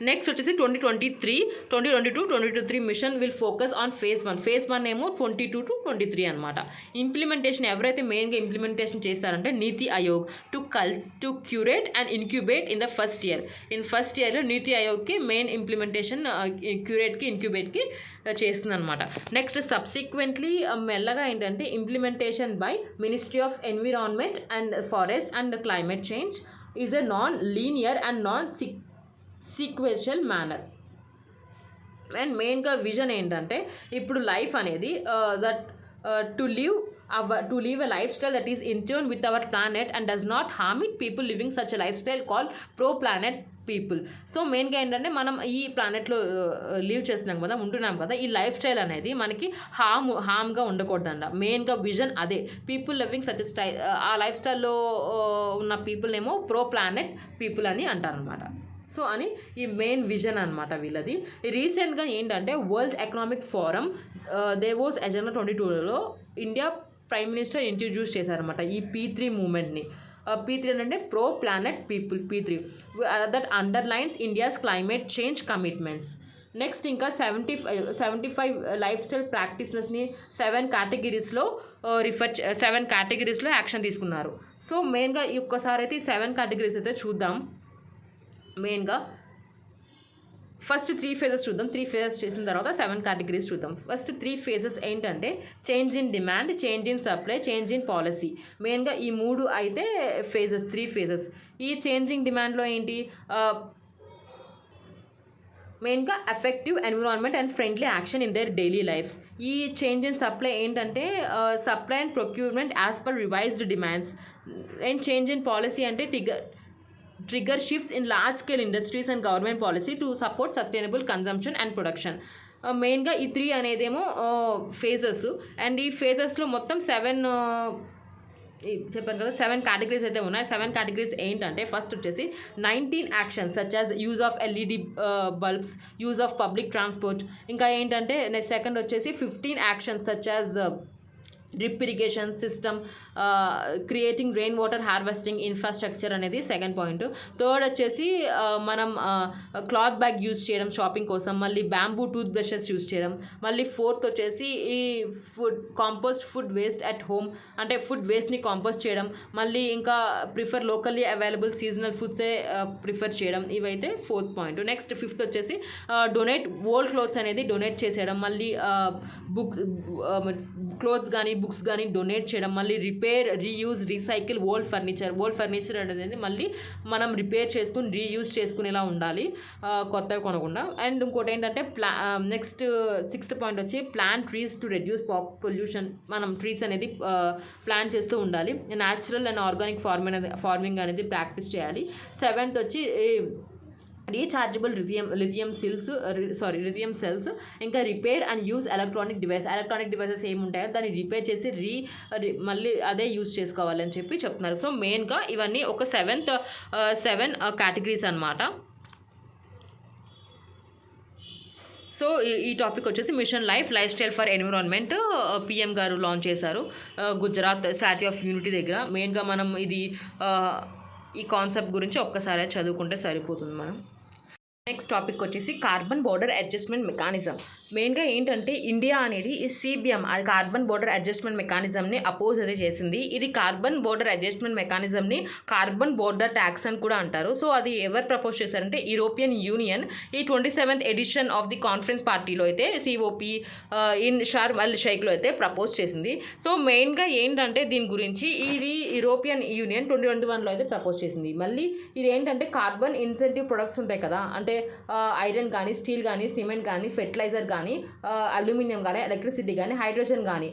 Next వచ్చేసి 2022-2023 mission will focus on phase 1. phase 1 ఏమో 22 to 23 అనమాట. ఇంప్లిమెంటేషన్ ఎవరైతే మెయిన్గా ఇంప్లిమెంటేషన్ చేస్తారంటే నీతి Aayog to curate and incubate in the first year. First ఇయర్లో నీతి ఆయోగ్కి మెయిన్ ఇంప్లిమెంటేషన్ క్యూరేట్కి ఇన్క్యుబేట్కి చేస్తుంది అనమాట. నెక్స్ట్ సబ్సిక్వెంట్లీ మెల్లగా ఏంటంటే implementation by ministry of environment and forest and climate change is a non linear and non sequential manner. And మెయిన్గా vision ఏంటంటే ఇప్పుడు life అనేది that to live a lifestyle that is in tune with our planet and does not harm it. People living such a lifestyle called pro-planet people. So మెయిన్గా ఏంటంటే మనం ఈ ప్లానెట్లో leave చేస్తున్నాం కదా, ఉంటున్నాం కదా, ఈ లైఫ్ స్టైల్ అనేది మనకి హామ్గా ఉండకూడదంట. మెయిన్గా విజన్ అదే. పీపుల్ లివింగ్ సచ్ స్టైల్, ఆ లైఫ్ స్టైల్లో ఉన్న పీపుల్ ఏమో ప్రో ప్లానెట్ పీపుల్ అని అంటారనమాట. సో అని ఈ మెయిన్ విజన్ అనమాట వీళ్ళది. రీసెంట్గా ఏంటంటే world economic forum Davos agenda 22లో ఇండియా ప్రైమ్ మినిస్టర్ ఇంట్రడ్యూస్ చేశారనమాట ఈ P3 మూమెంట్ని. P3 అంటే pro planet people. P3 that underlines India's climate change commitments. Next ఇంకా 75 లైఫ్ స్టైల్ ప్రాక్టీసెస్ని 7 కేటగిరీస్లో యాక్షన్ తీసుకున్నారు. సో మెయిన్గా ఈ ఒక్కసారి అయితే 7 కేటగిరీస్ అయితే చూద్దాం. మెయిన్గా ఫస్ట్ 3 phases చూద్దాం. 3 phases చేసిన తర్వాత 7 కేటగిరీస్ చూద్దాం. ఫస్ట్ 3 phases ఏంటంటే change in demand, change in supply, change in policy. మెయిన్గా ఈ 3 అయితే phases, 3 phases. ఈ చేంజింగ్ డిమాండ్లో ఏంటి? మెయిన్గా effective environment and friendly action in their daily lifes. ఈ చేంజ్ ఇన్ సప్లై ఏంటంటే supply and procurement as per revised demands. And change in policy అంటే trigger shifts in large scale industries and government policy to support sustainable consumption and production. మెయిన్గా ఈ 3 అనేదేమో phases. And ఈ ఫేజెస్లో మొత్తం 7 చెప్పాను కదా, 7 categories అయితే ఉన్నాయి. 7 కేటగిరీస్ ఏంటంటే ఫస్ట్ వచ్చేసి 19 actions such as use of LED bulbs, use of public transport. ఇంకా ఏంటంటే సెకండ్ వచ్చేసి 15 actions such as drip irrigation system, creating rain water harvesting infrastructure అనేది సెకండ్ పాయింట్. థర్డ్ వచ్చేసి మనం క్లాత్ బ్యాగ్ యూజ్ చేయడం shopping కోసం, మళ్ళీ బ్యాంబూ టూత్ బ్రషెస్ యూజ్ చేయడం. మళ్ళీ ఫోర్త్ వచ్చేసి ఈ ఫుడ్ వేస్ట్ అట్ హోమ్, అంటే ఫుడ్ వేస్ట్ని కాంపోస్ట్ చేయడం. మళ్ళీ ఇంకా ప్రిఫర్ లోకల్లీ అవైలబుల్ సీజనల్ ఫుడ్సే ప్రిఫర్ చేయడం. ఇవైతే ఫోర్త్ పాయింట్. నెక్స్ట్ ఫిఫ్త్ వచ్చేసి డొనేట్ ఓల్డ్ క్లోత్స్ అనేది డొనేట్ చేసేయడం. మళ్ళీ క్లోత్స్ కానీ బుక్స్ కానీ డొనేట్ చేయడం. మళ్ళీ repair, reuse, recycle old furniture అనేది మళ్ళీ మనం రిపేర్ చేసుకుని రీయూజ్ చేసుకునేలా ఉండాలి, కొత్తవి కొనకుండా. అండ్ ఇంకోటి ఏంటంటే నెక్స్ట్ 6th పాయింట్ వచ్చి plant trees to reduce pollution. మనం ట్రీస్ అనేది ప్లాంట్ చేస్తూ ఉండాలి. న్యాచురల్ అండ్ ఆర్గానిక్ ఫార్మింగ్ అనేది ప్రాక్టీస్ చేయాలి. 7th వచ్చి రీఛార్జబుల్ లిథియం సెల్స్. ఇంకా repair and use electronic devices ఏముంటాయో దాన్ని రిపేర్ చేసి మళ్ళీ అదే యూజ్ చేసుకోవాలని చెప్పి చెప్తున్నారు. సో మెయిన్గా ఇవన్నీ ఒక 7 కేటగిరీస్ అన్నమాట. సో ఈ టాపిక్ వచ్చేసి mission lifestyle for environment PM garu launch చేశారు గుజరాత్ స్టాట్యూ ఆఫ్ యూనిటీ దగ్గర. మెయిన్గా మనం ఇది ఈ కాన్సెప్ట్ గురించి ఒక్కసారి చదువుకుంటే సరిపోతుంది మనం. నెక్స్ట్ టాపిక్ వచ్చేసి కార్బన్ బోర్డర్ అడ్జస్ట్మెంట్ మెకానిజం. మెయిన్గా ఏంటంటే ఇండియా అనేది ఈ CBM అది కార్బన్ బోర్డర్ అడ్జస్ట్మెంట్ మెకానిజంని అపోజ్ అయితే చేసింది. ఇది కార్బన్ బోర్డర్ అడ్జస్ట్మెంట్ మెకానిజంని కార్బన్ బోర్డర్ ట్యాక్స్ అని కూడా అంటారు. సో అది ఎవరు ప్రపోజ్ చేశారంటే యూరోపియన్ యూనియన్ ఈ 27th edition of the conference పార్టీలో అయితే COP ఇన్ షార్మ్ అల్ షైఖ్లో అయితే ప్రపోజ్ చేసింది. సో మెయిన్గా ఏంటంటే దీని గురించి ఇది యూరోపియన్ యూనియన్ 2021లో అయితే ప్రపోజ్ చేసింది. మళ్ళీ ఇది ఏంటంటే కార్బన్ ఇన్సెంటివ్ ప్రొడక్ట్స్ ఉంటాయి కదా, అంటే ఐరన్ కానీ, స్టీల్ కానీ, సిమెంట్ కానీ, ఫెర్టిలైజర్ కానీ, అల్యూమినియం కానీ, ఎలక్ట్రిసిటీ కానీ, హైడ్రోజన్ కానీ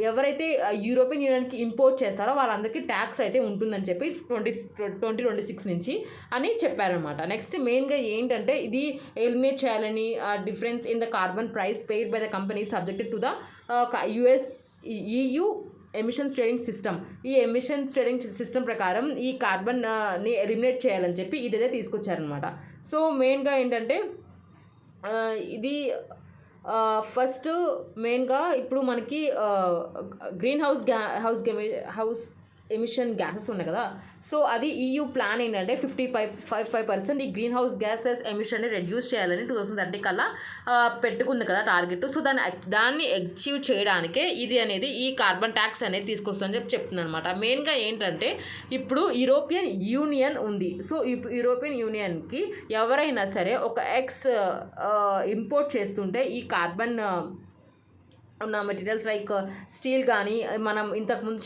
ఎవరైతే యూరోపియన్ యూనియన్కి ఇంపోర్ట్ చేస్తారో వాళ్ళందరికీ ట్యాక్స్ అయితే ఉంటుందని చెప్పి 2026 నుంచి అని చెప్పారనమాట. నెక్స్ట్ మెయిన్గా ఏంటంటే ఇది ఎలిమినేట్ చేయాలని difference in the carbon price paid by the company subjected to the EU emissions trading system. ఈ ఎమిషన్స్ ట్రేడింగ్ సిస్టమ్ ప్రకారం ఈ కార్బన్ని ఎలిమినేట్ చేయాలని చెప్పి ఇదైతే తీసుకొచ్చారనమాట. సో మెయిన్గా ఏంటంటే ఇది ఫస్ట్ మెయిన్గా ఇప్పుడు మనకి గ్రీన్ హౌస్ ఎమిషన్ గ్యాసెస్ ఉన్నాయి కదా, సో అది EU ప్లాన్ ఏంటంటే 55% ఈ గ్రీన్ హౌస్ గ్యాసెస్ ఎమిషన్ని రెడ్యూస్ చేయాలని 2030 కల్లా పెట్టుకుంది కదా టార్గెట్. సో దాన్ని అచీవ్ చేయడానికే ఇది అనేది ఈ కార్బన్ ట్యాక్స్ అనేది తీసుకొస్తుందని చెప్తుంది అనమాట. మెయిన్గా ఏంటంటే ఇప్పుడు యూరోపియన్ యూనియన్ ఉంది. సో యూరోపియన్ యూనియన్కి ఎవరైనా సరే ఒక ఇంపోర్ట్ చేస్తుంటే ఈ కార్బన్ ఉన్న మెటీరియల్స్ లైక్ స్టీల్ కానీ, మనం ఇంతకుముందు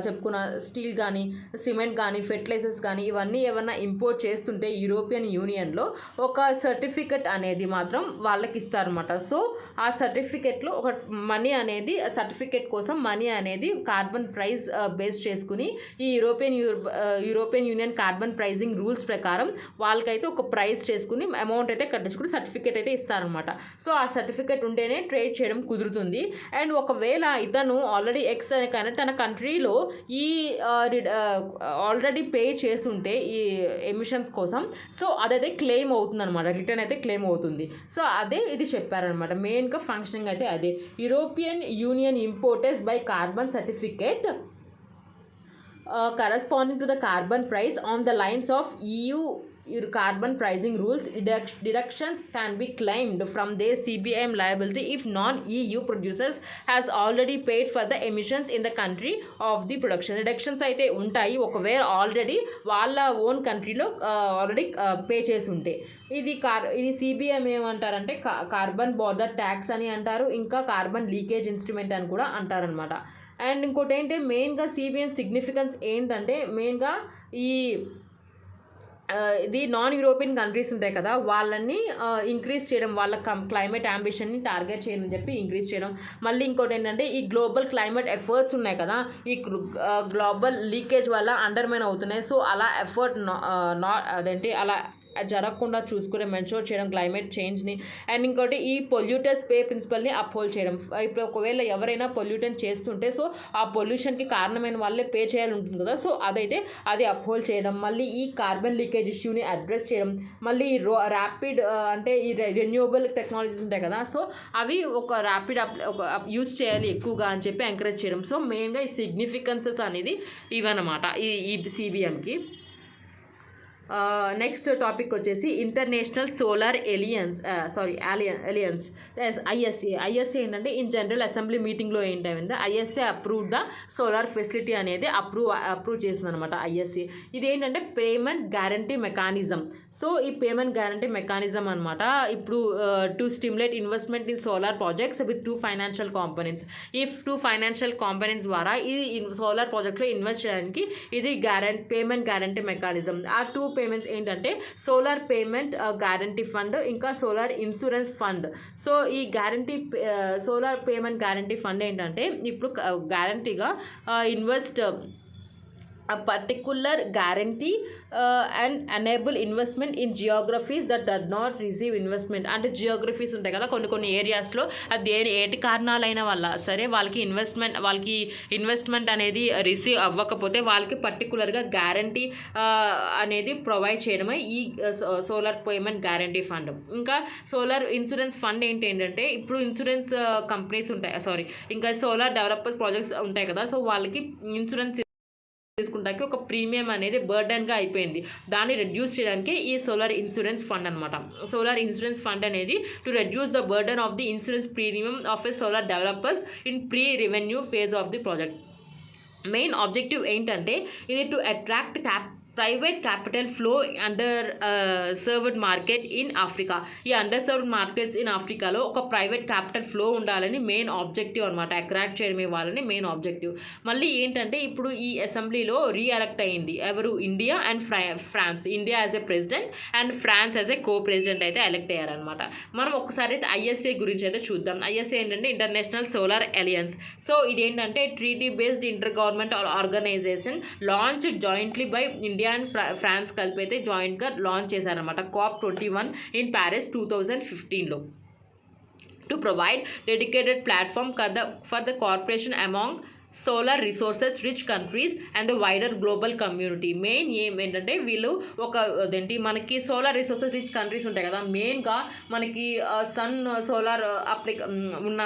చెప్పుకున్న స్టీల్ కానీ, సిమెంట్ కానీ, ఫెర్టిలైజర్స్ కానీ ఇవన్నీ ఏమన్నా ఇంపోర్ట్ చేస్తుంటే యూరోపియన్ యూనియన్లో ఒక సర్టిఫికెట్ అనేది మాత్రం వాళ్ళకి ఇస్తారనమాట. సో ఆ సర్టిఫికెట్లో ఒక మనీ అనేది సర్టిఫికెట్ కోసం మనీ అనేది కార్బన్ ప్రైస్ బేస్ చేసుకుని ఈ European union carbon pricing rules ప్రకారం వాళ్ళకైతే ఒక ప్రైస్ చేసుకుని అమౌంట్ అయితే కట్టించుకుని సర్టిఫికెట్ అయితే ఇస్తారనమాట. సో ఆ సర్టిఫికెట్ ఉంటేనే ట్రేడ్ చేయడం కుదురుతుంది. అండ్ ఒకవేళ ఇతను ఆల్రెడీ అనే కానీ తన కంట్రీలో ఈ ఆల్రెడీ పే చేస్తుంటే ఈ ఎమిషన్స్ కోసం, సో అదైతే క్లెయిమ్ అవుతుంది అనమాట, రిటర్న్ అయితే క్లెయిమ్ అవుతుంది. సో అదే ఇది చెప్పారనమాట. మెయిన్గా ఫంక్షనింగ్ అయితే అదే European union importers by carbon certificate corresponding to the carbon price on the lines of EU carbon pricing rules. Deductions can be claimed from their CBM liability if non-EU producers has already paid for the emissions in the country of the production. Deductions అయితే ఉంటాయి ఒకవేళ already వాళ్ళ own కంట్రీలో already pay చేసి ఉంటే. ఇది CBM ఏమంటారంటే carbon border tax అని అంటారు, ఇంకా కార్బన్ లీకేజ్ ఇన్స్ట్రుమెంట్ అని కూడా అంటారనమాట. అండ్ ఇంకోటి ఏంటంటే మెయిన్గా CBM సిగ్నిఫికెన్స్ ఏంటంటే మెయిన్గా ఇది నాన్ యూరోపియన్ కంట్రీస్ ఉంటాయి కదా వాళ్ళని ఇంక్రీజ్ చేయడం, వాళ్ళ క్లైమేట్ అంబిషన్ని టార్గెట్ చేయడం చెప్పి ఇంక్రీజ్ చేయడం. మళ్ళీ ఇంకోటి ఏంటంటే ఈ గ్లోబల్ క్లైమేట్ ఎఫర్ట్స్ ఉన్నాయి కదా, ఈ గ్లోబల్ లీకేజ్ వల్ల అండర్మైన్ అవుతున్నాయి. సో అలా ఎఫర్ట్ అలా జరగకుండా చూసుకునే మెన్షూర్ చేయడం క్లైమేట్ చేంజ్ని. అండ్ ఇంకోటి ఈ పొల్యూటర్స్ పే ప్రిన్సిపల్ని అప్హోల్డ్ చేయడం. ఇప్పుడు ఒకవేళ ఎవరైనా పొల్యూటన్ చేస్తుంటే సో ఆ పొల్యూషన్కి కారణమైన వాళ్ళే పే చేయాలి ఉంటుంది కదా, సో అది అప్హోల్డ్ చేయడం. మళ్ళీ ఈ కార్బన్ లీకేజ్ ఇష్యూని అడ్రస్ చేయడం. మళ్ళీ ర్యాపిడ్ అంటే ఈ రెన్యూవబుల్ టెక్నాలజీస్ ఉంటాయి కదా, సో అవి ఒక ర్యాపిడ్ యూజ్ చేయాలి ఎక్కువగా అని చెప్పి ఎంకరేజ్ చేయడం. సో మెయిన్గా ఈ సిగ్నిఫికెన్సెస్ అనేది ఇవన్నమాట ఈ CBMకి. నెక్స్ట్ టాపిక్ వచ్చేసి ఇంటర్నేషనల్ సోలార్ అలియన్స్ ISA ఏంటంటే ఇన్ జనరల్ అసెంబ్లీ మీటింగ్లో ఏంటంటే ISA approve the solar facility అనేది అప్రూవ్ చేసింది అనమాట. ISA ఇది ఏంటంటే పేమెంట్ గ్యారంటీ మెకానిజం. సో ఈ పేమెంట్ గ్యారంటీ మెకానిజం అనమాట ఇప్పుడు to stimulate investment in solar projects with 2 financial components. ఈ 2 ఫైనాన్షియల్ కాంపోనెంట్స్ ద్వారా ఈ సోలార్ ప్రాజెక్ట్లో ఇన్వెస్ట్ చేయడానికి ఇది పేమెంట్ గ్యారంటీ మెకానిజం. ఆ 2 పేమెంట్స్ ఏంటంటే సోలార్ పేమెంట్ గ్యారంటీ ఫండ్, ఇంకా సోలార్ ఇన్సూరెన్స్ ఫండ్. సో ఈ సోలార్ పేమెంట్ గ్యారంటీ ఫండ్ ఏంటంటే ఇప్పుడు గ్యారంటీగా invest a particular guarantee and enable investment in geographies that does not receive investment. అంటే జియోగ్రఫీస్ ఉంటాయి కదా కొన్ని ఏరియాస్లో, అది ఏటి కారణాలైన వల్ల సరే వాళ్ళకి ఇన్వెస్ట్మెంట్ అనేది రిసీవ్ అవ్వకపోతే వాళ్ళకి పర్టికులర్గా గ్యారంటీ అనేది ప్రొవైడ్ చేయడమే ఈ సోలార్ పేమెంట్ గ్యారంటీ ఫండ్. ఇంకా సోలార్ ఇన్సూరెన్స్ ఫండ్ ఏంటంటే ఇప్పుడు ఇన్సూరెన్స్ కంపెనీస్ ఉంటాయి, ఇంకా సోలార్ డెవలపర్స్ ప్రాజెక్ట్స్ ఉంటాయి కదా, సో వాళ్ళకి ఇన్సూరెన్స్ తీసుకుంటాకి ఒక ప్రీమియం అనేది బర్డెన్గా అయిపోయింది. దాన్ని రెడ్యూస్ చేయడానికి ఈ సోలార్ ఇన్సూరెన్స్ ఫండ్ అనమాట. సోలార్ ఇన్సూరెన్స్ ఫండ్ అనేది to reduce the burden of the insurance premium of a solar developers in pre revenue phase of the project. Main objective ఏంటంటే ఇది to attract private capital flow under served market in Africa. ఈ under served markets in ఆఫ్రికాలో ఒక private capital flow ఉండాలని main objective అనమాట. Attract చేయడమే వాళ్ళని main objective. మళ్ళీ ఏంటంటే ఇప్పుడు ఈ అసెంబ్లీలో రీఎలెక్ట్ అయ్యింది ఎవరు? India and France. India as a president and France as a co-president అయితే ఎలెక్ట్ అయ్యారనమాట. మనం ఒకసారి అయితే ఐఎస్ఏ గురించి అయితే చూద్దాం. ఐఎస్ఏ ఏంటంటే ఇంటర్నేషనల్ సోలార్ అలయన్స్. సో ఇదేంటంటే treaty based inter government organisation launch jointly by India and France కలిపి అయితే జాయింట్గా లాంచ్ చేశారనమాట. COP21 ఇన్ ప్యారిస్ 2015లో to provide dedicated platform for the corporation among solar resources rich countries and wider global community. Main ఏంటంటే వీళ్ళు ఒక అదేంటి మనకి సోలార్ రిసోర్సెస్ రిచ్ కంట్రీస్ ఉంటాయి కదా, మెయిన్గా మనకి సన్ సోలార్ ఉన్న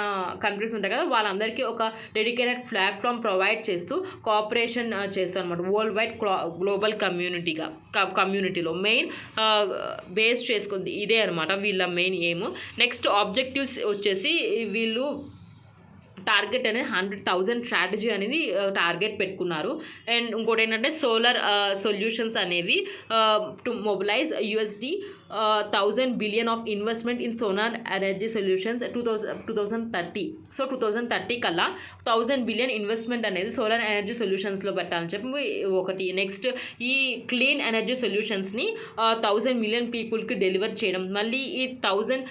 కంట్రీస్ ఉంటాయి కదా, వాళ్ళందరికీ ఒక డెడికేటెడ్ ప్లాట్ఫామ్ ప్రొవైడ్ చేస్తూ కోఆపరేషన్ చేస్తారు అనమాట. వరల్డ్ వైడ్ గ్లోబల్ కమ్యూనిటీలో మెయిన్ బేస్ చేసుకుంది ఇదే అనమాట వీళ్ళ మెయిన్ ఎయిమ్. నెక్స్ట్ ఆబ్జెక్టివ్స్ వచ్చేసి వీళ్ళు టార్గెట్ అనేది 100,000 స్ట్రాటజీ అనేది టార్గెట్ పెట్టుకున్నారు. అండ్ ఇంకోటి ఏంటంటే సోలార్ సొల్యూషన్స్ అనేవి to mobilise $1,000 billion of investment in solar energy solutions 2030. So 2030 కల్లా 1,000 బిలియన్ ఇన్వెస్ట్మెంట్ అనేది సోలార్ ఎనర్జీ సొల్యూషన్స్లో పెట్టాలని చెప్పి ఒకటి. నెక్స్ట్ ఈ క్లీన్ ఎనర్జీ సొల్యూషన్స్ని 1,000 మిలియన్ పీపుల్కి డెలివర్ చేయడం. మళ్ళీ ఈ 1,000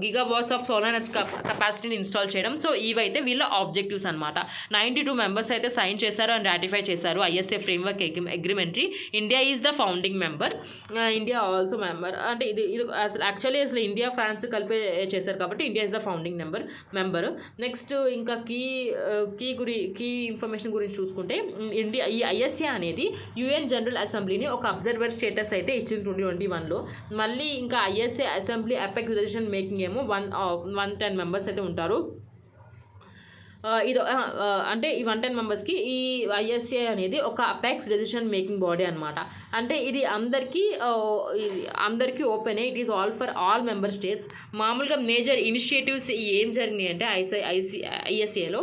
గిగావాట్స్ ఆఫ్ సోలార్ ఎనర్జీ కెపాసిటీని ఇన్స్టాల్ చేయడం. సో ఇవైతే వీళ్ళ ఆబ్జెక్టివ్స్ అనమాట. 92 మెంబర్స్ అయితే సైన్ చేశారు అండ్ రాటిఫై చేశారు ఐఎస్ఏ ఫ్రేమ్వర్క్ అగ్రిమెంటరీ. India is the founding member. India also member. అంటే ఇది యాక్చువల్లీ అసలు ఇండియా ఫ్రాన్స్ కలిపి చేశారు కాబట్టి India is the founding member. Next ఇంకా కీ ఇన్ఫర్మేషన్ గురించి చూసుకుంటే ఇండియా ఈ ఐఎస్ఏ అనేది యుఎన్ జనరల్ అసెంబ్లీని ఒక అబ్జర్వర్ స్టేటస్ అయితే ఇచ్చింది 2021లో. మళ్ళీ ఇంకా ISA assembly apex decision making ఏమో 110 మెంబర్స్ అయితే ఉంటారు. ఇది అంటే ఈ 110 మెంబర్స్కి ఈ ఐఎస్ఏ అనేది ఒక అపెక్స్ డెసిషన్ మేకింగ్ బాడీ అనమాట. అంటే ఇది అందరికీ open. It is all for all member states. మామూలుగా మేజర్ ఇనిషియేటివ్స్ ఏం జరిగినాయి అంటే ఐఎస్ఏలో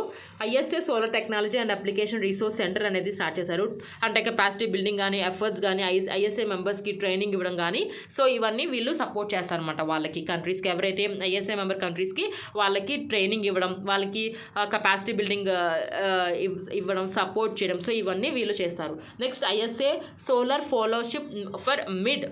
ISA solar technology and application resource centre అనేది స్టార్ట్ చేశారు. అంటే కెపాసిటీ బిల్డింగ్ కానీ ఎఫర్ట్స్ కానీ ఐఎస్ఏ మెంబర్స్కి ట్రైనింగ్ ఇవ్వడం కానీ సో ఇవన్నీ వీళ్ళు సపోర్ట్ చేస్తారనమాట. వాళ్ళకి కంట్రీస్కి ఎవరైతే ఐఎస్ఏ మెంబర్ కంట్రీస్కి వాళ్ళకి ట్రైనింగ్ ఇవ్వడం, వాళ్ళకి కెపాసిటీ బిల్డింగ్ ఇవ్వడం, సపోర్ట్ చేయడం. సో ఇవన్నీ వీళ్ళు చేస్తారు. Next ISA solar fellowship for mid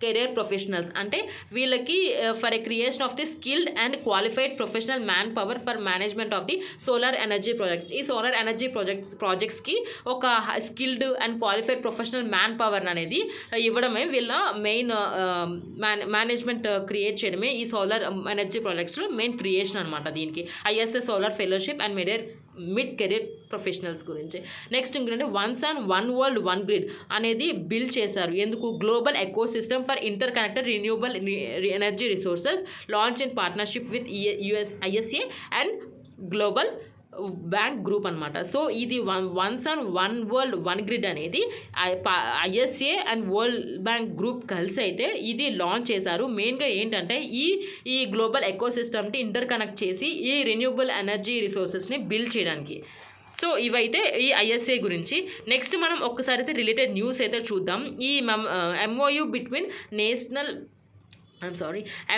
career professionals. అంటే వీళ్ళకి for a creation of the skilled and qualified professional man power for management of the solar energy projects. ఈ సోలార్ ఎనర్జీ ప్రాజెక్ట్స్కి ఒక skilled and qualified professional man power అనేది ఇవ్వడమే వీళ్ళ main management create చేయడమే ఈ solar energy ప్రాజెక్ట్స్లో main creation అనమాట. దీనికి ISA solar fellowship and mid career professionals గురించి. నెక్స్ట్ ఇంకేంటంటే one sun one world one grid అనేది బిల్డ్ చేశారు. ఎందుకు? Global ecosystem for interconnected renewable energy resources launch in partnership with ISA and global bank group అనమాట. So ఇది one sun one world one grid అనేది ISA and world bank group కలిసి అయితే ఇది launch చేశారు. మెయిన్గా ఏంటంటే ఈ గ్లోబల్ ఎకో సిస్టమ్ని ఇంటర్ కనెక్ట్ చేసి ఈ రెన్యూవబుల్ ఎనర్జీ రిసోర్సెస్ని బిల్డ్ చేయడానికి. సో ఇవైతే ఈ ఐఎస్ఏ గురించి. నెక్స్ట్ మనం ఒక్కసారి అయితే రిలేటెడ్ న్యూస్ అయితే చూద్దాం. ఈ MOU between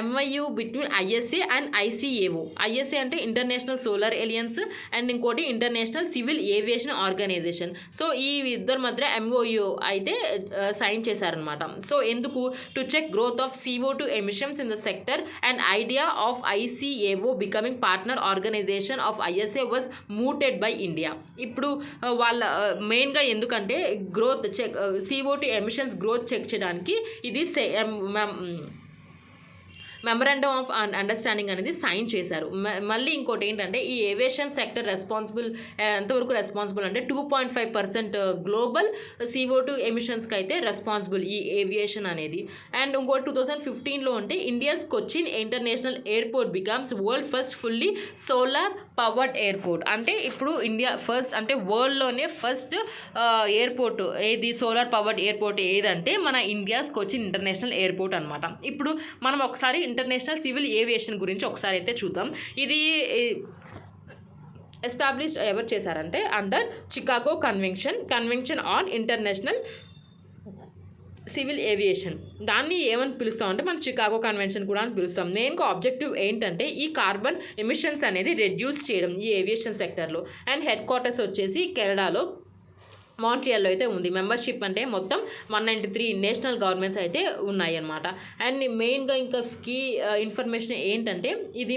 MOU between ISA and ICAO. ISA అంటే ఇంటర్నేషనల్ సోలార్ అలయన్స్ అండ్ ఇంకోటి international civil aviation organisation. So ఈ ఇద్దరి మధ్య MOU అయితే సైన్ చేశారనమాట. సో ఎందుకు? To check growth of CO2 emissions in the sector and idea of ICAO becoming partner organisation of ISA was mooted by India. ఇప్పుడు వాళ్ళ మెయిన్గా ఎందుకంటే growth check CO2 emissions growth check చేయడానికి ఇది memorandum of understanding అనేది sign చేశారు. మళ్ళీ ఇంకోటి ఏంటంటే ఈ ఏవియేషన్ సెక్టర్ రెస్పాన్సిబుల్ ఎంతవరకు రెస్పాన్సిబుల్ అంటే 2.5% గ్లోబల్ CO2 ఎమిషన్స్కి అయితే రెస్పాన్సిబుల్ ఈ ఏవియేషన్ అనేది. అండ్ ఇంకోటి 2015లో అంటే India's Cochin international airport becomes world first fully solar powered airport. అంటే ఇప్పుడు ఇండియా ఫస్ట్ అంటే వరల్డ్లోనే ఫస్ట్ ఎయిర్పోర్ట్ ఏది సోలార్ పవర్డ్ ఎయిర్పోర్ట్ ఏదంటే మన ఇండియాస్ కొచ్చిన్ ఇంటర్నేషనల్ ఎయిర్పోర్ట్ అనమాట. ఇప్పుడు మనం ఒకసారి ఇంటర్నేషనల్ సివిల్ ఏవియేషన్ గురించి ఒకసారి అయితే చూద్దాం. ఇది ఎస్టాబ్లిష్ ఎవరు చేశారంటే under Chicago convention on international civil aviation. దాన్ని ఏమని పిలుస్తాం అంటే మనం చికాగో కన్వెన్షన్ కూడా అని పిలుస్తాం. మెయిన్గా ఆబ్జెక్టివ్ ఏంటంటే ఈ కార్బన్ ఎమిషన్స్ అనేది రెడ్యూస్ చేయడం ఈ ఏవియేషన్ సెక్టర్లో. అండ్ హెడ్ క్వార్టర్స్ వచ్చేసి కెనడాలో మాంట్రియాల్లో అయితే ఉంది. మెంబర్షిప్ అంటే మొత్తం 193 నేషనల్ గవర్నమెంట్స్ అయితే ఉన్నాయి అన్నమాట. అండ్ మెయిన్గా ఇంకా కీ ఇన్ఫర్మేషన్ ఏంటంటే ఇది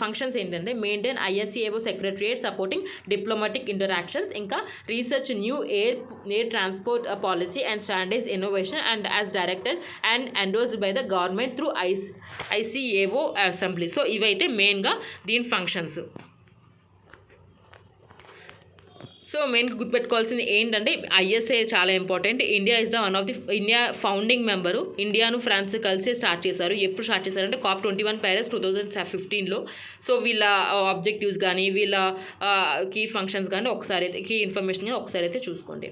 ఫంక్షన్స్ ఏంటంటే maintain ISCAO secretariat supporting diplomatic interactions, ఇంకా research new air transport policy and standards innovation and as directed and endorsed by the government through ICAO assembly. So ఇవైతే మెయిన్గా దీని ఫంక్షన్స్. సో మెయిన్గా గుర్తుపెట్టుకోవాల్సింది ఏంటంటే ISA చాలా important. India is the one of the India founding member. ఇండియాను France కలిసి start చేశారు. ఎప్పుడు స్టార్ట్ చేశారంటే COP21 ప్యారిస్ 2015లో. సో వీళ్ళ ఆబ్జెక్టివ్స్ కానీ వీళ్ళ కీ ఫంక్షన్స్ కానీ ఒకసారి అయితే కీ ఇన్ఫర్మేషన్ కానీ ఒకసారి అయితే చూసుకోండి.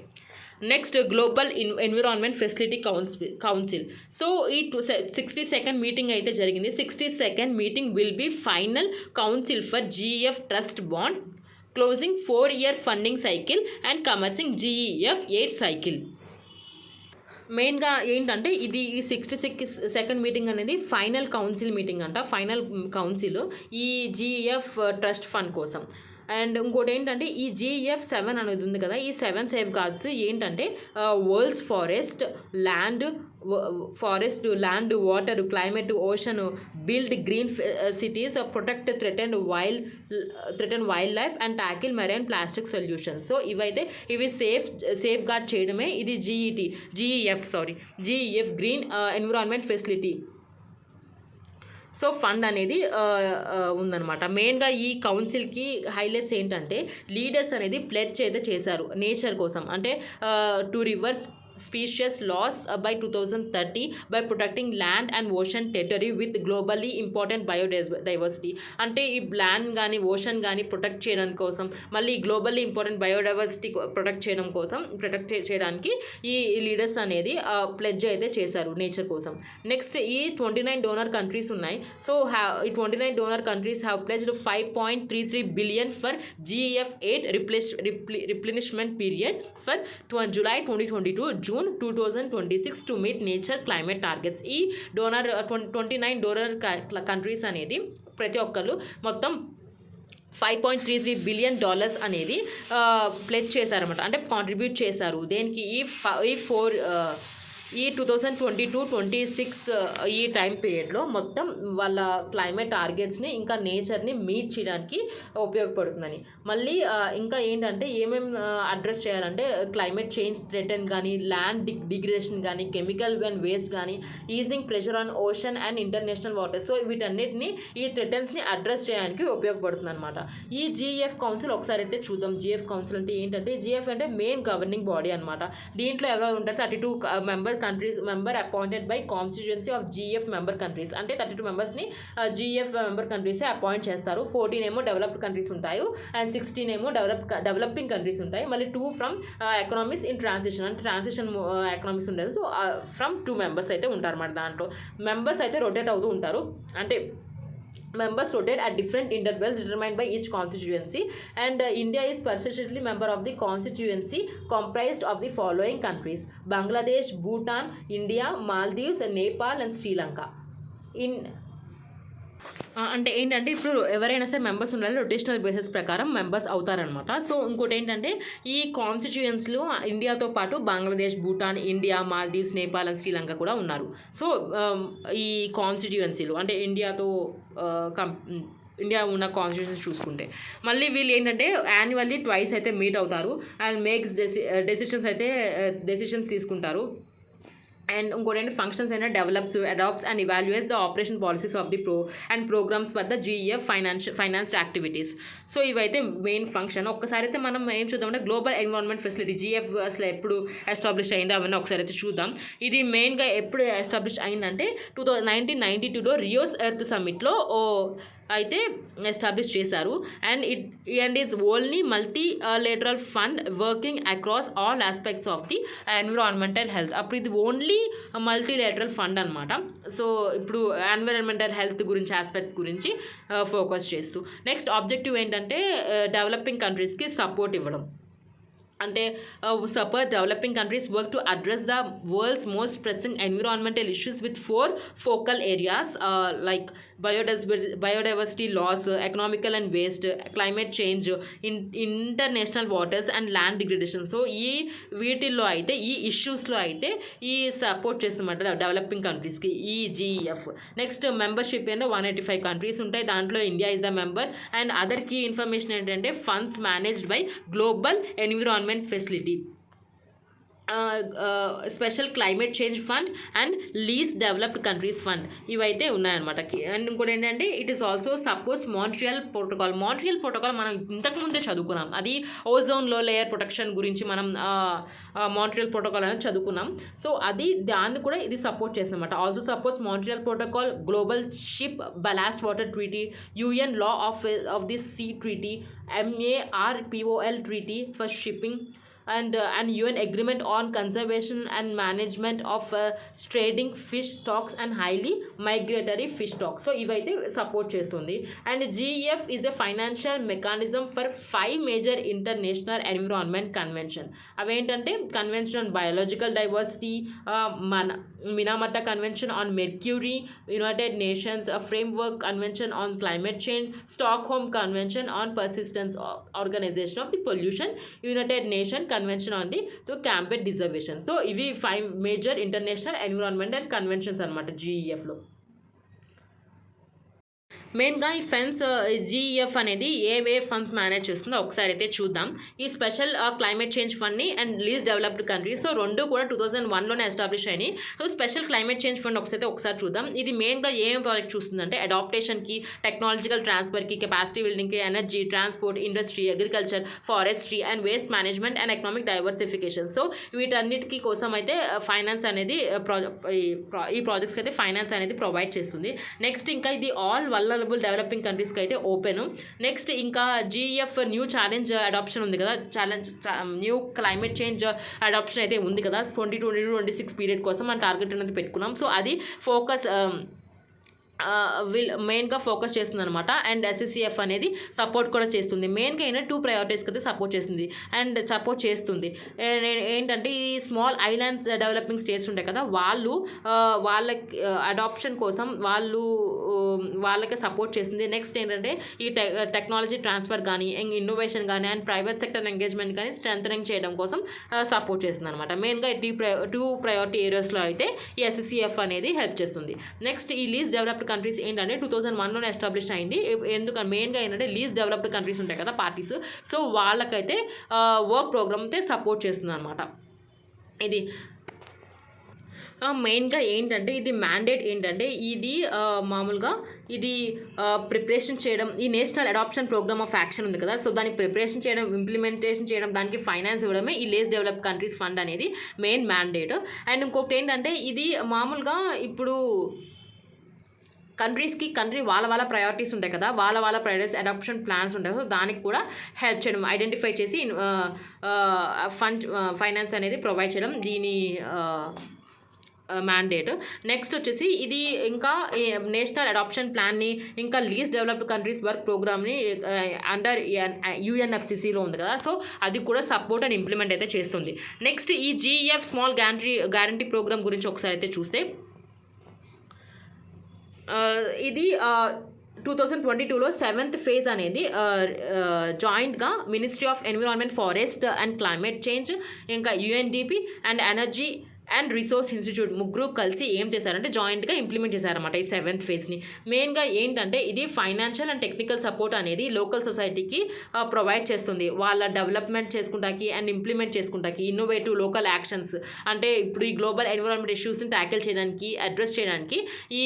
Next global environment facility council. So ఈ 62nd మీటింగ్ అయితే జరిగింది. 62nd meeting will be final council for GEF trust bond closing 4-year funding cycle and commencing GEF 8 cycle. మెయిన్గా ఏంటంటే ఇది ఈ 62nd మీటింగ్ అనేది ఫైనల్ కౌన్సిల్ మీటింగ్ అంట. Final council ఈ GEF ట్రస్ట్ ఫండ్ కోసం. అండ్ ఇంకోటి ఏంటంటే ఈ GEF 7 అనేది ఉంది కదా, ఈ 7 సేఫ్ గార్డ్స్ ఏంటంటే world's forest, land, water, climate, ocean, build green cities, protect threaten wild life and tackle marine plastic solutions. So ఇవి సేఫ్ గార్డ్ చేయడమే ఇది GEF green environment facility so fund అనేది ఉందన్నమాట. మెయిన్గా ఈ కౌన్సిల్కి హైలైట్స్ ఏంటంటే లీడర్స్ అనేది ప్లెడ్జ్ అయితే చేశారు నేచర్ కోసం. అంటే to reverse species loss by 2030 by protecting land and ocean territory with globally important biodiversity. అంటే ఈ ల్యాండ్ కానీ ఓషన్ కానీ ప్రొటెక్ట్ చేయడం కోసం, మళ్ళీ గ్లోబల్లీ ఇంపార్టెంట్ బయోడైవర్సిటీ ప్రొటెక్ట్ చేయడానికి ఈ లీడర్స్ అనేది ప్లెడ్జ్ అయితే చేశారు నేచర్ కోసం. నెక్స్ట్ ఈ 29 డోనర్ కంట్రీస్ ఉన్నాయి. సో ఈ 29 donor countries have pledged 5.33 billion for GEF 8 replenishment period for July 2022 June 2026 to meet nature climate targets. ఈ 29 డోనర్ కంట్రీస్ అనేది ప్రతి ఒక్కరు మొత్తం $5.33 బిలియన్ అనేది ప్లెడ్జ్ చేశారన్నమాట. అంటే కాంట్రిబ్యూట్ చేశారు దేనికి ఈ 2022-26 ఈ టైం పీరియడ్లో మొత్తం వాళ్ళ క్లైమేట్ టార్గెట్స్ని ఇంకా నేచర్ని మీట్ చేయడానికి ఉపయోగపడుతుందని. మళ్ళీ ఇంకా ఏంటంటే ఏమేమి అడ్రస్ చేయాలంటే క్లైమేట్ చేంజ్ థ్రెటన్ కానీ, ల్యాండ్ డిగ్రేడేషన్ కానీ, కెమికల్ అండ్ వేస్ట్ కానీ, easing pressure on ocean and international water. So వీటన్నిటిని ఈ థ్రెటన్స్ని అడ్రస్ చేయడానికి ఉపయోగపడుతుంది అనమాట. ఈ GEF కౌన్సిల్ ఒకసారి అయితే చూద్దాం. GEF కౌన్సిల్ అంటే ఏంటంటే GEF అంటే మెయిన్ గవర్నింగ్ బాడీ అనమాట. దీంట్లో ఎవరు ఉంటారు 32 member appointed by constituency of GEF member countries. అంటే 32 మెంబర్స్ని GEF మెంబర్ కంట్రీసే అపాయింట్ చేస్తారు. 14 ఏమో డెవలప్డ్ కంట్రీస్ ఉంటాయి అండ్ 16 ఏమో డెవలపింగ్ కంట్రీస్ ఉంటాయి. మళ్ళీ 2 ఫ్రమ్ ఎకనామిక్స్ ఇన్ ట్రాన్సిషన్ అంటే ట్రాన్సిషన్ ఎకనామిక్స్ ఉండదు. సో ఫ్రమ్ 2 మెంబర్స్ అయితే ఉంటారు అన్నమాట. దాంట్లో మెంబర్స్ అయితే రొటేట్ అవుతూ ఉంటారు. అంటే members rotate at different intervals determined by each constituency, and India is persistently member of the constituency comprised of the following countries: Bangladesh, Bhutan, India, Maldives, Nepal and Sri Lanka. అంటే ఏంటంటే ఇప్పుడు ఎవరైనా సరే members ఉండాలి, rotational basis ప్రకారం members అవుతారనమాట. So ఇంకోటి ఏంటంటే ఈ కాన్స్టిట్యూయన్స్లో ఇండియాతో పాటు బంగ్లాదేశ్, భూటాన్, ఇండియా, మాల్దీవ్స్, నేపాల్ అండ్ శ్రీలంక కూడా ఉన్నారు. సో ఈ కాన్స్టిట్యూయన్సీలు అంటే ఇండియా ఉన్న కాన్స్టిట్యూషన్స్ చూసుకుంటే మళ్ళీ వీళ్ళు ఏంటంటే యాన్యువల్లీ ట్వైస్ అయితే మీట్ అవుతారు అండ్ మేక్స్ డెసిషన్స్ తీసుకుంటారు. అండ్ ఇంకోటి ఏంటి ఫంక్షన్స్ అయినా develops, adopts and evaluates the operation policies of the and programmes for the GEF financed activities. So ఇవైతే మెయిన్ ఫంక్షన్. ఒక్కసారి అయితే మనం ఏం చూద్దామంటే గ్లోబల్ ఎన్విరాన్మెంట్ ఫెసిలిటీ GEF అసలు ఎప్పుడు ఎస్టాబ్లిష్ అయిందో అవన్నీ ఒకసారి అయితే చూద్దాం. ఇది మెయిన్గా ఎప్పుడు ఎస్టాబ్లిష్ అయిందంటే 1992లో రియోస్ ఎర్త్ సమ్మిట్లో అయితే ఎస్టాబ్లిష్ చేశారు. And is only multilateral fund working across all aspects of the environmental health. అప్పుడు ఇది ఓన్లీ మల్టీలేటరల్ ఫండ్ అనమాట. సో ఇప్పుడు ఎన్విరాన్మెంటల్ హెల్త్ గురించి ఆస్పెక్ట్స్ గురించి ఫోకస్ చేస్తూ నెక్స్ట్ ఆబ్జెక్టివ్ ఏంటంటే డెవలపింగ్ కంట్రీస్కి సపోర్ట్ ఇవ్వడం. అంటే suppose developing countries work to address the world's most pressing environmental issues with 4 focal areas like biodiversity loss, economical and waste, climate change, international waters and land degradation. So ఈ వీటిల్లో అయితే ఈ ఇష్యూస్లో అయితే ఈ support చేస్తున్నమాట developing కంట్రీస్కి ఈ GEF. Next membership ఏంటో 185 countries ఉంటాయి. దాంట్లో India is the member. And other key information ఏంటంటే funds managed by global environment facility, special climate change fund and least developed countries fund ఇవైతే ఉన్నాయన్నమాట. అండ్ ఇంకోటి ఏంటంటే it is also supports Montreal protocol. Montreal protocol మనం ఇంతకుముందే చదువుకున్నాం. అది ఓజోన్లో layer protection గురించి మనం మాంట్రియల్ ప్రోటోకాల్ అనేది చదువుకున్నాం. సో అది దాన్ని కూడా ఇది సపోర్ట్ చేస్తుందన్నమాట. Also supports Montreal protocol, global ship ballast water treaty, UN law of the sea treaty, MARPOL treaty for shipping, and UN agreement on conservation and management of trading fish stocks and highly migratory fish stocks. So ivaithe support chestundi. And GEF is a financial mechanism for 5 major international environment convention. Aventante convention on biological diversity, Minamata convention on mercury, United Nations framework convention on climate change, Stockholm convention on persistence organization of the pollution, United Nations convention on the to combat deservation. So ఇవి 5 major international environmental conventions అనమాట GEFలో. మెయిన్గా ఈ funds GEF అనేది ఏ funds manage చేస్తుందో ఒకసారి అయితే చూద్దాం. ఈ స్పెషల్ క్లైమేట్ చేంజ్ ఫండ్ని and least developed countries, so రెండు కూడా 2001లోనే ఎస్టాబ్లిష్ అయినాయి. So special climate change fund ఒకసారి చూద్దాం. ఇది మెయిన్గా ఏం ప్రాజెక్ట్ చూస్తుందంటే అడాప్టేషన్కి, టెక్నాలజికల్ ట్రాన్స్ఫర్కి, కెపాసిటీ బిల్డింగ్కి, energy, transport, industry, agriculture, forestry and waste management and economic diversification. So వీటన్నిటికీ కోసం అయితే ఫైనాన్స్ అనేది ఈ ప్రాజెక్ట్స్కి అయితే ఫైనాన్స్ అనేది ప్రొవైడ్ చేస్తుంది. నెక్స్ట్ ఇంకా ఇది ఆల్ డెవలపింగ్ కంట్రీస్కి అయితే ఓపెన్. నెక్స్ట్ ఇంకా GEF న్యూ ఛాలెంజ్ అడాప్షన్ ఉంది కదా, న్యూ క్లైమేట్ చేంజ్ అడాప్షన్ అయితే ఉంది కదా 2022-26 పీరియడ్ కోసం మన టార్గెట్ అనేది పెట్టుకున్నాం. సో అది ఫోకస్ మెయిన్గా ఫోకస్ చేస్తుంది అనమాట. అండ్ SCCF అనేది సపోర్ట్ కూడా చేస్తుంది. మెయిన్గా అయినా 2 ప్రయారిటీస్కి అయితే సపోర్ట్ చేస్తుంది. ఏంటంటే ఈ స్మాల్ ఐలాండ్స్ డెవలపింగ్ స్టేట్స్ ఉంటాయి కదా, వాళ్ళకి అడాప్షన్ కోసం వాళ్ళకి సపోర్ట్ చేస్తుంది. నెక్స్ట్ ఏంటంటే ఈ టెక్నాలజీ ట్రాన్స్ఫర్ కానీ, ఇన్నోవేషన్ కానీ అండ్ ప్రైవేట్ సెక్టర్ ఎంగేజ్మెంట్ కానీ స్ట్రెంథనింగ్ చేయడం కోసం సపోర్ట్ చేస్తుంది అనమాట. మెయిన్గా 2 ప్రయారిటీ ఏరియాస్లో అయితే ఈ SCCF అనేది హెల్ప్ చేస్తుంది. నెక్స్ట్ ఈ లీస్ట్ డెవలప్డ్ కంట్రీస్ ఏంటంటే 2001లోనే ఎస్టాబ్లిష్ అయింది. ఎందుకంటే మెయిన్గా ఏంటంటే లీస్ట్ డెవలప్డ్ కంట్రీస్ ఉంటాయి కదా పార్టీస్, సో వాళ్ళకైతే వర్క్ ప్రోగ్రామ్ అయితే సపోర్ట్ చేస్తుంది అనమాట. ఇది మెయిన్గా ఏంటంటే ఇది మ్యాండేట్ ఏంటంటే ఇది మామూలుగా ఇది ప్రిపరేషన్ చేయడం, ఈ national adoption programme of action ఉంది కదా, సో దాన్ని ప్రిపరేషన్ చేయడం, ఇంప్లిమెంటేషన్ చేయడం, దానికి ఫైనాన్స్ ఇవ్వడమే ఈ లీస్ట్ డెవలప్ కంట్రీస్ ఫండ్ అనేది మెయిన్ మ్యాండేట్. అండ్ ఇంకొకటి ఏంటంటే ఇది మామూలుగా ఇప్పుడు కంట్రీ వాళ్ళ ప్రయారిటీస్ ఉంటాయి కదా, వాళ్ళ ప్రయారిటీస్ అడాప్షన్ ప్లాన్స్ ఉంటాయి. సో దానికి కూడా హెల్ప్ చేయడం, ఐడెంటిఫై చేసి ఫైనాన్స్ అనేది ప్రొవైడ్ చేయడం దీని మ్యాండేట్. నెక్స్ట్ వచ్చేసి ఇది ఇంకా నేషనల్ అడాప్షన్ ప్లాన్ని ఇంకా లీస్ట్ డెవలప్డ్ కంట్రీస్ వర్క్ ప్రోగ్రామ్ని అండర్ UNFCCలో ఉంది కదా, సో అది కూడా సపోర్ట్ అండ్ ఇంప్లిమెంట్ అయితే చేస్తుంది. నెక్స్ట్ ఈ GEF స్మాల్ గ్యారంటీ ప్రోగ్రామ్ గురించి ఒకసారి అయితే చూస్తే ఇది 2022లో 7th ఫేజ్ అనేది జాయింట్గా ministry of environment, forest and climate change, ఇంకా UNDP and energy and resource institute ముగ్గురు కలిసి ఏం చేశారంటే జాయింట్గా ఇంప్లిమెంట్ చేశారన్నమాట ఈ 7th ఫేజ్ని. మెయిన్గా ఏంటంటే ఇది ఫైనాన్షియల్ అండ్ టెక్నికల్ సపోర్ట్ అనేది లోకల్ సొసైటీకి ప్రొవైడ్ చేస్తుంది. వాళ్ళ డెవలప్మెంట్ చేసుకుంటాకి అండ్ ఇంప్లిమెంట్ చేసుకుంటాకి ఇన్నోవేటివ్ లోకల్ యాక్షన్స్, అంటే ఇప్పుడు ఈ గ్లోబల్ ఎన్విరాన్మెంట్ ఇష్యూస్ని ట్యాకిల్ చేయడానికి, అడ్రస్ చేయడానికి, ఈ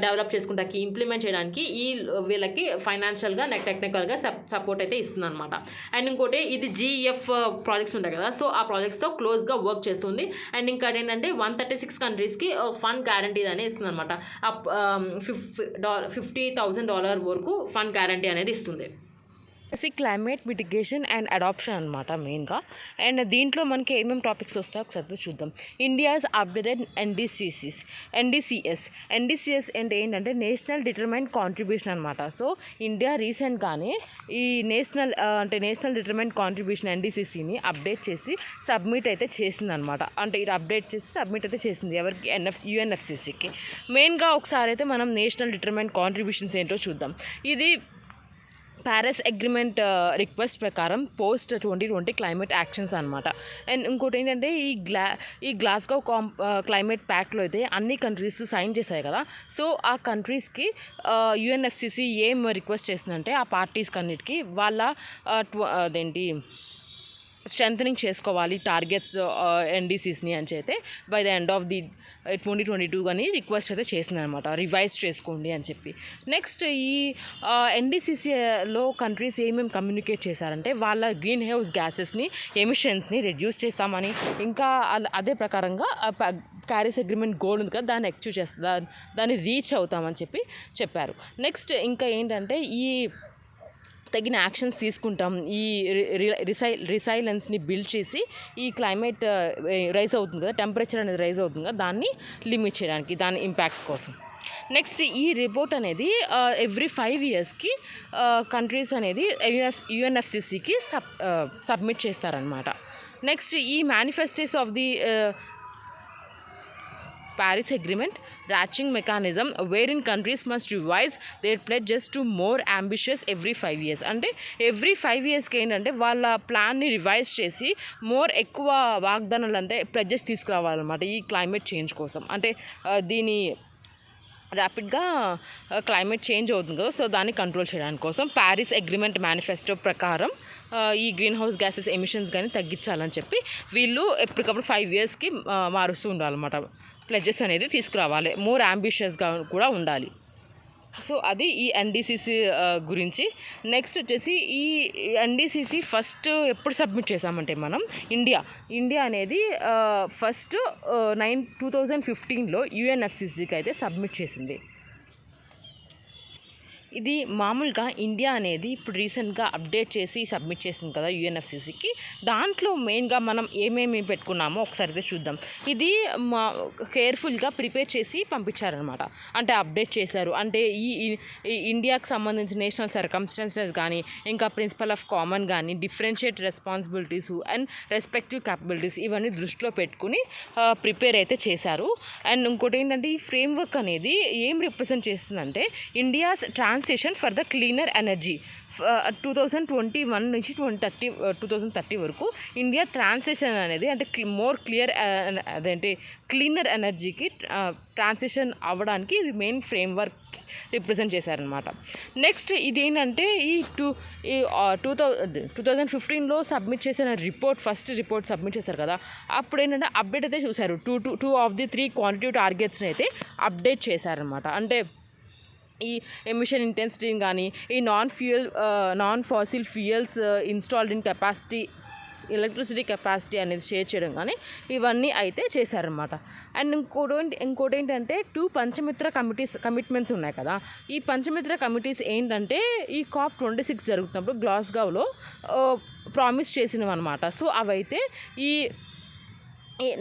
డెవలప్ చేసుకుంటాకి, ఇంప్లిమెంట్ చేయడానికి ఈ వీళ్ళకి ఫైనాన్షియల్గా టెక్నికల్గా సపోర్ట్ అయితే ఇస్తుంది అనమాట. అండ్ ఇంకోటి ఇది GEF ప్రాజెక్ట్స్ ఉంటాయి కదా, సో ఆ ప్రాజెక్ట్స్తో క్లోజ్గా వర్క్ చేస్తుంది. అండ్ ఇంకా ఏంటంటే 136 కంట్రీస్కి ఫండ్ గ్యారంటీ అనేది ఇస్తుంది అనమాట. $50,000 వరకు ఫండ్ గ్యారంటీ అనేది ఇస్తుంది. క్లైమేట్ మిటిగేషన్ అండ్ అడాప్షన్ అనమాట మెయిన్గా. అండ్ దీంట్లో మనకి ఏమేమి టాపిక్స్ వస్తాయో ఒకసారి చూద్దాం. ఇండియాస్ అప్డేటెడ్ NDCs అంటే ఏంటంటే నేషనల్ డిటర్మైన్డ్ కాంట్రిబ్యూషన్ అనమాట. సో ఇండియా రీసెంట్గానే ఈ నేషనల్ డిటర్మైన్డ్ కాంట్రిబ్యూషన్ NDCCని అప్డేట్ చేసి సబ్మిట్ అయితే చేసింది అనమాట. అంటే ఇది అప్డేట్ చేసి సబ్మిట్ అయితే చేసింది ఎవరికి? UNFCCకి. మెయిన్గా ఒకసారి అయితే మనం నేషనల్ డిటర్మైన్డ్ కాంట్రిబ్యూషన్స్ ఏంటో చూద్దాం. ఇది ప్యారిస్ అగ్రిమెంట్ రిక్వెస్ట్ ప్రకారం పోస్ట్ 2020 క్లైమేట్ యాక్షన్స్ అనమాట. అండ్ ఇంకోటి ఏంటంటే ఈ గ్లాస్గో క్లైమేట్ ప్యాక్ట్లో అయితే అన్ని కంట్రీస్ సైన్ చేశాయి కదా. సో ఆ కంట్రీస్కి UNFCC ఏం రిక్వెస్ట్ చేస్తుందంటే ఆ పార్టీస్కి అన్నిటికీ వాళ్ళ స్ట్రెంథనింగ్ చేసుకోవాలి టార్గెట్స్ NDCsని అని అయితే by the end of the 2022 అని రిక్వెస్ట్ అయితే చేసింది అనమాట. రివైజ్ చేసుకోండి అని చెప్పి. నెక్స్ట్ ఈ NDCCలో కంట్రీస్ ఏమేమి కమ్యూనికేట్ చేశారంటే వాళ్ళ గ్రీన్ హౌస్ గ్యాసెస్ని, ఎమిషన్స్ని రెడ్యూస్ చేస్తామని, ఇంకా అదే ప్రకారంగా ప్యారిస్ అగ్రిమెంట్ గోల్ ఉంది కదా దాన్ని అచీవ్ దాన్ని రీచ్ అవుతామని చెప్పారు. నెక్స్ట్ ఇంకా ఏంటంటే ఈ తగిన యాక్షన్స్ తీసుకుంటాం, ఈ రిసైలెన్స్ని బిల్డ్ చేసి ఈ క్లైమేట్ రైజ్ అవుతుంది కదా, టెంపరేచర్ అనేది రైజ్ అవుతుంది కదా, దాన్ని లిమిట్ చేయడానికి, దాని ఇంపాక్ట్ కోసం. నెక్స్ట్ ఈ రిపోర్ట్ అనేది ఎవ్రీ 5 yearsకి కంట్రీస్ అనేది UNFCCకి సబ్మిట్ చేస్తారనమాట. నెక్స్ట్ ఈ manifestos of the Paris Agreement ratcheting mechanism wherein countries must revise their pledges to more ambitious every 5 years. అంటే ఎవ్రీ 5 yearsకి ఏంటంటే వాళ్ళ ప్లాన్ని రివైజ్ చేసి ఎక్కువ వాగ్దానాలు అంటే ప్లెడ్జెస్ తీసుకురావాలన్నమాట ఈ క్లైమేట్ చేంజ్ కోసం. అంటే దీని ర్యాపిడ్గా క్లైమేట్ చేంజ్ అవుతుంది కదా, సో దాన్ని కంట్రోల్ చేయడానికి కోసం ప్యారిస్ అగ్రిమెంట్ మేనిఫెస్టో ప్రకారం ఈ గ్రీన్ హౌస్ గ్యాసెస్ ఎమిషన్స్ కానీ తగ్గించాలని చెప్పి వీళ్ళు ఎప్పటికప్పుడు 5 yearsకి మారుస్తూ ఉండాలన్నమాట. ప్లెడ్జెస్ అనేది తీసుకురావాలి, మోర్ అంబిషియస్గా కూడా ఉండాలి. సో అది ఈ NDCC గురించి. నెక్స్ట్ వచ్చేసి ఈ NDCC ఫస్ట్ ఎప్పుడు సబ్మిట్ చేసామంటే మనం ఇండియా అనేది ఫస్ట్ 2015లో UNFCCకి అయితే సబ్మిట్ చేసింది. ఇది మామూలుగా ఇండియా అనేది ఇప్పుడు రీసెంట్గా అప్డేట్ చేసి సబ్మిట్ చేసింది కదా UNFCCకి. దాంట్లో మెయిన్గా మనం ఏమేమి పెట్టుకున్నామో ఒకసారి అయితే చూద్దాం. ఇది కేర్ఫుల్గా ప్రిపేర్ చేసి పంపించారనమాట, అంటే అప్డేట్ చేశారు. అంటే ఈ ఇండియాకి సంబంధించిన నేషనల్ సర్కమ్స్టాన్సెస్ కానీ, ఇంకా ప్రిన్సిపల్ ఆఫ్ కామన్ కానీ, differentiate responsibilities and respective capabilities ఇవన్నీ దృష్టిలో పెట్టుకుని ప్రిపేర్ అయితే చేశారు. అండ్ ఇంకోటి ఏంటంటే ఈ ఫ్రేమ్వర్క్ అనేది ఏం రిప్రజెంట్ చేస్తుందంటే India's transition for the cleaner energy 2021 నుంచి 2030 వరకు ఇండియా ట్రాన్సిషన్ అనేది అంటే మోర్ క్లీనర్ ఎనర్జీకి ట్రాన్సిషన్ అవ్వడానికి ఇది మెయిన్ ఫ్రేమ్వర్క్ రిప్రజెంట్ చేశారనమాట. నెక్స్ట్ ఇదేంటంటే ఈ 2015లో సబ్మిట్ చేసిన ఫస్ట్ రిపోర్ట్ సబ్మిట్ చేశారు కదా, అప్పుడు ఏంటంటే అప్డేట్ అయితే చూశారు. 2 ఆఫ్ ది 3 క్వాంటిటివ్ టార్గెట్స్ని అయితే అప్డేట్ చేశారనమాట. అంటే ఈ ఎమిషన్ ఇంటెన్సిటీని కానీ, ఈ non fossil fuels installed in capacity, electricity capacity అనేది షేర్ చేయడం కానీ ఇవన్నీ అయితే చేశారనమాట. అండ్ ఇంకోటి ఏంటంటే 2 పంచమిత్ర కమిట్మెంట్స్ ఉన్నాయి కదా. ఈ పంచమిత్ర కమిటీస్ ఏంటంటే ఈ COP26 జరుగుతున్నప్పుడు గ్లాస్గోలో ప్రామిస్ చేసినవి అనమాట. సో అవైతే ఈ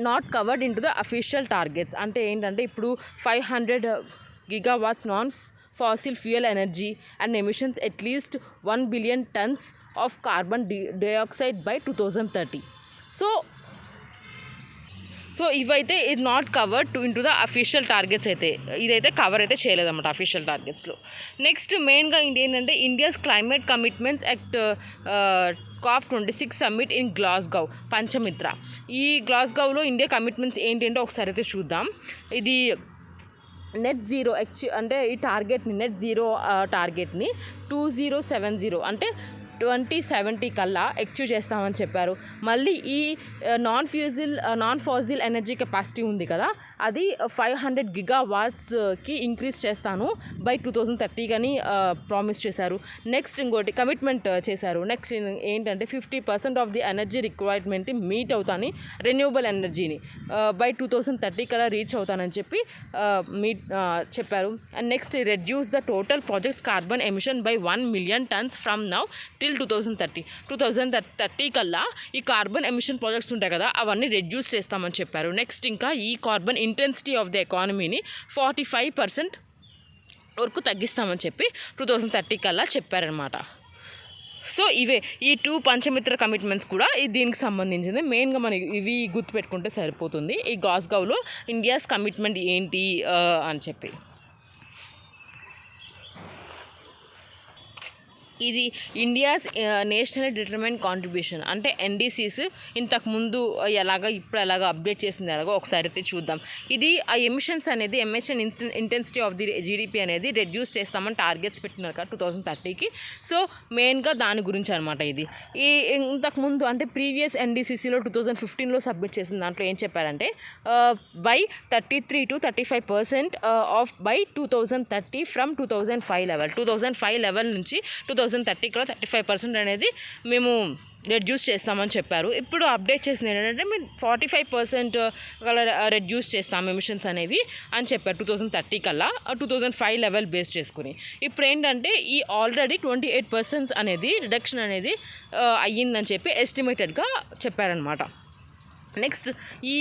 not covered in to the official targets. అంటే ఏంటంటే ఇప్పుడు 500 gigawatts non fossil fuel energy and emissions at least 1 billion tons of carbon dioxide by 2030. So ఇవైతే ఇది not covered into the official targets అయితే ఇదైతే కవర్ అయితే చేయలేదన్నమాట అఫీషియల్ టార్గెట్స్లో. నెక్స్ట్ మెయిన్గా ఏంటంటే India's climate commitments at COP26 summit in Glasgow Panchamitra. ఈ గ్లాస్గోలో ఇండియా కమిట్మెంట్స్ ఏంటంటే ఒకసారి అయితే చూద్దాం. ఇది నెట్ జీరో అంటే ఈ టార్గెట్ని నెట్ జీరో టార్గెట్ని 2070 అంటే 2070 కల్లా అచీవ్ చేస్తామని చెప్పారు. మళ్ళీ ఈ నాన్ ఫాజిల్ ఎనర్జీ కెపాసిటీ ఉంది కదా, అది 500 GW ఇంక్రీజ్ చేస్తాను బై 2030 కానీ ప్రామిస్ చేశారు. నెక్స్ట్ ఇంకోటి కమిట్మెంట్ చేశారు. నెక్స్ట్ ఏంటంటే 50% of the energy requirement meet అవుతాను రెన్యూవబుల్ ఎనర్జీని బై 2030 కల్లా రీచ్ అవుతానని చెప్పి చెప్పారు. And next reduce the total project carbon emission by 1 million tons from now till 2030 కల్లా ఈ కార్బన్ ఎమిషన్ ప్రాజెక్ట్స్ ఉంటాయి కదా, అవన్నీ రెడ్యూస్ చేస్తామని చెప్పారు. నెక్స్ట్ ఇంకా ఈ కార్బన్ ఇంటెన్సిటీ ఆఫ్ ద ఎకానమీని 45% వరకు తగ్గిస్తామని చెప్పి 2030 కల్లా చెప్పారనమాట. సో ఇవే ఈ 2 పంచమిత్ర కమిట్మెంట్స్ కూడా దీనికి సంబంధించింది. మెయిన్గా మనకి ఇవి గుర్తుపెట్టుకుంటే సరిపోతుంది. ఈ గ్లాస్గోలో ఇండియాస్ కమిట్మెంట్ ఏంటి అని చెప్పి. ఇది ఇండియాస్ నేషనల్ డిటర్మైన్డ్ కాంట్రిబ్యూషన్ అంటే NDCs ఇంతకుముందు ఇప్పుడు ఎలాగ అప్డేట్ చేసింది ఎలాగో ఒకసారి అయితే చూద్దాం. ఇది ఆ ఎమిషన్స్ అనేది emission intensity of the GDP అనేది రెడ్యూస్ చేస్తామని టార్గెట్స్ పెట్టినారు కదా 2030కి. సో మెయిన్గా దాని గురించి అనమాట. ఇది ఈ ఇంతకుముందు అంటే ప్రీవియస్ NDCCలో 2015లో సబ్మిట్ చేసిన దాంట్లో ఏం చెప్పారంటే by 33 to 35% of by 2030 from 2005 level నుంచి 2030 కూడా 35% అనేది మేము రెడ్యూస్ చేస్తామని చెప్పారు. ఇప్పుడు అప్డేట్ చేసింది ఏంటంటే మేము 45% రెడ్యూస్ చేస్తాం ఎమిషన్స్ అనేవి అని చెప్పారు 2030 కల్లా 2005 లెవెల్ బేస్ చేసుకుని. ఇప్పుడు ఏంటంటే ఈ ఆల్రెడీ 28% అనేది రిడక్షన్ అనేది అయ్యిందని చెప్పి ఎస్టిమేటెడ్గా చెప్పారనమాట. నెక్స్ట్ ఈ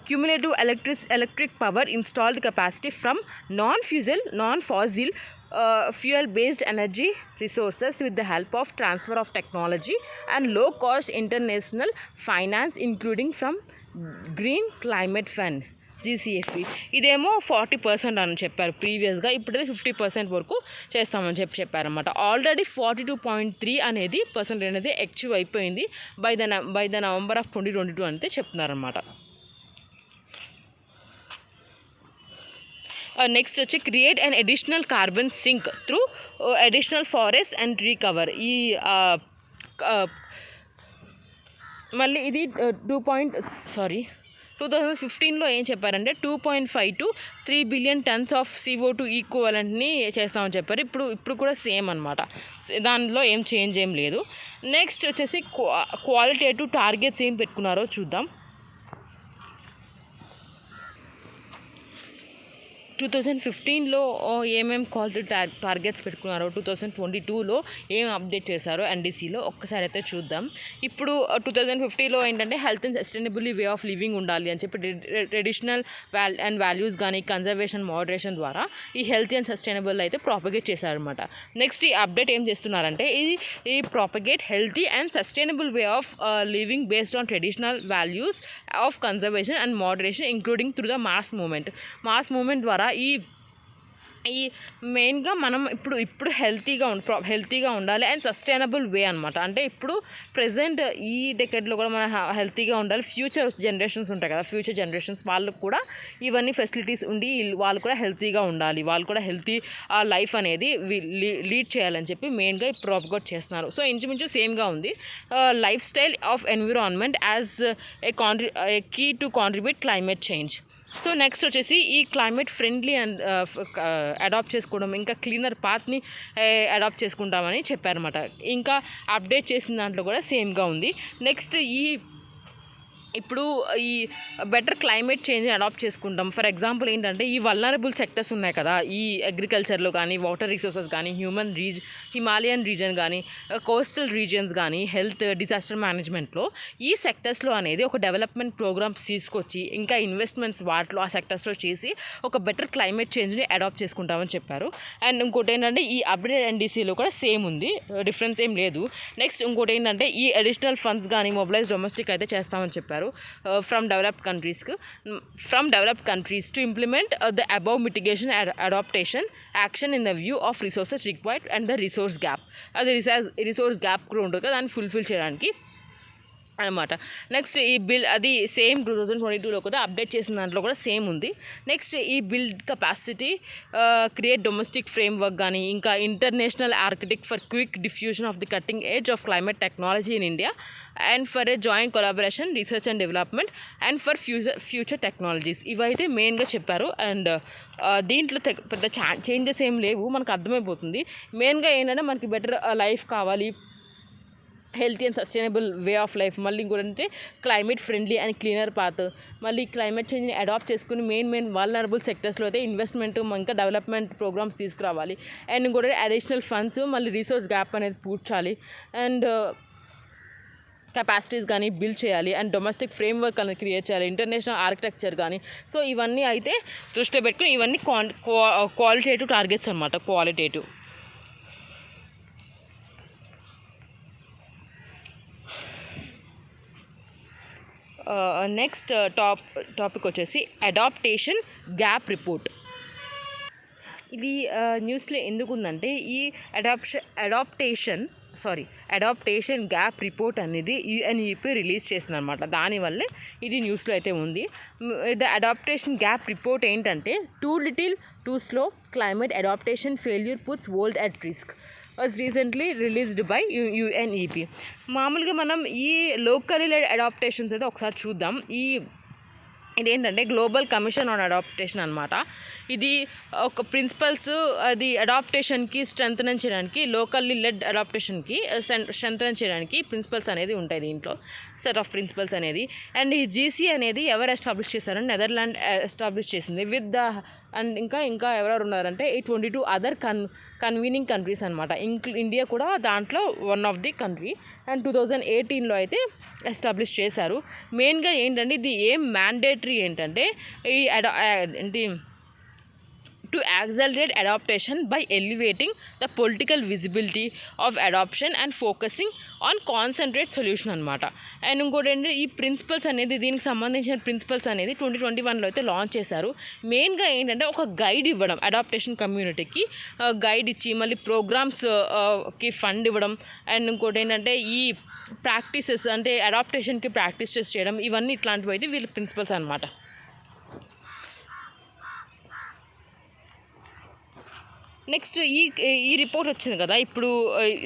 cumulative electric power installed capacity from non fossil fuel-based energy resources with the help of transfer of technology and low-cost international finance including from Green Climate Fund GCFE. ఇదేమో 40% అని చెప్పారు ప్రీవియస్గా, ఇప్పుడైతే 50% వరకు చేస్తామని చెప్పారన్నమాట. ఆల్రెడీ 42.3 అనేది % అనేది అచీవ్ అయిపోయింది బై ద నవంబర్ ఆఫ్ 2022 అయితే చెప్తున్నారన్నమాట. నెక్స్ట్ వచ్చి create and additional carbon sync through additional forest and tree cover. ఈ మళ్ళీ ఇది 2015లో ఏం చెప్పారంటే 2.5 to 3 billion tons of CO2 ఈక్వలెంట్ని చేస్తామని చెప్పారు. ఇప్పుడు కూడా సేమ్ అనమాట, దానిలో ఏం చేంజ్ ఏం లేదు. నెక్స్ట్ వచ్చేసి క్వాలిటేటివ్ టార్గెట్స్ ఏం పెట్టుకున్నారో చూద్దాం. 2015లో ఏమేమి క్వాలిటీ టార్గెట్స్ పెట్టుకున్నారో 2022లో ఏం అప్డేట్ చేశారో NDCలో ఒక్కసారి అయితే చూద్దాం. ఇప్పుడు 2050లో ఏంటంటే health and sustainable way of living ఉండాలి అని చెప్పి ట్రెడిషనల్ వాల్యూస్ కానీ కన్జర్వేషన్ మోడరేషన్ ద్వారా ఈ హెల్తీ అండ్ సస్టైనబుల్ అయితే ప్రాపగేట్ చేశారనమాట. నెక్స్ట్ ఈ అప్డేట్ ఏం చేస్తున్నారంటే ఈ propagate healthy and sustainable way of living based on traditional values of conservation and moderation including through the mass movement ద్వారా ఈ మెయిన్గా మనం ఇప్పుడు హెల్తీగా ఉండాలి అండ్ సస్టైనబుల్ వే అనమాట. అంటే ఇప్పుడు ప్రజెంట్ ఈ డెకేడ్లో కూడా మనం హెల్తీగా ఉండాలి. ఫ్యూచర్ జనరేషన్స్ ఉంటాయి కదా, ఫ్యూచర్ జనరేషన్స్ వాళ్ళకు కూడా ఇవన్నీ ఫెసిలిటీస్ ఉండి వాళ్ళు కూడా హెల్తీగా ఉండాలి, వాళ్ళు కూడా హెల్తీ లైఫ్ అనేది లీడ్ చేయాలని చెప్పి మెయిన్గా ప్రాపగేట్ చేస్తున్నారు. సో ఇంచుమించు సేమ్గా ఉంది. Lifestyle of environment as a key to contribute climate change. So next వచ్చేసి ఈ క్లైమేట్ ఫ్రెండ్లీ అండ్ అడాప్ట్ చేసుకోవడం, ఇంకా క్లీనర్ పాత్ని అడాప్ట్ చేసుకుంటామని చెప్పారన్నమాట. ఇంకా అప్డేట్ చేసిన దాంట్లో కూడా సేమ్గా ఉంది. నెక్స్ట్ ఇప్పుడు ఈ బెటర్ క్లైమేట్ చేంజ్ అడాప్ట్ చేసుకుంటాం. ఫర్ ఎగ్జాంపుల్ ఏంటంటే ఈ వల్నరబుల్ సెక్టర్స్ ఉన్నాయి కదా, ఈ అగ్రికల్చర్లో కానీ, వాటర్ రిసోర్సెస్ కానీ, హిమాలయన్ రీజన్ కానీ, కోస్టల్ రీజియన్స్ కానీ, హెల్త్ డిజాస్టర్ మేనేజ్మెంట్లో ఈ సెక్టర్స్లో అనేది ఒక డెవలప్మెంట్ ప్రోగ్రామ్స్ తీసుకొచ్చి ఇంకా ఇన్వెస్ట్మెంట్స్ వాటిలో ఆ సెక్టర్స్లో చేసి ఒక బెటర్ క్లైమేట్ చేంజ్ని అడాప్ట్ చేసుకుంటామని చెప్పారు. అండ్ ఇంకోటి ఏంటంటే ఈ అప్డేట్ NDCలో కూడా సేమ్ ఉంది, డిఫరెన్స్ ఏం లేదు. నెక్స్ట్ ఇంకోటి ఏంటంటే ఈ అడిషనల్ ఫండ్స్ కానీ మొబిలైజ్ డొమెస్టిక్ అయితే చేస్తామని చెప్పారు. From developed countries to implement the above mitigation adaptation action in the view of resources required and the resource gap. అది రిసోర్స్ గ్యాప్ కూడా ఉంటుంది కదా, దాన్ని ఫుల్ఫిల్ చేయడానికి అనమాట. నెక్స్ట్ ఈ బిల్ అది సేమ్ 2022లో కూడా అప్డేట్ చేసిన దాంట్లో కూడా సేమ్ ఉంది. నెక్స్ట్ ఈ build capacity create domestic framework కానీ ఇంకా international architect for quick diffusion of the cutting edge of climate technology in India and for a joint collaboration research and development and for future technologies. ఇవైతే మెయిన్గా చెప్పారు. And దీంట్లో పెద్ద changes ఏం లేవు, మనకు అర్థమైపోతుంది. మెయిన్గా ఏంటంటే మనకి బెటర్ లైఫ్ కావాలి, healthy and sustainable way of life, మళ్ళీ ఇంకోటంటే climate friendly and cleaner path, మళ్ళీ క్లైమేట్ చేంజ్ని అడాప్ట్ చేసుకుని మెయిన్ వల్నరబుల్ సెక్టర్స్లో అయితే ఇన్వెస్ట్మెంట్ ఇంకా డెవలప్మెంట్ ప్రోగ్రామ్స్ తీసుకురావాలి. అండ్ ఇంకోటి అడిషనల్ ఫండ్స్, మళ్ళీ రిసోర్స్ గ్యాప్ అనేది పూడ్చాలి, అండ్ కెపాసిటీస్ కానీ బిల్డ్ చేయాలి, అండ్ డొమెస్టిక్ ఫ్రేమ్వర్క్ అనేది క్రియేట్ చేయాలి, ఇంటర్నేషనల్ ఆర్కిటెక్చర్ కానీ. సో ఇవన్నీ అయితే దృష్టిలో పెట్టుకుని ఇవన్నీ క్వాలిటేటివ్ టార్గెట్స్ అనమాట, క్వాలిటేటివ్. నెక్స్ట్ టాపిక్ వచ్చేసి అడాప్టేషన్ గ్యాప్ రిపోర్ట్. ఇది న్యూస్లో ఎందుకు ఉందంటే ఈ అడాప్టేషన్ గ్యాప్ రిపోర్ట్ అనేది యుఎన్ఈపీ రిలీజ్ చేసిందనమాట. దానివల్లే ఇది న్యూస్లో అయితే ఉంది. ద అడాప్టేషన్ గ్యాప్ రిపోర్ట్ ఏంటంటే two little too slow climate adaptation failure puts world at risk was recently released by UNEP. మామూలుగా మనం ఈ లోకల్ అడాప్టేషన్స్ అయితే ఒకసారి చూద్దాం. ఇదేంటంటే గ్లోబల్ కమిషన్ ఆన్ అడాప్టేషన్ అనమాట. ఇది ఒక ప్రిన్సిపల్స్, అది అడాప్టేషన్కి స్ట్రెంథెన్ చేయడానికి, లోకల్లీ లెడ్ అడాప్టేషన్కి స్ట్రెంథెన్ చేయడానికి ప్రిన్సిపల్స్ అనేది ఉంటాయి దీంట్లో, సెట్ ఆఫ్ ప్రిన్సిపల్స్ అనేది. అండ్ ఈ జీసీ అనేది ఎవరు ఎస్టాబ్లిష్ చేశారని నెదర్లాండ్ ఎస్టాబ్లిష్ చేసింది విత్ ద అండ్ ఇంకా ఎవరెవరు ఉన్నారంటే 22 అదర్ కన్వీనింగ్ కంట్రీస్ అనమాట. ఇండియా కూడా దాంట్లో one of the country. And 2018లో అయితే ఎస్టాబ్లిష్ చేశారు. మెయిన్గా ఏంటంటే ఇది ఏం మ్యాండేటరీ ఏంటంటే ఈ ఏంటి to accelerate adaptation by elevating the political visibility of adoption and focusing on concentrate solution అనమాట. అండ్ ఇంకోటి ఏంటంటే ఈ ప్రిన్సిపల్స్ అనేది, దీనికి సంబంధించిన ప్రిన్సిపల్స్ అనేది 2021లో అయితే లాంచ్ చేశారు. మెయిన్గా ఏంటంటే ఒక గైడ్ ఇవ్వడం, అడాప్టేషన్ కమ్యూనిటీకి గైడ్ ఇచ్చి మళ్ళీ ప్రోగ్రామ్స్కి ఫండ్ ఇవ్వడం, అండ్ ఇంకోటి ఏంటంటే ఈ ప్రాక్టీసెస్ అంటే అడాప్టేషన్కి ప్రాక్టీసెస్ చేయడం, ఇవన్నీ ఇట్లాంటివి అయితే వీళ్ళ ప్రిన్సిపల్స్ అనమాట. నెక్స్ట్ ఈ రిపోర్ట్ వచ్చింది కదా ఇప్పుడు,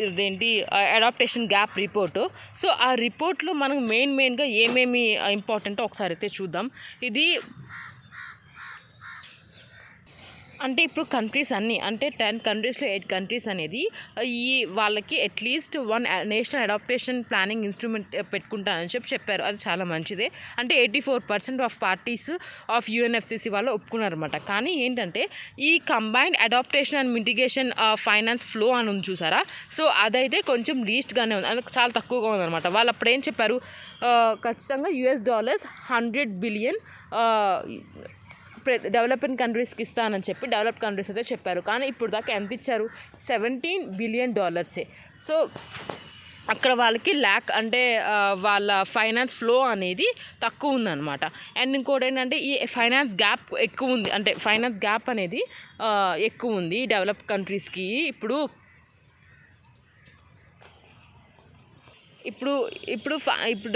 ఇదేంటి అడాప్టేషన్ గ్యాప్ రిపోర్టు. సో ఆ రిపోర్ట్లో మనం మెయిన్గా ఏమేమి ఇంపార్టెంటో ఒకసారి అయితే చూద్దాం. ఇది అంటే ఇప్పుడు కంట్రీస్ అన్నీ అంటే 10 కంట్రీస్లో 8 కంట్రీస్ అనేది ఈ వాళ్ళకి at least 1 national adaptation planning instrument పెట్టుకుంటానని చెప్పారు. అది చాలా మంచిదే. అంటే 84% ఆఫ్ పార్టీస్ ఆఫ్ UNFCCC వాళ్ళు ఒప్పుకున్నారన్నమాట. కానీ ఏంటంటే ఈ combined adaptation and mitigation finance flow అని ఉంది చూసారా, సో అదైతే కొంచెం లీస్ట్గానే ఉంది, అది చాలా తక్కువగా ఉందన్నమాట. వాళ్ళు అప్పుడు ఏం చెప్పారు, ఖచ్చితంగా $100 బిలియన్ డెవలపింగ్ కంట్రీస్కి ఇస్తానని చెప్పి డెవలప్డ్ కంట్రీస్ అయితే చెప్పారు. కానీ ఇప్పుడు దాకా ఎంత ఇచ్చారు, $17 బిలియన్. సో అక్కడ వాళ్ళకి అంటే వాళ్ళ ఫైనాన్స్ ఫ్లో అనేది తక్కువ ఉందన్నమాట. అండ్ ఇంకోటి ఏంటంటే ఈ ఫైనాన్స్ గ్యాప్ ఎక్కువ ఉంది, అంటే ఫైనాన్స్ గ్యాప్ అనేది ఎక్కువ ఉంది డెవలప్డ్ కంట్రీస్కి. ఇప్పుడు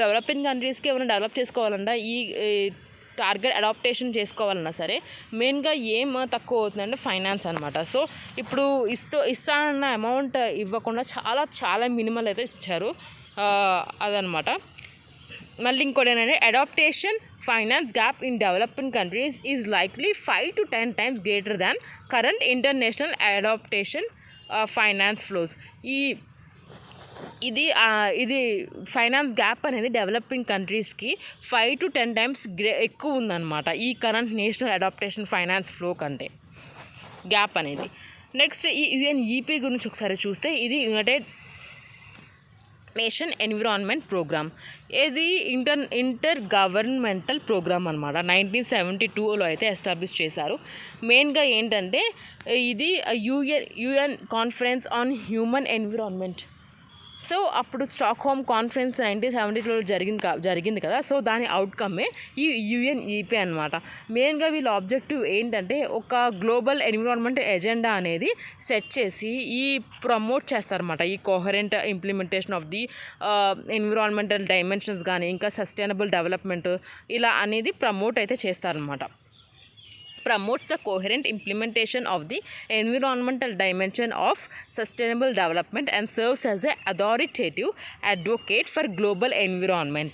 డెవలపింగ్ కంట్రీస్కి ఏమైనా డెవలప్ చేసుకోవాలన్నా ఈ టార్గెట్ అడాప్టేషన్ చేసుకోవాలన్నా సరే మెయిన్గా ఏం తక్కువ అవుతుందంటే ఫైనాన్స్ అనమాట. సో ఇప్పుడు ఇస్తానన్న అమౌంట్ ఇవ్వకుండా చాలా మినిమల్ అయితే ఇచ్చారు, అదనమాట. మళ్ళీ ఇంకోటి ఏంటంటే adaptation finance gap in developing countries is likely 5 to 10 times greater than current international adaptation finance flows. ఇది ఫైనాన్స్ గ్యాప్ అనేది డెవలపింగ్ కంట్రీస్కి 5 to 10 times ఎక్కువ ఉందన్నమాట ఈ current national adaptation finance flow కంటే గ్యాప్ అనేది. నెక్స్ట్ ఈ UNEP గురించి ఒకసారి చూస్తే ఇది యునైటెడ్ నేషన్ ఎన్విరాన్మెంట్ ప్రోగ్రామ్. ఇది ఇంటర్ గవర్నమెంటల్ ప్రోగ్రామ్ అనమాట. 1972లో అయితే ఎస్టాబ్లిష్ చేశారు. మెయిన్గా ఏంటంటే ఇది UN conference on human environment so అప్పుడు స్టాక్హోమ్ కాన్ఫరెన్స్ 1972లో జరిగింది కదా. సో దాని అవుట్కమ్మే ఈ UNEP అనమాట. మెయిన్గా వీళ్ళ ఆబ్జెక్టివ్ ఏంటంటే ఒక గ్లోబల్ ఎన్విరాన్మెంటల్ ఎజెండా అనేది సెట్ చేసి ప్రమోట్ చేస్తారన్నమాట. ఈ coherent implementation of the environmental dimensions కానీ ఇంకా సస్టైనబుల్ డెవలప్మెంట్ ఇలా అనేది ప్రమోట్ అయితే చేస్తారనమాట. Promotes the coherent implementation of the environmental dimension of sustainable development and serves as an authoritative advocate for global environment.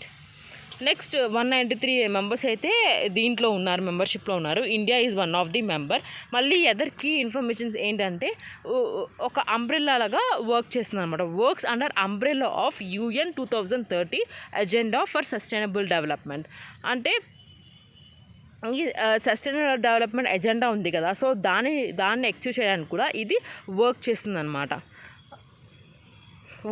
Next 193 members అయితే దీంట్లో ఉన్నారు, మెంబర్షిప్లో ఉన్నారు. India is one of the member. మళ్ళీ other key informations ఏంటంటే ఒక umbrella లాగా work చేస్తుంది అనమాట. Works under umbrella of UN 2030 agenda for sustainable development. అంటే ఈ సస్టైనబుల్ డెవలప్మెంట్ ఎజెండా ఉంది కదా, సో దాన్ని ఎక్స్క్యూట్ చేయడానికి కూడా ఇది వర్క్ చేస్తుంది అనమాట.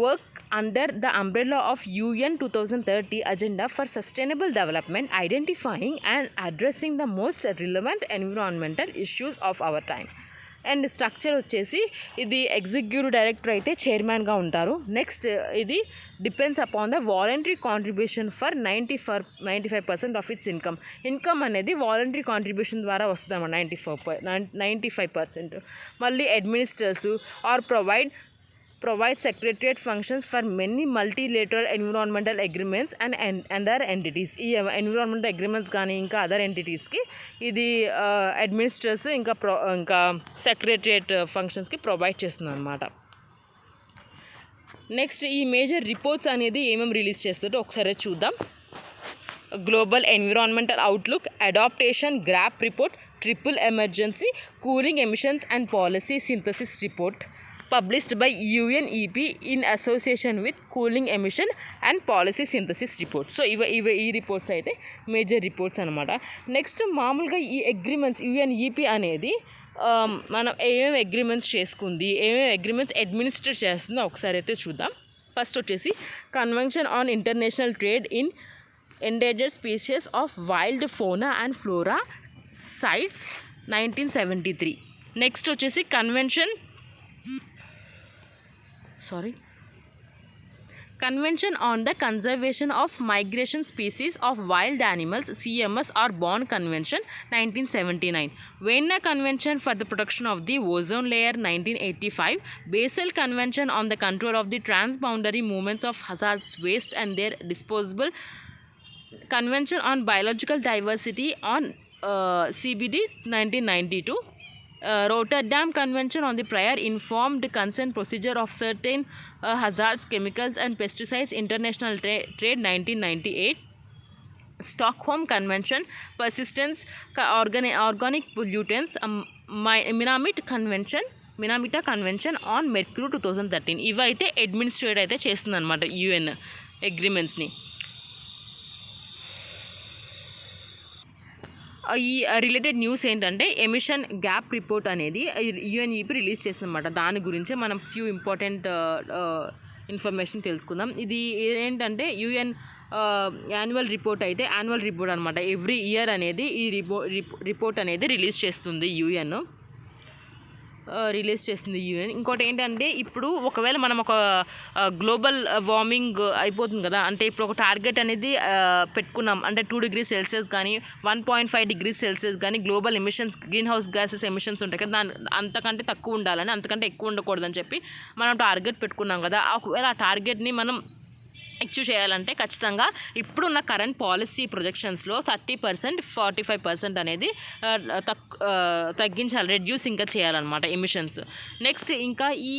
Work under the umbrella of UN 2030 agenda for sustainable development, identifying and addressing the most relevant environmental issues of our time. And structure వచ్చేసి ఇది ఎగ్జిక్యూటివ్ డైరెక్టర్ అయితే చైర్మన్గా ఉంటారు. నెక్స్ట్ ఇది depends upon the voluntary contribution for 95% of its income అనేది voluntary contribution ద్వారా వస్తుంది అన్నమాట. 95%. మళ్ళీ administrators are provide secretariat functions for many multilateral environmental agreements and other entities. ఈ ఎన్విరాన్మెంటల్ అగ్రిమెంట్స్ కానీ ఇంకా అదర్ ఎంటిటీస్కి ఇది అడ్మినిస్ట్రేటర్స్ ఇంకా సెక్రటరియట్ ఫంక్షన్స్కి ప్రొవైడ్ చేస్తుంది అనమాట. నెక్స్ట్ ఈ మేజర్ రిపోర్ట్స్ అనేది ఏమేమి రిలీజ్ చేస్తుందో ఒకసారి చూద్దాం. Global environmental outlook, adaptation, grab report, triple emergency, cooling emissions and policy synthesis report published by UNEP in association with cooling emission and policy synthesis report. So ఈ reports అయితే major reports అనమాట. Next మామూలుగా ఈ agreements UNEP అనేది మనం ఏమేమి agreements చేసుకుంది, ఏమేమి అగ్రిమెంట్స్ అడ్మినిస్ట్రేట్ చేస్తుందో ఒకసారి అయితే చూద్దాం. ఫస్ట్ వచ్చేసి convention on international trade in endangered species of wild fauna and flora CITES 1973. Next వచ్చేసి convention on the conservation of migration species of wild animals, CMS or Bonn Convention 1979. Vienna Convention for the protection of the ozone layer 1985. Basel Convention on the control of the transboundary movements of hazardous waste and their disposal. Convention on biological diversity on CBD 1992. Rotterdam Convention on the prior informed consent procedure of certain hazardous chemicals and pesticides, international trade 1998. Stockholm Convention, persistence organic pollutants, Minamata Convention on Mercury 2013. ఇవి అయితే administrate అయితే చేస్తుంది అనమాట UN అగ్రిమెంట్స్ని. ఈ related news ఏంటంటే emission gap report అనేది UNEP release చేస్తుందన్నమాట. దాని గురించే మనం ఫ్యూ ఇంపార్టెంట్ ఇన్ఫర్మేషన్ తెలుసుకుందాం. ఇది ఏంటంటే UN యాన్యువల్ రిపోర్ట్ అనమాట. ఎవ్రీ ఇయర్ అనేది ఈ రిపోర్ట్ అనేది రిలీజ్ చేస్తుంది UN. ఇంకోటి ఏంటంటే ఇప్పుడు ఒకవేళ మనం ఒక గ్లోబల్ వార్మింగ్ అయిపోతుంది కదా, అంటే ఇప్పుడు ఒక టార్గెట్ అనేది పెట్టుకున్నాం, అంటే 2 degrees Celsius కానీ 1.5 degrees Celsius కానీ global emissions, green house gases emissions ఉంటాయి కదా, అంతకంటే తక్కువ ఉండాలని, అంతకంటే ఎక్కువ ఉండకూడదని చెప్పి మనం టార్గెట్ పెట్టుకున్నాం కదా. ఒకవేళ ఆ టార్గెట్ని మనం అచీవ్ చేయాలంటే ఖచ్చితంగా ఇప్పుడున్న కరెంట్ పాలసీ ప్రొజెక్షన్స్లో 30%, 45% అనేది తగ్గించాలి, రెడ్యూస్ ఇంకా చేయాలన్నమాట ఎమిషన్స్. నెక్స్ట్ ఇంకా ఈ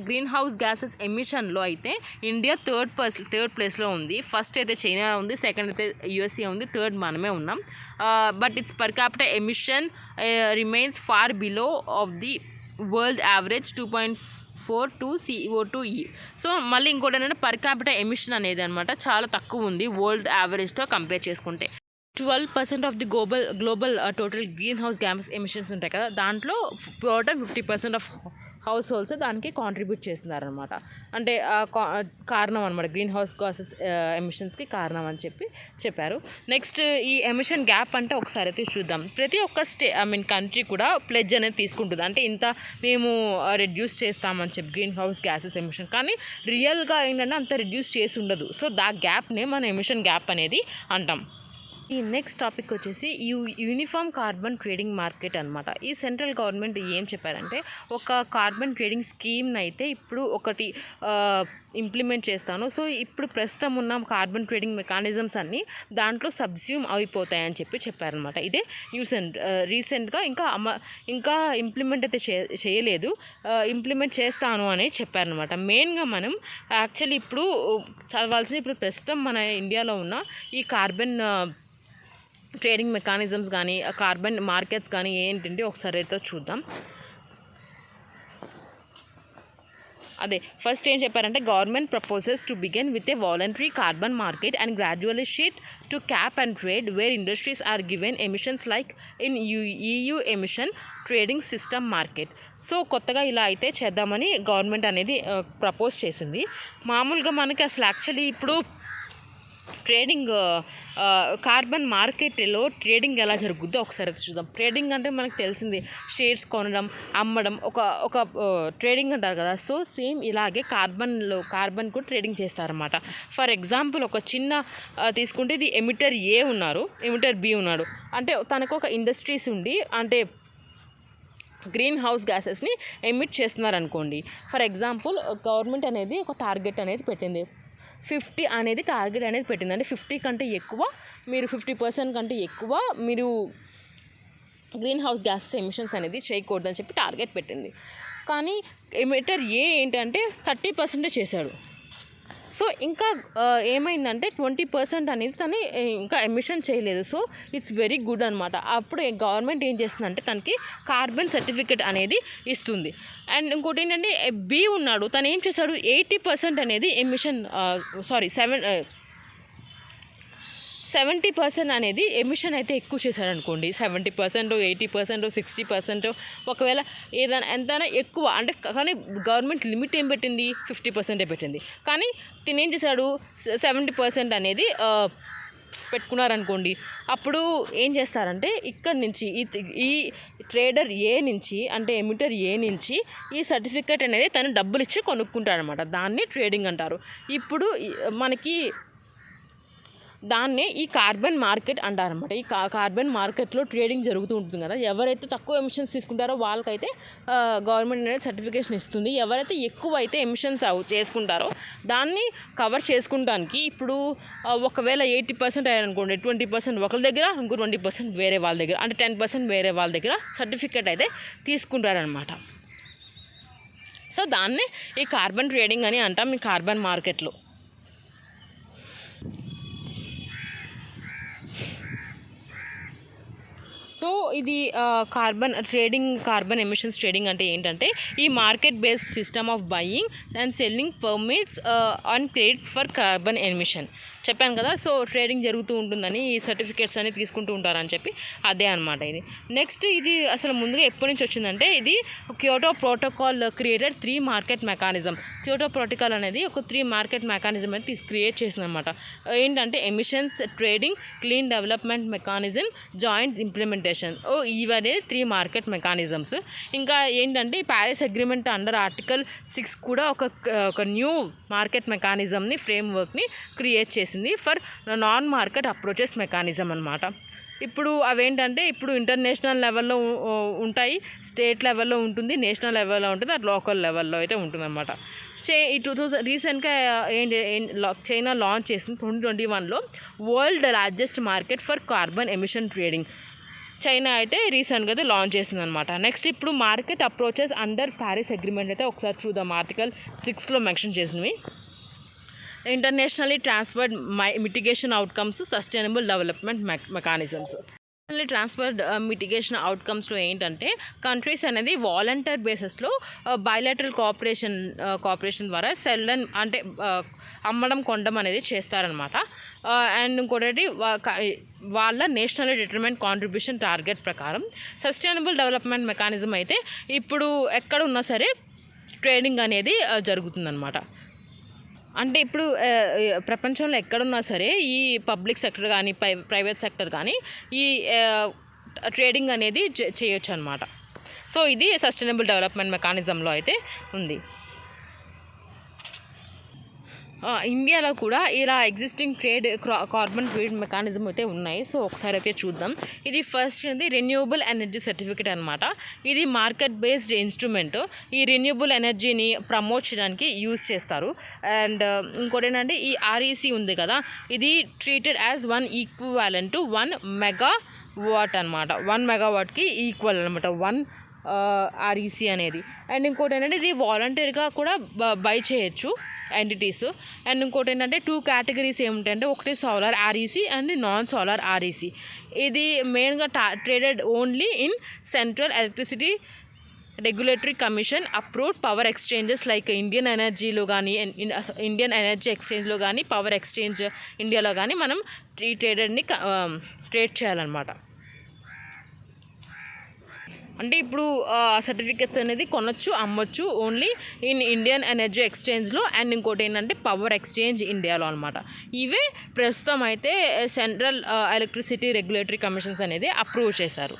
గ్రీన్ హౌస్ గ్యాసెస్ ఎమిషన్లో అయితే ఇండియా థర్డ్ ప్లేస్లో ఉంది. ఫస్ట్ అయితే చైనా ఉంది, సెకండ్ అయితే USA ఉంది, థర్డ్ మనమే ఉన్నాం. But its per capital emission remains far below of the world average 2.42 CO2e. So మళ్ళీ ఇంకోటి ఏంటంటే పర్ క్యాపిటల్ ఎమిషన్ అనేది అనమాట చాలా తక్కువ ఉంది వరల్డ్ యావరేజ్తో కంపేర్ చేసుకుంటే. 12% of the global total green house gas emissions ఉంటాయి కదా, దాంట్లో టోటల్ 50% ఆఫ్ హౌస్ హోల్డ్స్ దానికి కాంట్రిబ్యూట్ చేస్తున్నారనమాట. అంటే కారణం అనమాట, గ్రీన్ హౌస్ గ్యాసెస్ ఎమిషన్స్కి కారణం అని చెప్పారు. నెక్స్ట్ ఈ ఎమిషన్ గ్యాప్ అంటే ఒకసారి అయితే చూద్దాం. ప్రతి ఒక్క కంట్రీ కూడా ప్లెడ్జ్ అనేది తీసుకుంటుంది, అంటే ఇంత మేము రెడ్యూస్ చేస్తామని చెప్పి గ్రీన్ హౌస్ గ్యాసెస్ ఎమిషన్. కానీ రియల్గా ఏంటంటే అంత రెడ్యూస్ చేసి ఉండదు. సో గ్యాప్నే మనం ఎమిషన్ గ్యాప్ అనేది అంటాం. ఈ నెక్స్ట్ టాపిక్ వచ్చేసి యూనిఫామ్ కార్బన్ ట్రేడింగ్ మార్కెట్ అనమాట. ఈ సెంట్రల్ గవర్నమెంట్ ఏం చెప్పారంటే ఒక కార్బన్ ట్రేడింగ్ స్కీమ్ని అయితే ఇప్పుడు ఒకటి ఇంప్లిమెంట్ చేస్తాను. సో ఇప్పుడు ప్రస్తుతం ఉన్న కార్బన్ ట్రేడింగ్ మెకానిజమ్స్ అన్నీ దాంట్లో సబ్స్యూమ్ అయిపోతాయని చెప్పారనమాట. ఇదే రీసెంట్గా ఇంకా ఇంప్లిమెంట్ అయితే చేయలేదు, ఇంప్లిమెంట్ చేస్తాను అని చెప్పారనమాట. మెయిన్గా మనం యాక్చువల్లీ ఇప్పుడు చదవాల్సింది ఇప్పుడు ప్రస్తుతం మన ఇండియాలో ఉన్న ఈ కార్బన్ ట్రేడింగ్ మెకానిజమ్స్ కానీ కార్బన్ మార్కెట్స్ కానీ ఏంటంటే ఒకసారి అయితే చూద్దాం. అదే ఫస్ట్ ఏం చెప్పారంటే government proposes to begin with a voluntary carbon market and gradually shift to cap and trade where industries are given emissions like in EU emission trading system market. So కొత్తగా ఇలా అయితే చేద్దామని గవర్నమెంట్ అనేది propose చేసింది. మామూలుగా మనకి అసలు actually ఇప్పుడు ట్రేడింగ్ కార్బన్ మార్కెట్లో ట్రేడింగ్ ఎలా జరుగుద్దో ఒకసారి చూద్దాం. ట్రేడింగ్ అంటే మనకు తెలిసింది షేర్స్ కొనడం, అమ్మడం, ఒక ట్రేడింగ్ అంటారు కదా. సో సేమ్ ఇలాగే కార్బన్ కూడా ట్రేడింగ్ చేస్తారన్నమాట. ఫర్ ఎగ్జాంపుల్ ఒక చిన్న తీసుకుంటే ఇది ఎమిటర్ A ఉన్నారు, ఎమిటర్ B ఉన్నాడు. అంటే తనకు ఒక ఇండస్ట్రీస్ ఉండి అంటే గ్రీన్ హౌస్ గ్యాసెస్ని ఎమిట్ చేస్తున్నారు అనుకోండి. ఫర్ ఎగ్జాంపుల్ గవర్నమెంట్ అనేది ఒక టార్గెట్ అనేది పెట్టింది, 50 అనేది టార్గెట్ అనేది పెట్టింది. అంటే 50 కంటే ఎక్కువ మీరు 50% కంటే ఎక్కువ మీరు గ్రీన్ హౌస్ గ్యాసెస్ ఎమిషన్స్ అనేది చేయకూడదని చెప్పి టార్గెట్ పెట్టింది. కానీ ఎమిటర్ A ఏంటంటే 30% చేశాడు. సో ఇంకా ఏమైందంటే 20% అనేది తను ఇంకా ఎమిషన్ చేయలేదు. సో ఇట్స్ వెరీ గుడ్ అనమాట. అప్పుడు గవర్నమెంట్ ఏం చేస్తుందంటే తనకి కార్బన్ సర్టిఫికేట్ అనేది ఇస్తుంది. అండ్ ఇంకోటి ఏంటంటే B ఉన్నాడు, తను ఏం చేశాడు 80% అనేది ఎమిషన్ 70% అనేది ఎమిషన్ అయితే ఎక్కువ చేశాడు అనుకోండి. 70%, 80%, 60%, ఒకవేళ ఏదైనా ఎంతైనా ఎక్కువ అంటే. కానీ గవర్నమెంట్ లిమిట్ ఏం పెట్టింది 50% పెట్టింది. కానీ తినేం చేశాడు 70% అనేది పెట్టుకున్నారనుకోండి. అప్పుడు ఏం చేస్తారంటే ఇక్కడ నుంచి ఈ ట్రేడర్ A నుంచి అంటే ఎమిటర్ A నుంచి ఈ సర్టిఫికేట్ అనేది తను డబ్బులు ఇచ్చి కొనుక్కుంటాడనమాట. దాన్ని ట్రేడింగ్ అంటారు. ఇప్పుడు మనకి దాన్నే ఈ కార్బన్ మార్కెట్ అంటారనమాట. ఈ కార్బన్ మార్కెట్లో ట్రేడింగ్ జరుగుతూ ఉంటుంది కదా. ఎవరైతే తక్కువ ఎమిషన్స్ తీసుకుంటారో వాళ్ళకైతే గవర్నమెంట్ అనేది సర్టిఫికేషన్ ఇస్తుంది. ఎవరైతే ఎక్కువ అయితే ఎమిషన్స్ చేసుకుంటారో దాన్ని కవర్ చేసుకుంటానికి ఇప్పుడు ఒకవేళ 80% అయ్యారనుకోండి, 20% ఒకరి దగ్గర, ఇంకో 20% వేరే వాళ్ళ దగ్గర, అంటే 10% వేరే వాళ్ళ దగ్గర సర్టిఫికేట్ అయితే తీసుకుంటారనమాట. సో దాన్ని ఈ కార్బన్ ట్రేడింగ్ అని అంటాం ఈ కార్బన్ మార్కెట్లో. సో ఇది కార్బన్ ఎమిషన్స్ ట్రేడింగ్ అంటే ఏంటంటే ఈ market based system of buying and selling permits on credit for carbon emission. చెప్పాను కదా. సో ట్రేడింగ్ జరుగుతూ ఉంటుందని ఈ సర్టిఫికేట్స్ అని తీసుకుంటూ ఉంటారని చెప్పి అదే అనమాట ఇది. నెక్స్ట్ ఇది అసలు ముందుగా ఎప్పటి నుంచి వచ్చిందంటే ఇది Kyoto protocol created 3 market mechanism. Kyoto protocol అనేది ఒక 3 మార్కెట్ మెకానిజం అనేది క్రియేట్ చేసింది అనమాట. ఏంటంటే emissions trading, clean development mechanism, joint implementation. ఇవన్నీ 3 మార్కెట్ మెకానిజమ్స్. ఇంకా ఏంటంటే ప్యారిస్ అగ్రిమెంట్ అండర్ ఆర్టికల్ 6 కూడా ఒక న్యూ మార్కెట్ మెకానిజంని ఫ్రేమ్వర్క్ని క్రియేట్ చేసింది for non market approaches mechanism అనమాట. ఇప్పుడు అవేంటంటే ఇప్పుడు ఇంటర్నేషనల్ లెవెల్లో ఉంటాయి, స్టేట్ లెవెల్లో ఉంటుంది, నేషనల్ లెవెల్లో ఉంటుంది, అది లోకల్ లెవెల్లో అయితే ఉంటుందన్నమాట. ఈ 2000 రీసెంట్గా చైనా లాంచ్ చేసింది 2021లో world largest market for carbon emission trading. China అయితే రీసెంట్గా అయితే లాంచ్ చేసింది అనమాట. నెక్స్ట్ ఇప్పుడు market approaches under Paris agreement అయితే ఒకసారి చూద్దాం. ఆర్టికల్ 6లో మెన్షన్ చేసినవి internationally transferred mitigation outcomes, sustainable development mechanisms. Transferred mitigation అవుట్కమ్స్లో ఏంటంటే కంట్రీస్ అనేది వాలంటీర్ బేసిస్లో బైలాటరల్ కోఆపరేషన్ ద్వారా సెల్ అంటే అమ్మడం కొనడం అనేది చేస్తారనమాట. అండ్ ఇంకోటి వాళ్ళ నేషనల్ డిటర్మెంట్ కాంట్రిబ్యూషన్ టార్గెట్ ప్రకారం సస్టైనబుల్ డెవలప్మెంట్ మెకానిజం అయితే ఇప్పుడు ఎక్కడ ఉన్నా సరే ట్రేడింగ్ అనేది జరుగుతుందన్నమాట. అంటే ఇప్పుడు ప్రపంచంలో ఎక్కడున్నా సరే ఈ పబ్లిక్ సెక్టర్ కానీ ప్రైవేట్ సెక్టర్ కానీ ఈ ట్రేడింగ్ అనేది చేయొచ్చు అనమాట. సో ఇది సస్టైనబుల్ డెవలప్మెంట్ మెకానిజంలో అయితే ఉంది. ఇండియాలో కూడా ఇలా existing trade carbon trade mechanism అయితే ఉన్నాయి. సో ఒకసారి అయితే చూద్దాం. ఇది ఫస్ట్ ఇది రెన్యూవబుల్ ఎనర్జీ సర్టిఫికేట్ అనమాట. ఇది మార్కెట్ బేస్డ్ ఇన్స్ట్రుమెంట్. ఈ రెన్యూవబుల్ ఎనర్జీని ప్రమోట్ చేయడానికి యూజ్ చేస్తారు. అండ్ ఇంకోటి ఏంటంటే ఈ ఆర్ఈసీ ఉంది కదా, ఇది treated as 1 equivalent to 1 megawatt అనమాట. 1 మెగావాట్కి ఈక్వల్ అనమాట 1 ఆర్ఈసీ అనేది. అండ్ ఇంకోటి ఏంటంటే ఇది వాలంటీర్గా కూడా బై చేయొచ్చు ఎంటిటీస్. అండ్ ఇంకోటి ఏంటంటే 2 కేటగిరీస్ ఏముంటాయంటే, ఒకటి solar REC and non solar REC. ఇది మెయిన్గా traded only in central electricity regulatory commission approved power exchanges like Indian ఎనర్జీలో కానీ ఇండియన్ ఎనర్జీ ఎక్స్చేంజ్లో కానీ పవర్ ఎక్స్చేంజ్ ఇండియాలో కానీ మనం ఈ ట్రేడెడ్ని ట్రేడ్ చేయాలన్నమాట. అంటే ఇప్పుడు సర్టిఫికెట్స్ అనేది కొనొచ్చు, అమ్మొచ్చు ఓన్లీ ఇన్ ఇండియన్ ఎనర్జీ ఎక్స్చేంజ్లో. అండ్ ఇంకోటి ఏంటంటే పవర్ ఎక్స్చేంజ్ ఇండియాలో అనమాట. ఇవే ప్రస్తుతం అయితే సెంట్రల్ ఎలక్ట్రిసిటీ రెగ్యులేటరీ కమిషన్స్ అనేది అప్రూవ్ చేశారు.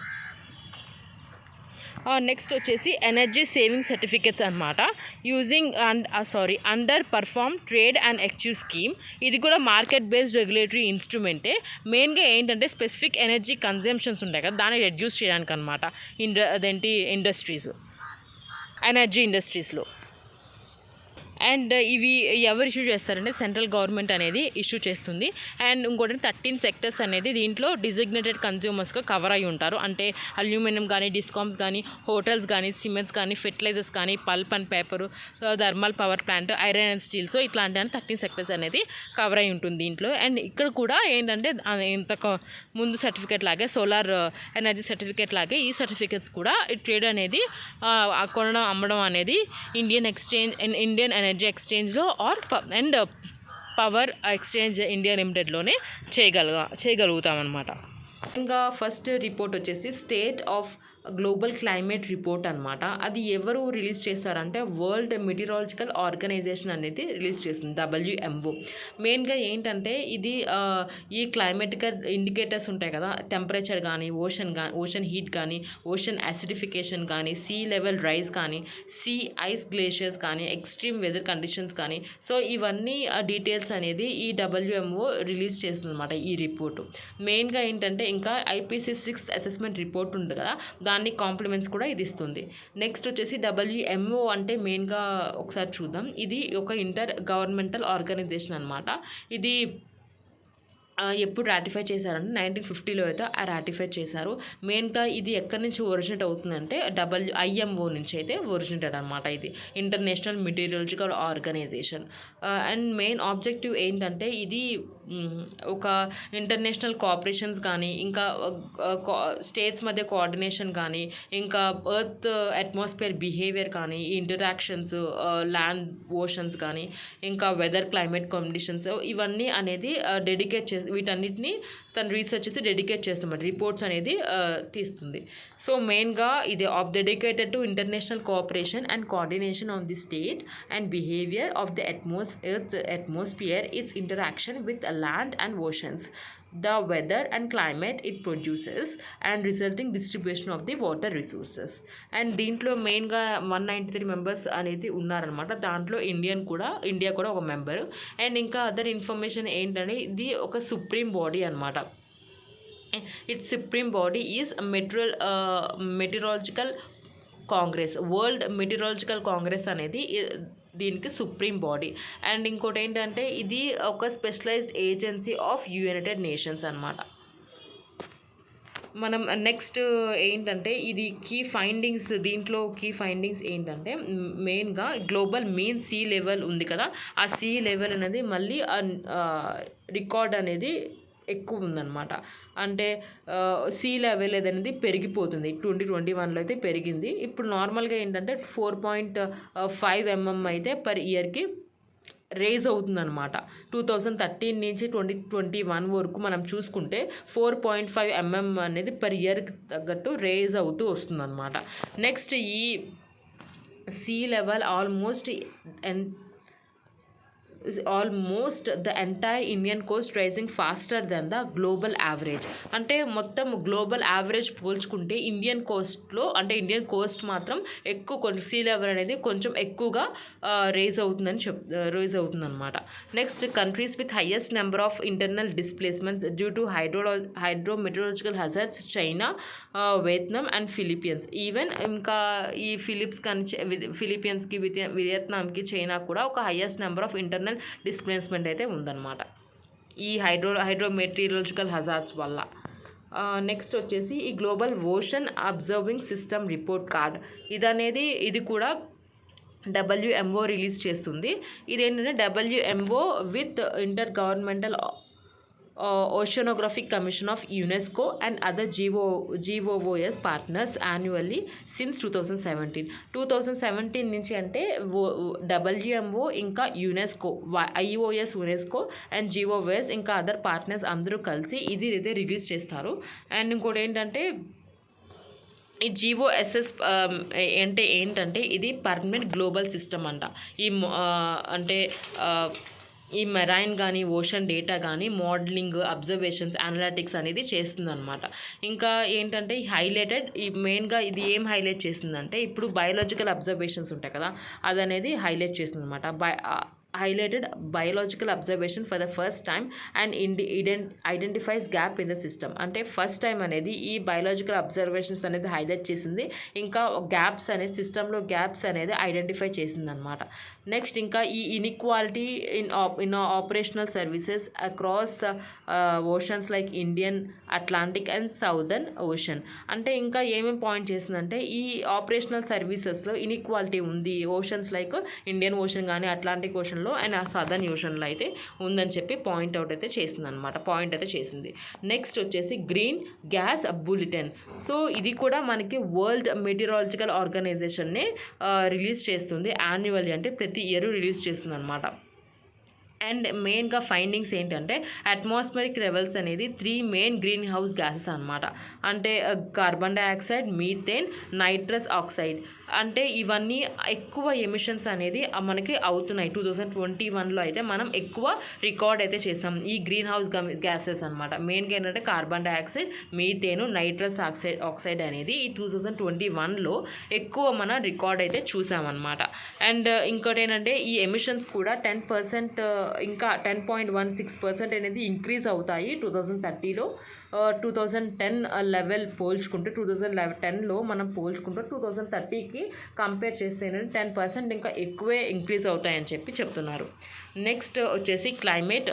నెక్స్ట్ వచ్చేసి ఎనర్జీ సేవింగ్ సర్టిఫికెట్స్ అనమాట. Using under perform trade and exchange scheme. ఇది కూడా మార్కెట్ బేస్డ్ రెగ్యులేటరీ ఇన్స్ట్రుమెంటే. మెయిన్గా ఏంటంటే స్పెసిఫిక్ ఎనర్జీ కన్జంప్షన్స్ ఉంటాయి కదా, దాన్ని రెడ్యూస్ చేయడానికి అనమాట. అదేంటి ఎనర్జీ ఇండస్ట్రీస్లో. అండ్ ఇవి ఎవరు ఇష్యూ చేస్తారంటే సెంట్రల్ గవర్నమెంట్ అనేది ఇష్యూ చేస్తుంది. అండ్ ఇంకోటి 13 సెక్టర్స్ అనేది దీంట్లో డిజిగ్నేటెడ్ కన్స్యూమర్స్గా కవర్ అయి ఉంటారు. అంటే అల్యూమినియం కానీ, డిస్కామ్స్ కానీ, హోటల్స్ కానీ, సిమెంట్స్ కానీ, ఫెర్టిలైజర్స్ కానీ, pulp and paper, thermal power plant, iron and steel. So ఇట్లాంటి 13 సెక్టర్స్ అనేది కవర్ అయి ఉంటుంది దీంట్లో. అండ్ ఇక్కడ కూడా ఏంటంటే ఇంత ముందు సర్టిఫికేట్ లాగే సోలార్ ఎనర్జీ సర్టిఫికేట్ లాగే ఈ సర్టిఫికేట్స్ కూడా ట్రేడ్ అనేది కొనడం అమ్మడం అనేది ఇండియన్ ఎనర్జీ ఎక్స్చేంజ్లో అండ్ పవర్ ఎక్స్చేంజ్ ఇండియా లిమిటెడ్లోనే చేయగలుగుతాం అనమాట. ఇంకా ఫస్ట్ రిపోర్ట్ వచ్చేసి state of global climate report అనమాట. అది ఎవరు రిలీజ్ చేస్తారంటే వరల్డ్ మెటీరాలజికల్ ఆర్గనైజేషన్ అనేది రిలీజ్ చేస్తుంది, WMO. మెయిన్గా ఏంటంటే ఇది ఈ క్లైమేటికల్ ఇండికేటర్స్ ఉంటాయి కదా, టెంపరేచర్ కానీ, ఓషన్ హీట్ కానీ, ఓషన్ యాసిడిఫికేషన్ కానీ, సీ లెవెల్ రైజ్ కానీ, సీ ఐస్ గ్లేషియర్స్ కానీ, ఎక్స్ట్రీమ్ వెదర్ కండిషన్స్ కానీ. సో ఇవన్నీ డీటెయిల్స్ అనేది ఈ WMO రిలీజ్ చేస్తుంది అనమాట ఈ రిపోర్టు. మెయిన్గా ఏంటంటే ఇంకా IPCC 6th అసెస్మెంట్ రిపోర్ట్ ఉంది కదా, దాన్ని కాంప్లిమెంట్స్ కూడా ఇది ఇస్తుంది. నెక్స్ట్ వచ్చేసి WMO అంటే మెయిన్గా ఒకసారి చూద్దాం. ఇది ఒక ఇంటర్ గవర్నమెంటల్ ఆర్గనైజేషన్ అనమాట. ఇది ఎప్పుడు రాటిఫై చేశారంటే 1950లో అయితే రాటిఫై చేశారు. మెయిన్గా ఇది ఎక్కడి నుంచి ఒరిజినేట్ అవుతుందంటే IMO నుంచి అయితే ఒరిజినేటెడ్ అనమాట. ఇది international meteorological organisation. And main objective ఏంటంటే ఇది ఒక ఇంటర్నేషనల్ కోఆపరేషన్స్ కానీ, ఇంకా స్టేట్స్ మధ్య కోఆర్డినేషన్ కానీ, ఇంకా ఎర్త్ అట్మాస్ఫియర్ బిహేవియర్ కానీ, ఇంటరాక్షన్స్ ల్యాండ్ ఓషన్స్ కానీ, ఇంకా వెదర్ క్లైమేట్ కండిషన్స్ ఇవన్నీ అనేది డెడికేట్ చేసి వీటన్నిటిని తను రీసెర్చ్ చేసి డెడికేట్ చేస్తామన్నమాట. రిపోర్ట్స్ అనేది తీస్తుంది. సో మెయిన్గా ఇది dedicated to international cooperation and coordination on the state and behaviour of the earth atmosphere, it's interaction with land and oceans, the weather and climate it produces and resulting distribution of the water resources. And దీంట్లో మెయిన్గా 193 members అనేది ఉన్నారనమాట. దాంట్లో India కూడా ఒక member. And ఇంకా other information ఏంటంటే ఇది ఒక సుప్రీం బాడీ అనమాట. Its supreme body is meteorological congress. World meteorological congress అనేది దీనికి సుప్రీం బాడీ. అండ్ ఇంకోటి ఏంటంటే ఇది ఒక specialized agency of United Nations అనమాట. మనం నెక్స్ట్ ఏంటంటే ఇది దీంట్లో కీ ఫైండింగ్స్ ఏంటంటే మెయిన్గా గ్లోబల్ మీన్ సీ లెవెల్ ఉంది కదా, ఆ సీ లెవెల్ అనేది మళ్ళీ రికార్డ్ అనేది ఎక్కువ ఉందన్నమాట. అంటే సీ లెవెల్ అనేది పెరిగిపోతుంది. 2021లో అయితే పెరిగింది. ఇప్పుడు నార్మల్గా ఏంటంటే 4.5 mm అయితే పర్ ఇయర్కి రేజ్ అవుతుందన్నమాట. 2013 నుంచి 2021 వరకు మనం చూసుకుంటే 4.5 mm అనేది పర్ ఇయర్కి తగ్గట్టు రేజ్ అవుతూ వస్తుందన్నమాట. నెక్స్ట్ ఈ sea level almost the entire Indian coast rising faster than the global average. అంటే మొత్తం గ్లోబల్ యావరేజ్ పోల్చుకుంటే ఇండియన్ కోస్ట్ మాత్రం ఎక్కువ కొంచెం సీ లెవెల్ అనేది కొంచెం ఎక్కువగా రేజ్ అవుతుందన్నమాట. Next, countries with highest number of internal displacements due to hydrometeorological hazards China, Vietnam and Philippines. Even ఇంకా ఈ ఫిలిప్పీన్స్కి వియత్నాంకి చైనా కూడా ఒక highest number of internal displacement అయితే ఉందన్నమాట ఈ హైడ్రోమెటీరియలాజికల్ హజార్డ్స్ వల్ల. నెక్స్ట్ వచ్చేసి ఈ global ocean observing system report card. ఇది కూడా WMO రిలీజ్ చేస్తుంది. ఇదేంటంటే WMO with inter governmental Oceanographic Commission of UNESCO and other GOOS partners annually since 2017. 2017 నుంచి అంటే WMO ఇంకా UNESCO, IOS UNESCO and GOOS ఇంకా అదర్ పార్ట్నర్స్ అందరూ కలిసి ఇది అయితే రిలీజ్ చేస్తారు. అండ్ ఇంకోటి ఏంటంటే ఈ GOSS అంటే ఏంటంటే ఇది పర్మనెంట్ గ్లోబల్ సిస్టమ్ అంట. ఈ మెరైన్ కానీ ఓషన్ డేటా కానీ మోడలింగ్, అబ్జర్వేషన్స్, అనలిటిక్స్ అనేది చేస్తుందన్నమాట. ఇంకా ఏంటంటే మెయిన్గా ఇది ఏం హైలైట్ చేస్తుందంటే ఇప్పుడు బయోలాజికల్ అబ్జర్వేషన్స్ ఉంటాయి కదా, అది అనేది హైలైట్ చేస్తుందన్నమాట. highlighted biological observation for the first time and identifies gap in the system. అంటే ఫస్ట్ టైం అనేది ఈ బయోలాజికల్ అబ్జర్వేషన్స్ అనేది హైలైట్ చేసింది, ఇంకా గ్యాప్స్ అనేది సిస్టంలో గ్యాప్స్ అనేది ఐడెంటిఫై చేసింది అనమాట. నెక్స్ట్, ఇంకా ఈ inequality in operational services across oceans like Indian, Atlantic and southern ocean. అంటే ఇంకా ఏమేమి పాయింట్ చేసిందంటే ఈ ఆపరేషనల్ సర్వీసెస్లో ఇన్ఈక్వాలిటీ ఉంది ఓషన్స్ లైక్ ఇండియన్ ఓషన్ కానీ అట్లాంటిక్ ఓషన్ అండ్ ఆ సదర్న్ ఓషన్లో అయితే ఉందని చెప్పి పాయింట్ చేసింది. నెక్స్ట్ వచ్చేసి గ్రీన్ గ్యాస్ బులెటిన్. సో ఇది కూడా మనకి వరల్డ్ మెటీరియాలజికల్ ఆర్గనైజేషన్నే రిలీజ్ చేస్తుంది యాన్యువల్లీ, అంటే ప్రతి ఇయర్ రిలీజ్ చేస్తుంది అనమాట. అండ్ మెయిన్గా ఫైండింగ్స్ ఏంటంటే అట్మాస్ఫియరిక్ లెవెల్స్ అనేది 3 మెయిన్ గ్రీన్ హౌస్ గ్యాసెస్ అనమాట. అంటే carbon dioxide, methane, nitrous oxide. అంటే ఇవన్నీ ఎక్కువ ఎమిషన్స్ అనేది మనకి అవుతున్నాయి. 2021లో అయితే మనం ఎక్కువ రికార్డ్ అయితే చేసాం ఈ గ్రీన్ హౌస్ గ్యాసెస్ అనమాట. మెయిన్గా ఏంటంటే కార్బన్ డైఆక్సైడ్, మీథేను, నైట్రస్ ఆక్సైడ్ అనేది ఈ 2021లో ఎక్కువ మన రికార్డ్ అయితే చూసామన్నమాట. అండ్ ఇంకోటి ఏంటంటే ఈ ఎమిషన్స్ కూడా 10% ఇంకా 10.16% అనేది ఇంక్రీజ్ అవుతాయి 2030లో. 2010 లెవెల్ పోల్చుకుంటే 2010లో మనం పోల్చుకుంటే 2030కి కంపేర్ చేస్తే 10% ఇంకా ఎక్కువే ఇంక్రీజ్ అవుతాయని చెప్తున్నారు. నెక్స్ట్ వచ్చేసి climate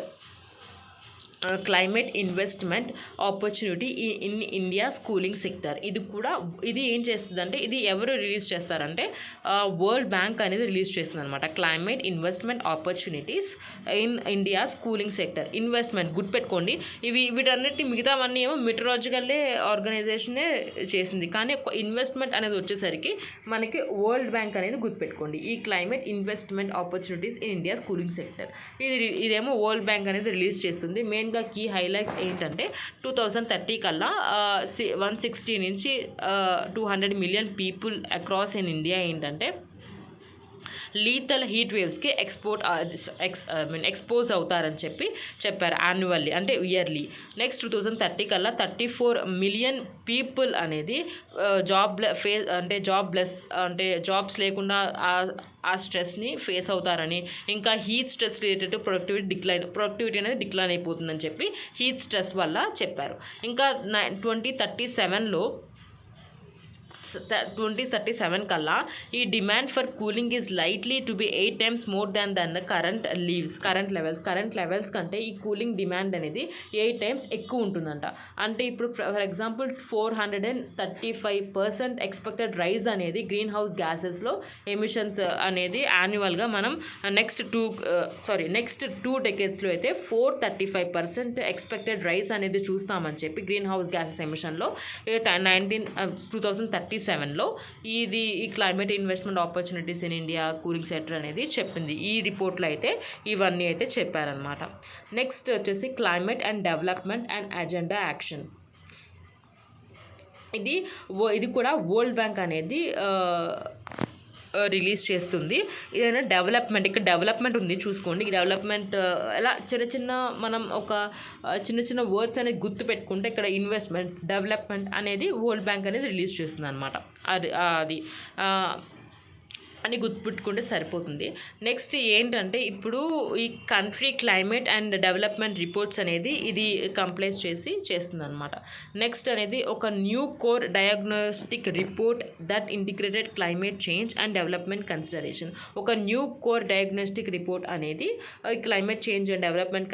investment opportunity in India schooling sector. ఇది ఏం చేస్తుందంటే ఇది ఎవరు రిలీజ్ చేస్తారంటే వరల్డ్ బ్యాంక్ అనేది రిలీజ్ చేస్తుంది అనమాట. Climate investment opportunities in India schooling sector. Investment గుర్తుపెట్టుకోండి, వీటన్నిటి మిగతావన్నీ ఏమో మెటీరియాలజికల్లే ఆర్గనైజేషనే చేసింది, కానీ ఇన్వెస్ట్మెంట్ అనేది వచ్చేసరికి మనకి వరల్డ్ బ్యాంక్ అనేది గుర్తుపెట్టుకోండి. ఈ climate investment opportunities in India schooling sector ఇదేమో వరల్డ్ బ్యాంక్ అనేది రిలీజ్ చేస్తుంది. మెయిన్గా కీ హైలైట్స్ ఏంటంటే 2030 కల్లా 160 నుంచి 200 million people across in India ఏంటంటే లీథల్ హీట్ వేవ్స్కి ఎక్స్పోజ్ అవుతారని చెప్పారు యాన్యువల్లీ, అంటే ఇయర్లీ. నెక్స్ట్ 2030 కల్లా 34 మిలియన్ పీపుల్ అనేది జాబ్స్ లేకుండా ఆ స్ట్రెస్ని ఫేస్ అవుతారని, ఇంకా హీట్ స్ట్రెస్ రిలేటెడ్ ప్రొడక్టివిటీ అనేది డిక్లైన్ అయిపోతుందని చెప్పి హీట్ స్ట్రెస్ వల్ల చెప్పారు. ఇంకా 2037 కల్లా ఈ demand for cooling is likely to be 8 times more than the current levels కంటే ఈ కూలింగ్ డిమాండ్ అనేది 8 times ఎక్కువ ఉంటుందంట. అంటే ఇప్పుడు ఫర్ ఎగ్జాంపుల్ 435% ఎక్స్పెక్టెడ్ రైజ్ అనేది గ్రీన్ హౌస్ గ్యాసెస్లో ఎమిషన్స్ అనేది యాన్యువల్గా మనం నెక్స్ట్ 2 decadesలో అయితే 435% ఎక్స్పెక్టెడ్ రైజ్ అనేది చూస్తామని చెప్పి గ్రీన్ హౌస్ గ్యాసెస్ ఎమిషన్లో 2037లో ఈ climate investment opportunities in India cooling sector అనేది చెప్పింది. ఈ రిపోర్ట్లో అయితే ఇవన్నీ అయితే చెప్పారనమాట. నెక్స్ట్ వచ్చేసి climate and development and agenda action. ఇది కూడా వరల్డ్ బ్యాంక్ అనేది రిలీజ్ చేస్తుంది. ఏదైనా డెవలప్మెంట్, ఇక్కడ డెవలప్మెంట్ ఉంది చూసుకోండి. ఈ డెవలప్మెంట్ ఎలా చిన్న మనం ఒక చిన్న వర్డ్స్ అనేది గుర్తు పెట్టుకుంటే ఇక్కడ ఇన్వెస్ట్మెంట్, డెవలప్మెంట్ అనేది వరల్డ్ బ్యాంక్ అనేది రిలీజ్ చేస్తుంది అనమాట. అది అని గుర్తుపెట్టుకుంటే సరిపోతుంది. నెక్స్ట్ ఏంటంటే ఇప్పుడు ఈ country climate and development reports అనేది ఇది కంప్లైంట్ చేస్తుంది అనమాట. నెక్స్ట్ అనేది ఒక new core diagnostic report that integrated climate change and development consideration. ఒక న్యూ కోర్ డయాగ్నోస్టిక్ రిపోర్ట్ అనేది climate change and development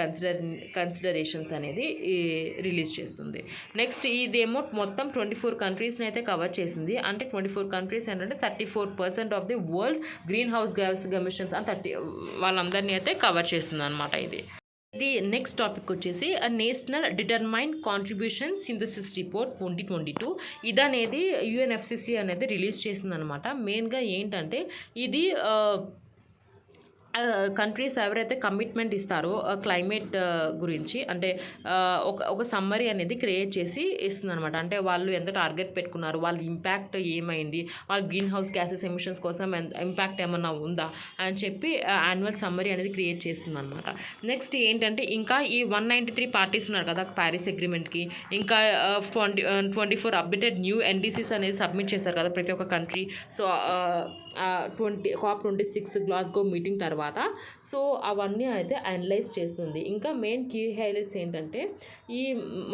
considerations అనేది రిలీజ్ చేస్తుంది. నెక్స్ట్ ఇదేమో మొత్తం 24 కంట్రీస్ని అయితే కవర్ చేసింది. అంటే 24 కంట్రీస్ ఏంటంటే 34% of the world green house gas emissions అని వాళ్ళందరినీ అయితే కవర్ చేస్తుంది అనమాట. ఇది నెక్స్ట్ టాపిక్ వచ్చేసి national determined contribution synthesis report 2022. ఇది అనేది UNFCCC అనేది రిలీజ్ చేసింది అనమాట. మెయిన్గా ఏంటంటే ఇది కంట్రీస్ ఎవరైతే కమిట్మెంట్ ఇస్తారో క్లైమేట్ గురించి, అంటే ఒక సమ్మరీ అనేది క్రియేట్ చేసి ఇస్తుంది అనమాట. అంటే వాళ్ళు ఎంత టార్గెట్ పెట్టుకున్నారు, వాళ్ళ ఇంపాక్ట్ ఏమైంది, వాళ్ళ గ్రీన్ హౌస్ గ్యాసెస్ ఎమిషన్స్ కోసం ఇంపాక్ట్ ఏమన్నా ఉందా అని చెప్పి యాన్యువల్ సమ్మరీ అనేది క్రియేట్ చేస్తుంది అనమాట. నెక్స్ట్ ఏంటంటే ఇంకా ఈ 193 పార్టీస్ ఉన్నారు కదా ప్యారిస్ అగ్రిమెంట్కి, ఇంకా 24 అప్డేటెడ్ న్యూ NDCs అనేది సబ్మిట్ చేశారు కదా ప్రతి ఒక్క country. So COP26 Glasgow meeting తర్వాత సో అవన్నీ అయితే అనలైజ్ చేస్తుంది. ఇంకా మెయిన్ కీ హైలైట్స్ ఏంటంటే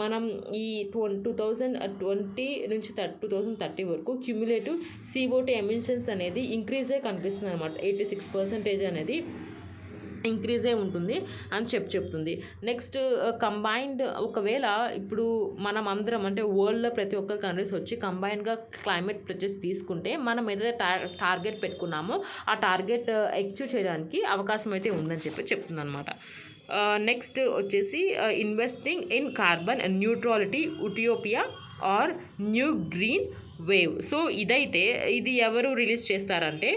మనం ఈ 2020 నుంచి 2030 వరకు క్యుములేటివ్ CO2 ఎమిషన్స్ అనేది ఇంక్రీజే కనిపిస్తుంది అనమాట. 86% అనేది ఇంక్రీజే ఉంటుంది అని చెప్తుంది. నెక్స్ట్ కంబైన్డ్ ఒకవేళ ఇప్పుడు మనం అందరం అంటే వరల్డ్లో ప్రతి ఒక్క కంట్రీస్ వచ్చి కంబైన్డ్గా క్లైమేట్ ప్రెజర్స్ తీసుకుంటే మనం ఏదైతే టార్గెట్ పెట్టుకున్నామో ఆ టార్గెట్ అచీవ్ చేయడానికి అవకాశం అయితే ఉందని చెప్తుంది అనమాట. నెక్స్ట్ వచ్చేసి investing in carbon neutrality utopia or new green wave. So ఇది ఎవరు రిలీజ్ చేస్తారంటే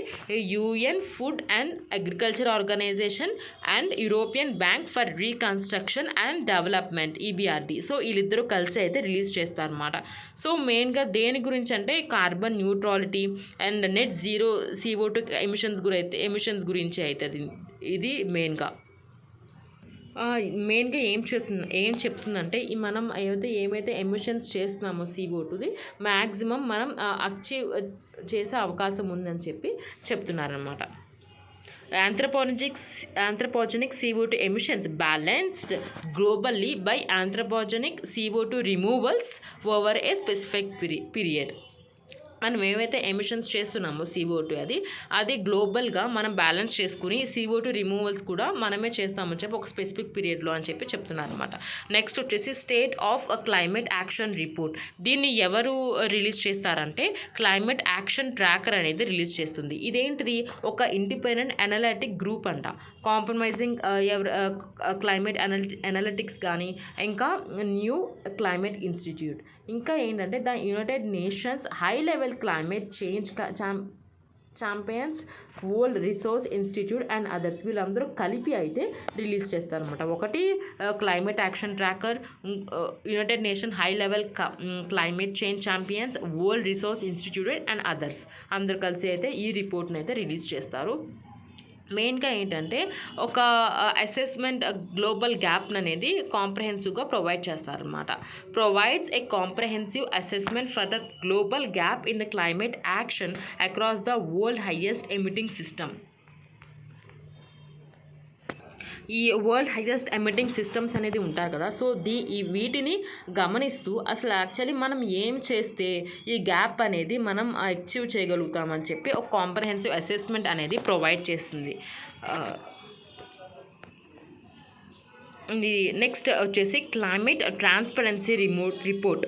UN food and agriculture organization and European bank for reconstruction and development EBRD. So వీళ్ళిద్దరూ కలిసి అయితే రిలీజ్ చేస్తారన్నమాట. సో మెయిన్గా దేని గురించి అంటే carbon neutrality and net zero CO2 emissions గురించి అవుతుంది. ఇది మెయిన్గా ఏం చెప్తుందంటే మనం ఏమైతే ఎమిషన్స్ చేస్తున్నామో CO2ది మ్యాక్సిమం మనం అచీవ్ చేసే అవకాశం ఉందని చెప్తున్నారనమాట. Anthropogenic CO2 emissions balanced globally by anthropogenic CO2 removals over a specific period. మనం ఏమైతే ఎమిషన్స్ చేస్తున్నామో CO2 అది గ్లోబల్గా మనం బ్యాలెన్స్ చేసుకుని CO2 రిమూవల్స్ కూడా మనమే చేస్తామని చెప్పి ఒక స్పెసిఫిక్ పీరియడ్లో అని చెప్తున్నారు అనమాట. నెక్స్ట్ వచ్చేసి state of climate action report. దీన్ని ఎవరు రిలీజ్ చేస్తారంటే క్లైమేట్ యాక్షన్ ట్రాకర్ అనేది రిలీజ్ చేస్తుంది. ఇదేంటిది ఒక ఇండిపెండెంట్ అనలిటిక్ గ్రూప్ అంట. కాంప్రమైజింగ్ క్లైమేట్ అనలిటిక్స్ కానీ ఇంకా న్యూ క్లైమేట్ ఇన్స్టిట్యూట్, ఇంకా ఏంటంటే the United nations high level climate change champions, world resource institute and others వీళ్ళందరూ కలిపి అయితే రిలీజ్ చేస్తారనమాట. ఒకటి climate action tracker, United nation high level climate change champions, world resource institute and others అందరు కలిసి అయితే ఈ రిపోర్ట్ని అయితే రిలీజ్ చేస్తారు. మెయిన్గా ఏంటంటే ఒక అసెస్మెంట్ గ్లోబల్ గ్యాప్ అనేది కాంప్రహెన్సివ్గా ప్రొవైడ్ చేస్తారనమాట. Provides A comprehensive assessment for the global gap in the climate action across the world highest emitting system. ఈ వరల్డ్ హైయెస్ట్ ఎమిటింగ్ సిస్టమ్స్ అనేది ఉంటారు కదా, సో వీటిని గమనిస్తూ అసలు యాక్చువల్లీ మనం ఏం చేస్తే ఈ గ్యాప్ అనేది మనం అచీవ్ చేయగలుగుతామని చెప్పి ఒక కాంప్రహెన్సివ్ అసెస్మెంట్ అనేది ప్రొవైడ్ చేస్తుంది. నెక్స్ట్ వచ్చేసి క్లైమేట్ ట్రాన్స్పరెన్సీ రిపోర్ట్.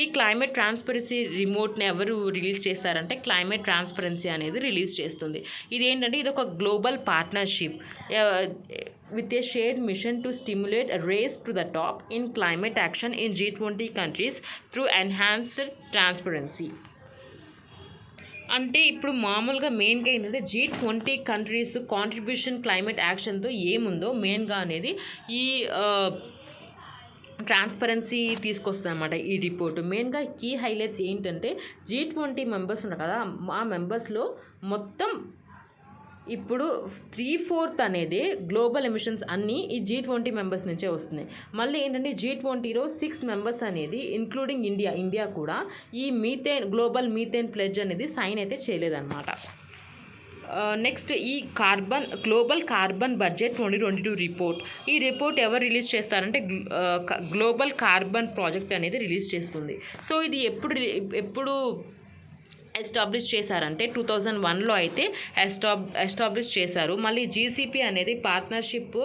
ఈ క్లైమేట్ ట్రాన్స్పరెన్సీ రిమోట్ని ఎవరు రిలీజ్ చేస్తారంటే క్లైమేట్ ట్రాన్స్పరెన్సీ అనేది రిలీజ్ చేస్తుంది. ఇదేంటంటే ఇది ఒక global partnership with a shared mission to stimulate a race to the top in climate action in G20 countries through enhanced transparency. అంటే ఇప్పుడు మామూలుగా మెయిన్గా ఏంటంటే G20 కంట్రీస్ కాంట్రిబ్యూషన్ క్లైమేట్ యాక్షన్తో ఏముందో మెయిన్గా అనేది ఈ ట్రాన్స్పరెన్సీ తీసుకొస్తుంది అనమాట ఈ రిపోర్ట్. మెయిన్గా కీ హైలైట్స్ ఏంటంటే G20 మెంబర్స్ ఉన్నారు కదా, ఆ మెంబర్స్లో మొత్తం ఇప్పుడు 3/4 అనేది గ్లోబల్ ఎమిషన్స్ అన్నీ ఈ G20 మెంబర్స్ నుంచే వస్తున్నాయి. మళ్ళీ ఏంటంటే G20లో 6 మెంబర్స్ అనేది ఇంక్లూడింగ్ ఇండియా కూడా ఈ గ్లోబల్ మీథేన్ ప్లెడ్జ్ అనేది సైన్ అయితే చేయలేదన్నమాట. నెక్స్ట్ ఈ గ్లోబల్ కార్బన్ బడ్జెట్ 2022 రిపోర్ట్. ఈ రిపోర్ట్ ఎవరు రిలీజ్ చేస్తారంటే గ్లోబల్ కార్బన్ ప్రాజెక్ట్ అనేది రిలీజ్ చేస్తుంది. సో ఇది ఎప్పుడు ఎస్టాబ్లిష్ చేశారంటే 2001లో అయితే ఎస్టాబ్లిష్ చేశారు. మళ్ళీ GCP అనేది partnership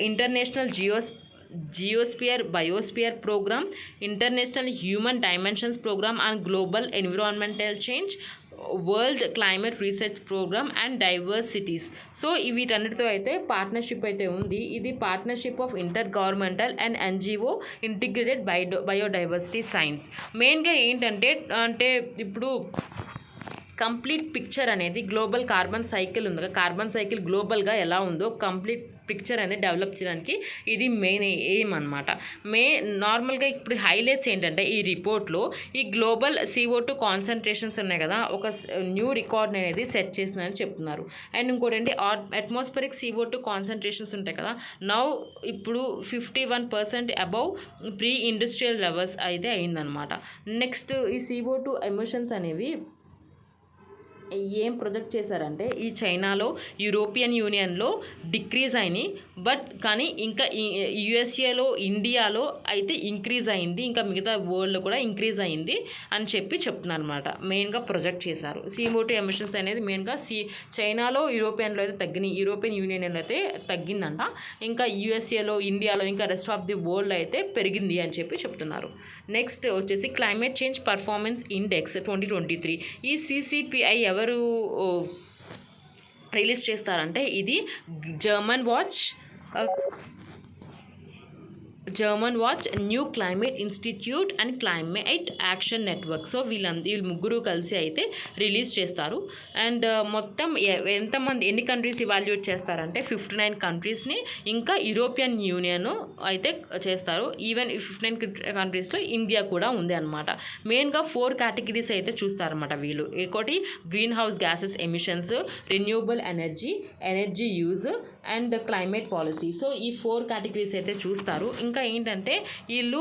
international geosphere biosphere programme, international human dimensions programme and global environmental change, world climate research programme and diversities. So వీటన్నిటితో అయితే పార్ట్నర్షిప్ అయితే ఉంది. ఇది partnership of inter governmental and NGO integrated biodiversity science. మెయిన్గా ఏంటంటే ఇప్పుడు complete picture అనేది global carbon cycle ఉంది కదా, కార్బన్ సైకిల్ గ్లోబల్గా ఎలా ఉందో కంప్లీట్ పిక్చర్ అనేది డెవలప్ చేయడానికి ఇది మెయిన్ ఎయిమ్ అనమాట. నార్మల్గా ఇప్పుడు హైలైట్స్ ఏంటంటే ఈ రిపోర్ట్లో ఈ గ్లోబల్ CO2 కాన్సన్ట్రేషన్స్ ఉన్నాయి కదా, ఒక న్యూ రికార్డ్ అనేది సెట్ చేసిందని చెప్తున్నారు. అండ్ ఇంకోటి ఏంటి అట్మాస్ఫిరిక్ CO2 కాన్సన్ట్రేషన్స్ ఉంటాయి కదా, ఇప్పుడు 51% అబౌవ్ ప్రీ ఇండస్ట్రియల్ లెవెల్స్ అయితే అయిందనమాట. నెక్స్ట్ ఈ CO2 ఎమిషన్స్ అనేవి ఏం ప్రొజెక్ట్ చేశారంటే ఈ చైనాలో, యూరోపియన్ యూనియన్లో డిక్రీజ్ అయినాయి, కానీ ఇంకా USA ఇండియాలో అయితే ఇంక్రీజ్ అయింది, ఇంకా మిగతా వరల్డ్లో కూడా ఇంక్రీజ్ అయింది అని చెప్తున్నారు అనమాట. మెయిన్గా ప్రొజెక్ట్ చేశారు. CO2 ఎమిషన్స్ అనేది మెయిన్గా చైనాలో, యూరోపియన్లో అయితే తగ్గినాయి, యూరోపియన్ యూనియన్లో అయితే తగ్గిందంట, ఇంకా USA ఇండియాలో ఇంకా రెస్ట్ ఆఫ్ ది వరల్డ్ అయితే పెరిగింది అని చెప్తున్నారు. నెక్స్ట్ వచ్చేసి క్లైమేట్ చేంజ్ పర్ఫార్మెన్స్ ఇండెక్స్ 2023. ఈ CCPI ఎవరు రిలీజ్ చేస్తారంటే ఇది German watch, new climate institute and climate action network. So వీళ్ళు ముగ్గురు కలిసి అయితే రిలీజ్ చేస్తారు. అండ్ మొత్తం ఎన్ని కంట్రీస్ ఇవాల్యుయేట్ చేస్తారంటే 59 కంట్రీస్ని, ఇంకా యూరోపియన్ యూనియన్ అయితే చేస్తారు. ఈవెన్ 59 కంట్రీస్లో ఇండియా కూడా ఉంది అనమాట. మెయిన్గా 4 కేటగిరీస్ అయితే చూస్తారన్నమాట వీళ్ళు. ఒకటి green house gases emissions, renewable energy use and climate policy. So ఈ 4 కేటగిరీస్ అయితే చూస్తారు. ఇంకా ఏంటంటే వీళ్ళు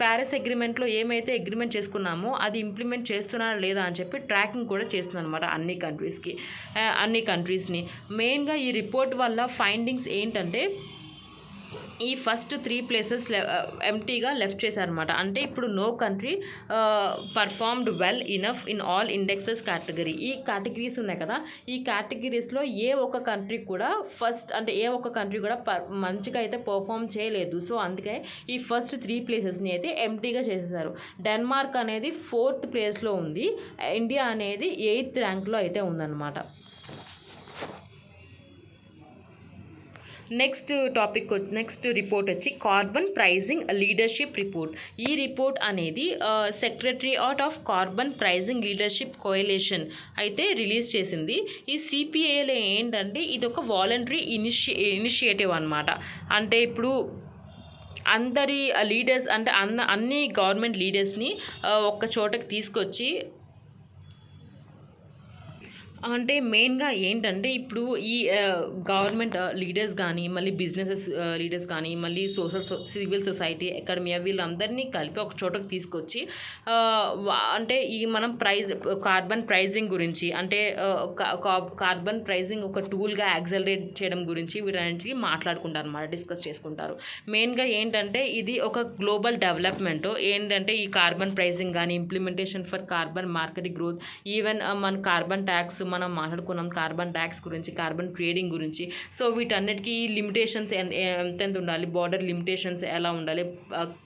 ప్యారిస్ అగ్రిమెంట్లో ఏమైతే అగ్రిమెంట్ చేసుకున్నామో అది ఇంప్లిమెంట్ చేస్తున్నారా లేదా అని ట్రాకింగ్ కూడా చేస్తుంది అనమాట అన్ని కంట్రీస్ని. మెయిన్గా ఈ రిపోర్ట్ వల్ల ఫైండింగ్స్ ఏంటంటే ఈ ఫస్ట్ 3 ప్లేసెస్ ఎంటీగా లెఫ్ట్ చేశారనమాట. అంటే ఇప్పుడు no country performed well enough in all indexes category. ఈ కేటగిరీస్ ఉన్నాయి కదా, ఈ కేటగిరీస్లో ఏ ఒక్క కంట్రీ కూడా మంచిగా అయితే పర్ఫామ్ చేయలేదు. సో అందుకే ఈ ఫస్ట్ 3 ప్లేసెస్ని అయితే ఎంటీగా చేసేసారు. డెన్మార్క్ అనేది 4th ప్లేస్లో ఉంది, ఇండియా అనేది 8th ర్యాంక్లో అయితే ఉందన్నమాట. నెక్స్ట్ రిపోర్ట్ వచ్చి కార్బన్ ప్రైజింగ్ లీడర్షిప్ రిపోర్ట్. ఈ రిపోర్ట్ అనేది secretariat of carbon pricing leadership coalition అయితే రిలీజ్ చేసింది. ఈ CPAలో ఏంటంటే ఇది ఒక వాలంటరీ ఇనిషియేటివ్ అనమాట. అంటే ఇప్పుడు అందరి లీడర్స్ అన్ని గవర్నమెంట్ లీడర్స్ని ఒక్క చోటకి తీసుకొచ్చి మెయిన్గా ఏంటంటే ఇప్పుడు ఈ గవర్నమెంట్ లీడర్స్ కానీ, మళ్ళీ బిజినెసెస్ లీడర్స్ కానీ, మళ్ళీ సివిల్ సొసైటీ, అకాడమియా, వీళ్ళందరినీ కలిపి ఒక చోటకు తీసుకొచ్చి ఈ మనం కార్బన్ ప్రైజింగ్ గురించి కార్బన్ ప్రైజింగ్ ఒక టూల్గా యాక్సలరేట్ చేయడం గురించి వీటన్నిటికీ మాట్లాడుకుంటారు అన్నమాట, డిస్కస్ చేసుకుంటారు. మెయిన్గా ఏంటంటే ఇది ఒక గ్లోబల్ డెవలప్మెంట్ ఏంటంటే ఈ కార్బన్ ప్రైజింగ్ కానీ, implementation for carbon market growth, even మన కార్బన్ ట్యాక్స్ మనం మాట్లాడుకున్నాం, కార్బన్ ట్యాక్స్ గురించి, కార్బన్ ట్రేడింగ్ గురించి. సో వీటన్నిటికీ లిమిటేషన్స్ ఎంత ఉండాలి, బార్డర్ లిమిటేషన్స్ ఎలా ఉండాలి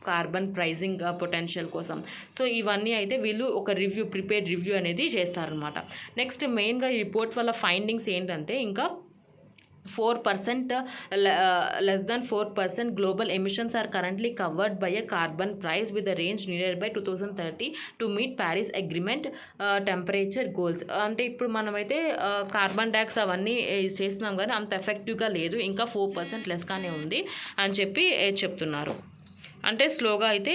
కార్బన్ ప్రైజింగ్ పొటెన్షియల్ కోసం. సో ఇవన్నీ అయితే వీళ్ళు ఒక ప్రిపేర్డ్ రివ్యూ అనేది చేస్తారనమాట. నెక్స్ట్ మెయిన్గా ఈ రిపోర్ట్ వల్ల ఫైండింగ్స్ ఏంటంటే ఇంకా 4% less than 4% global emissions are currently covered by a carbon price with a range needed by 2030 to meet Paris Agreement temperature goals. అంటే ఇప్పుడు మనమైతే కార్బన్ ట్యాక్స్ అవన్నీ చేస్తున్నాం కానీ అంత ఎఫెక్టివ్గా లేదు, ఇంకా 4% లెస్గానే ఉంది అని చెప్తున్నారు. అంటే స్లోగా అయితే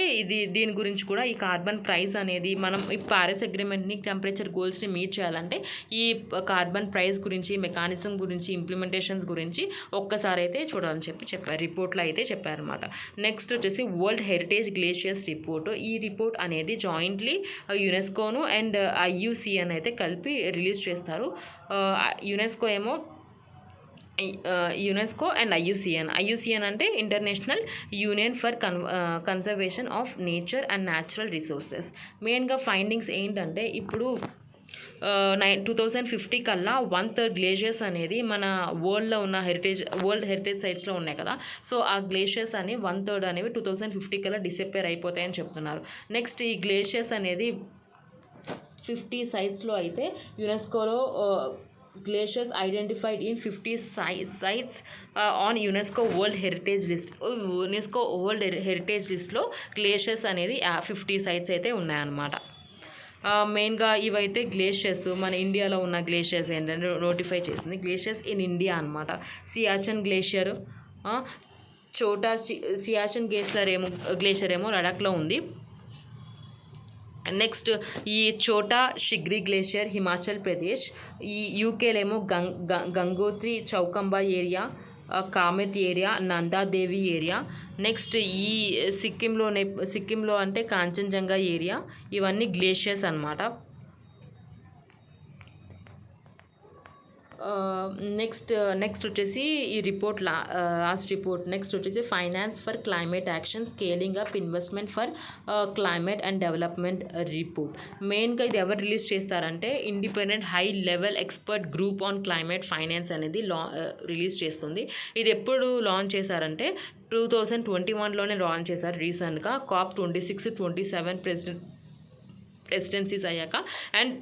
దీని గురించి కూడా ఈ కార్బన్ ప్రైస్ అనేది మనం ఈ ప్యారిస్ అగ్రిమెంట్ని టెంపరేచర్ గోల్స్ని మీట్ చేయాలంటే ఈ కార్బన్ ప్రైస్ గురించి మెకానిజం గురించి ఇంప్లిమెంటేషన్స్ గురించి ఒక్కసారి అయితే చూడాలని చెప్పారు రిపోర్ట్లో అయితే చెప్పారనమాట. నెక్స్ట్ వచ్చేసి వరల్డ్ హెరిటేజ్ గ్లేషియర్స్ రిపోర్ట్. ఈ రిపోర్ట్ అనేది జాయింట్లీ యునెస్కోను అండ్ IUCN అయితే కలిపి రిలీజ్ చేస్తారు. యునెస్కో అండ్ IUCN అంటే international union for conservation of nature and natural resources. మెయిన్గా ఫైండింగ్స్ ఏంటంటే ఇప్పుడు 2050 కల్లా 1/3 గ్లేషియర్స్ అనేది మన వరల్డ్ హెరిటేజ్ సైట్స్లో ఉన్నాయి కదా. సో ఆ గ్లేషియర్స్ అని 1/3 అనేవి 2050 కల్లా డిసప్పేర్ అయిపోతాయని చెప్తున్నారు. నెక్స్ట్ ఈ గ్లేషియర్స్ అనేది 50 సైట్స్లో అయితే యునెస్కోలో glaciers identified in 50 sites on UNESCO World Heritage List. UNESCO World Heritage Listలో గ్లేషియర్స్ అనేది 50 సైట్స్ అయితే ఉన్నాయన్నమాట. మెయిన్గా ఇవైతే గ్లేషియర్స్ మన ఇండియాలో ఉన్న గ్లేషియర్స్ ఏంటంటే నోటిఫై చేసింది. గ్లేషియర్స్ ఇన్ ఇండియా అనమాట. సియాచన్ గ్లేషియర్, చోటా సియాచన్ గ్లేషియర్ ఏమో లడాఖ్లో ఉంది. నెక్స్ట్ ఈ చోటా షిగ్రీ గ్లేషియర్ హిమాచల్ ప్రదేశ్. ఈ యూకేలేమో Gangotri Chaukhamba area, Kamet area, Nanda Devi area. Next ఈ సిక్కింలో అంటే కాంచన్జంగా ఏరియా. ఇవన్నీ గ్లేషియర్స్ అనమాట. నెక్స్ట్ వచ్చేసి ఈ రిపోర్ట్ లాస్ట్ రిపోర్ట్. నెక్స్ట్ వచ్చేసి finance for climate action scaling up investment for climate and development report. మెయిన్గా ఇది ఎవరు రిలీజ్ చేస్తారంటే independent high level expert group on climate finance అనేది రిలీజ్ చేస్తుంది. ఇది ఎప్పుడు లాంచ్ చేశారంటే 2021లోనే లాంచ్ చేశారు రీసెంట్గా. COP26, 27 ప్రెసిడెన్సీస్ అయ్యాక and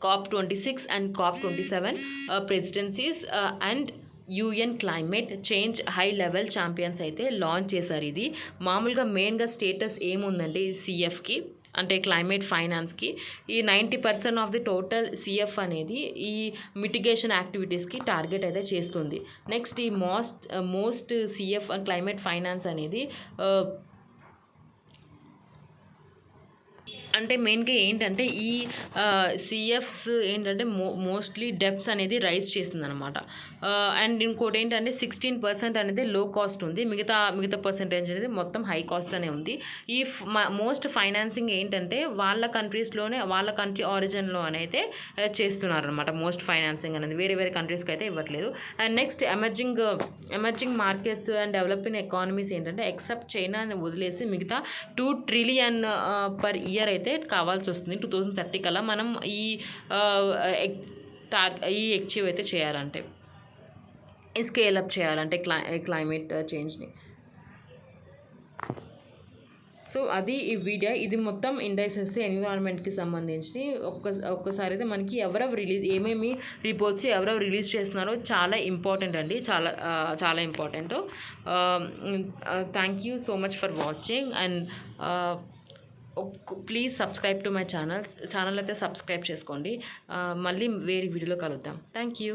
COP26 and COP27 presidencies and UN climate change high level champions అయితే లాంచ్ చేశారు. ఇది మామూలుగా మెయిన్గా స్టేటస్ ఏముందంటే CFకి అంటే క్లైమేట్ ఫైనాన్స్కి ఈ 90% ఆఫ్ ది టోటల్ CF అనేది ఈ మిటిగేషన్ యాక్టివిటీస్కి టార్గెట్ అయితే చేస్తుంది. నెక్స్ట్ ఈ మోస్ట్ CF క్లైమేట్ ఫైనాన్స్ అనేది అంటే మెయిన్గా ఏంటంటే ఈ CFs ఏంటంటే మోస్ట్లీ డెప్స్ అనేది రైజ్ చేస్తుంది అనమాట. అండ్ ఇంకోటి ఏంటంటే 16% అనేది లో కాస్ట్ ఉంది, మిగతా పర్సెంటేజ్ అనేది మొత్తం హై కాస్ట్ అనే ఉంది. ఈ మోస్ట్ ఫైనాన్సింగ్ ఏంటంటే వాళ్ళ కంట్రీస్లోనే వాళ్ళ కంట్రీ ఆరిజిన్లోనే అయితే చేస్తున్నారు అనమాట. మోస్ట్ ఫైనాన్సింగ్ అనేది వేరే కంట్రీస్కి అయితే ఇవ్వట్లేదు. And next emerging markets and developing economies ఏంటంటే ఎక్సెప్ట్ చైనాని వదిలేసి మిగతా 2 ట్రిలియన్ పర్ ఇయర్ అయితే కావాల్సి వస్తుంది 2030 కల్లా మనం ఈ అచీవ్ అయితే చేయాలంటే, ఈ స్కేల్ అప్ చేయాలంటే క్లైమేట్ చేంజ్ని. సో అది ఈ వీడియో. ఇది మొత్తం ఇండైసెస్ ఎన్విరాన్మెంట్కి సంబంధించి ఒక్కసారి అయితే మనకి ఏమేమి రిపోర్ట్స్ ఎవరెవరు రిలీజ్ చేస్తున్నారో చాలా ఇంపార్టెంట్ అండి, చాలా important. Thank you so much for watching and please subscribe to my channel అయితే సబ్స్క్రైబ్ చేసుకోండి. మళ్ళీ వేరే వీడియోలో కలుద్దాం. Thank you.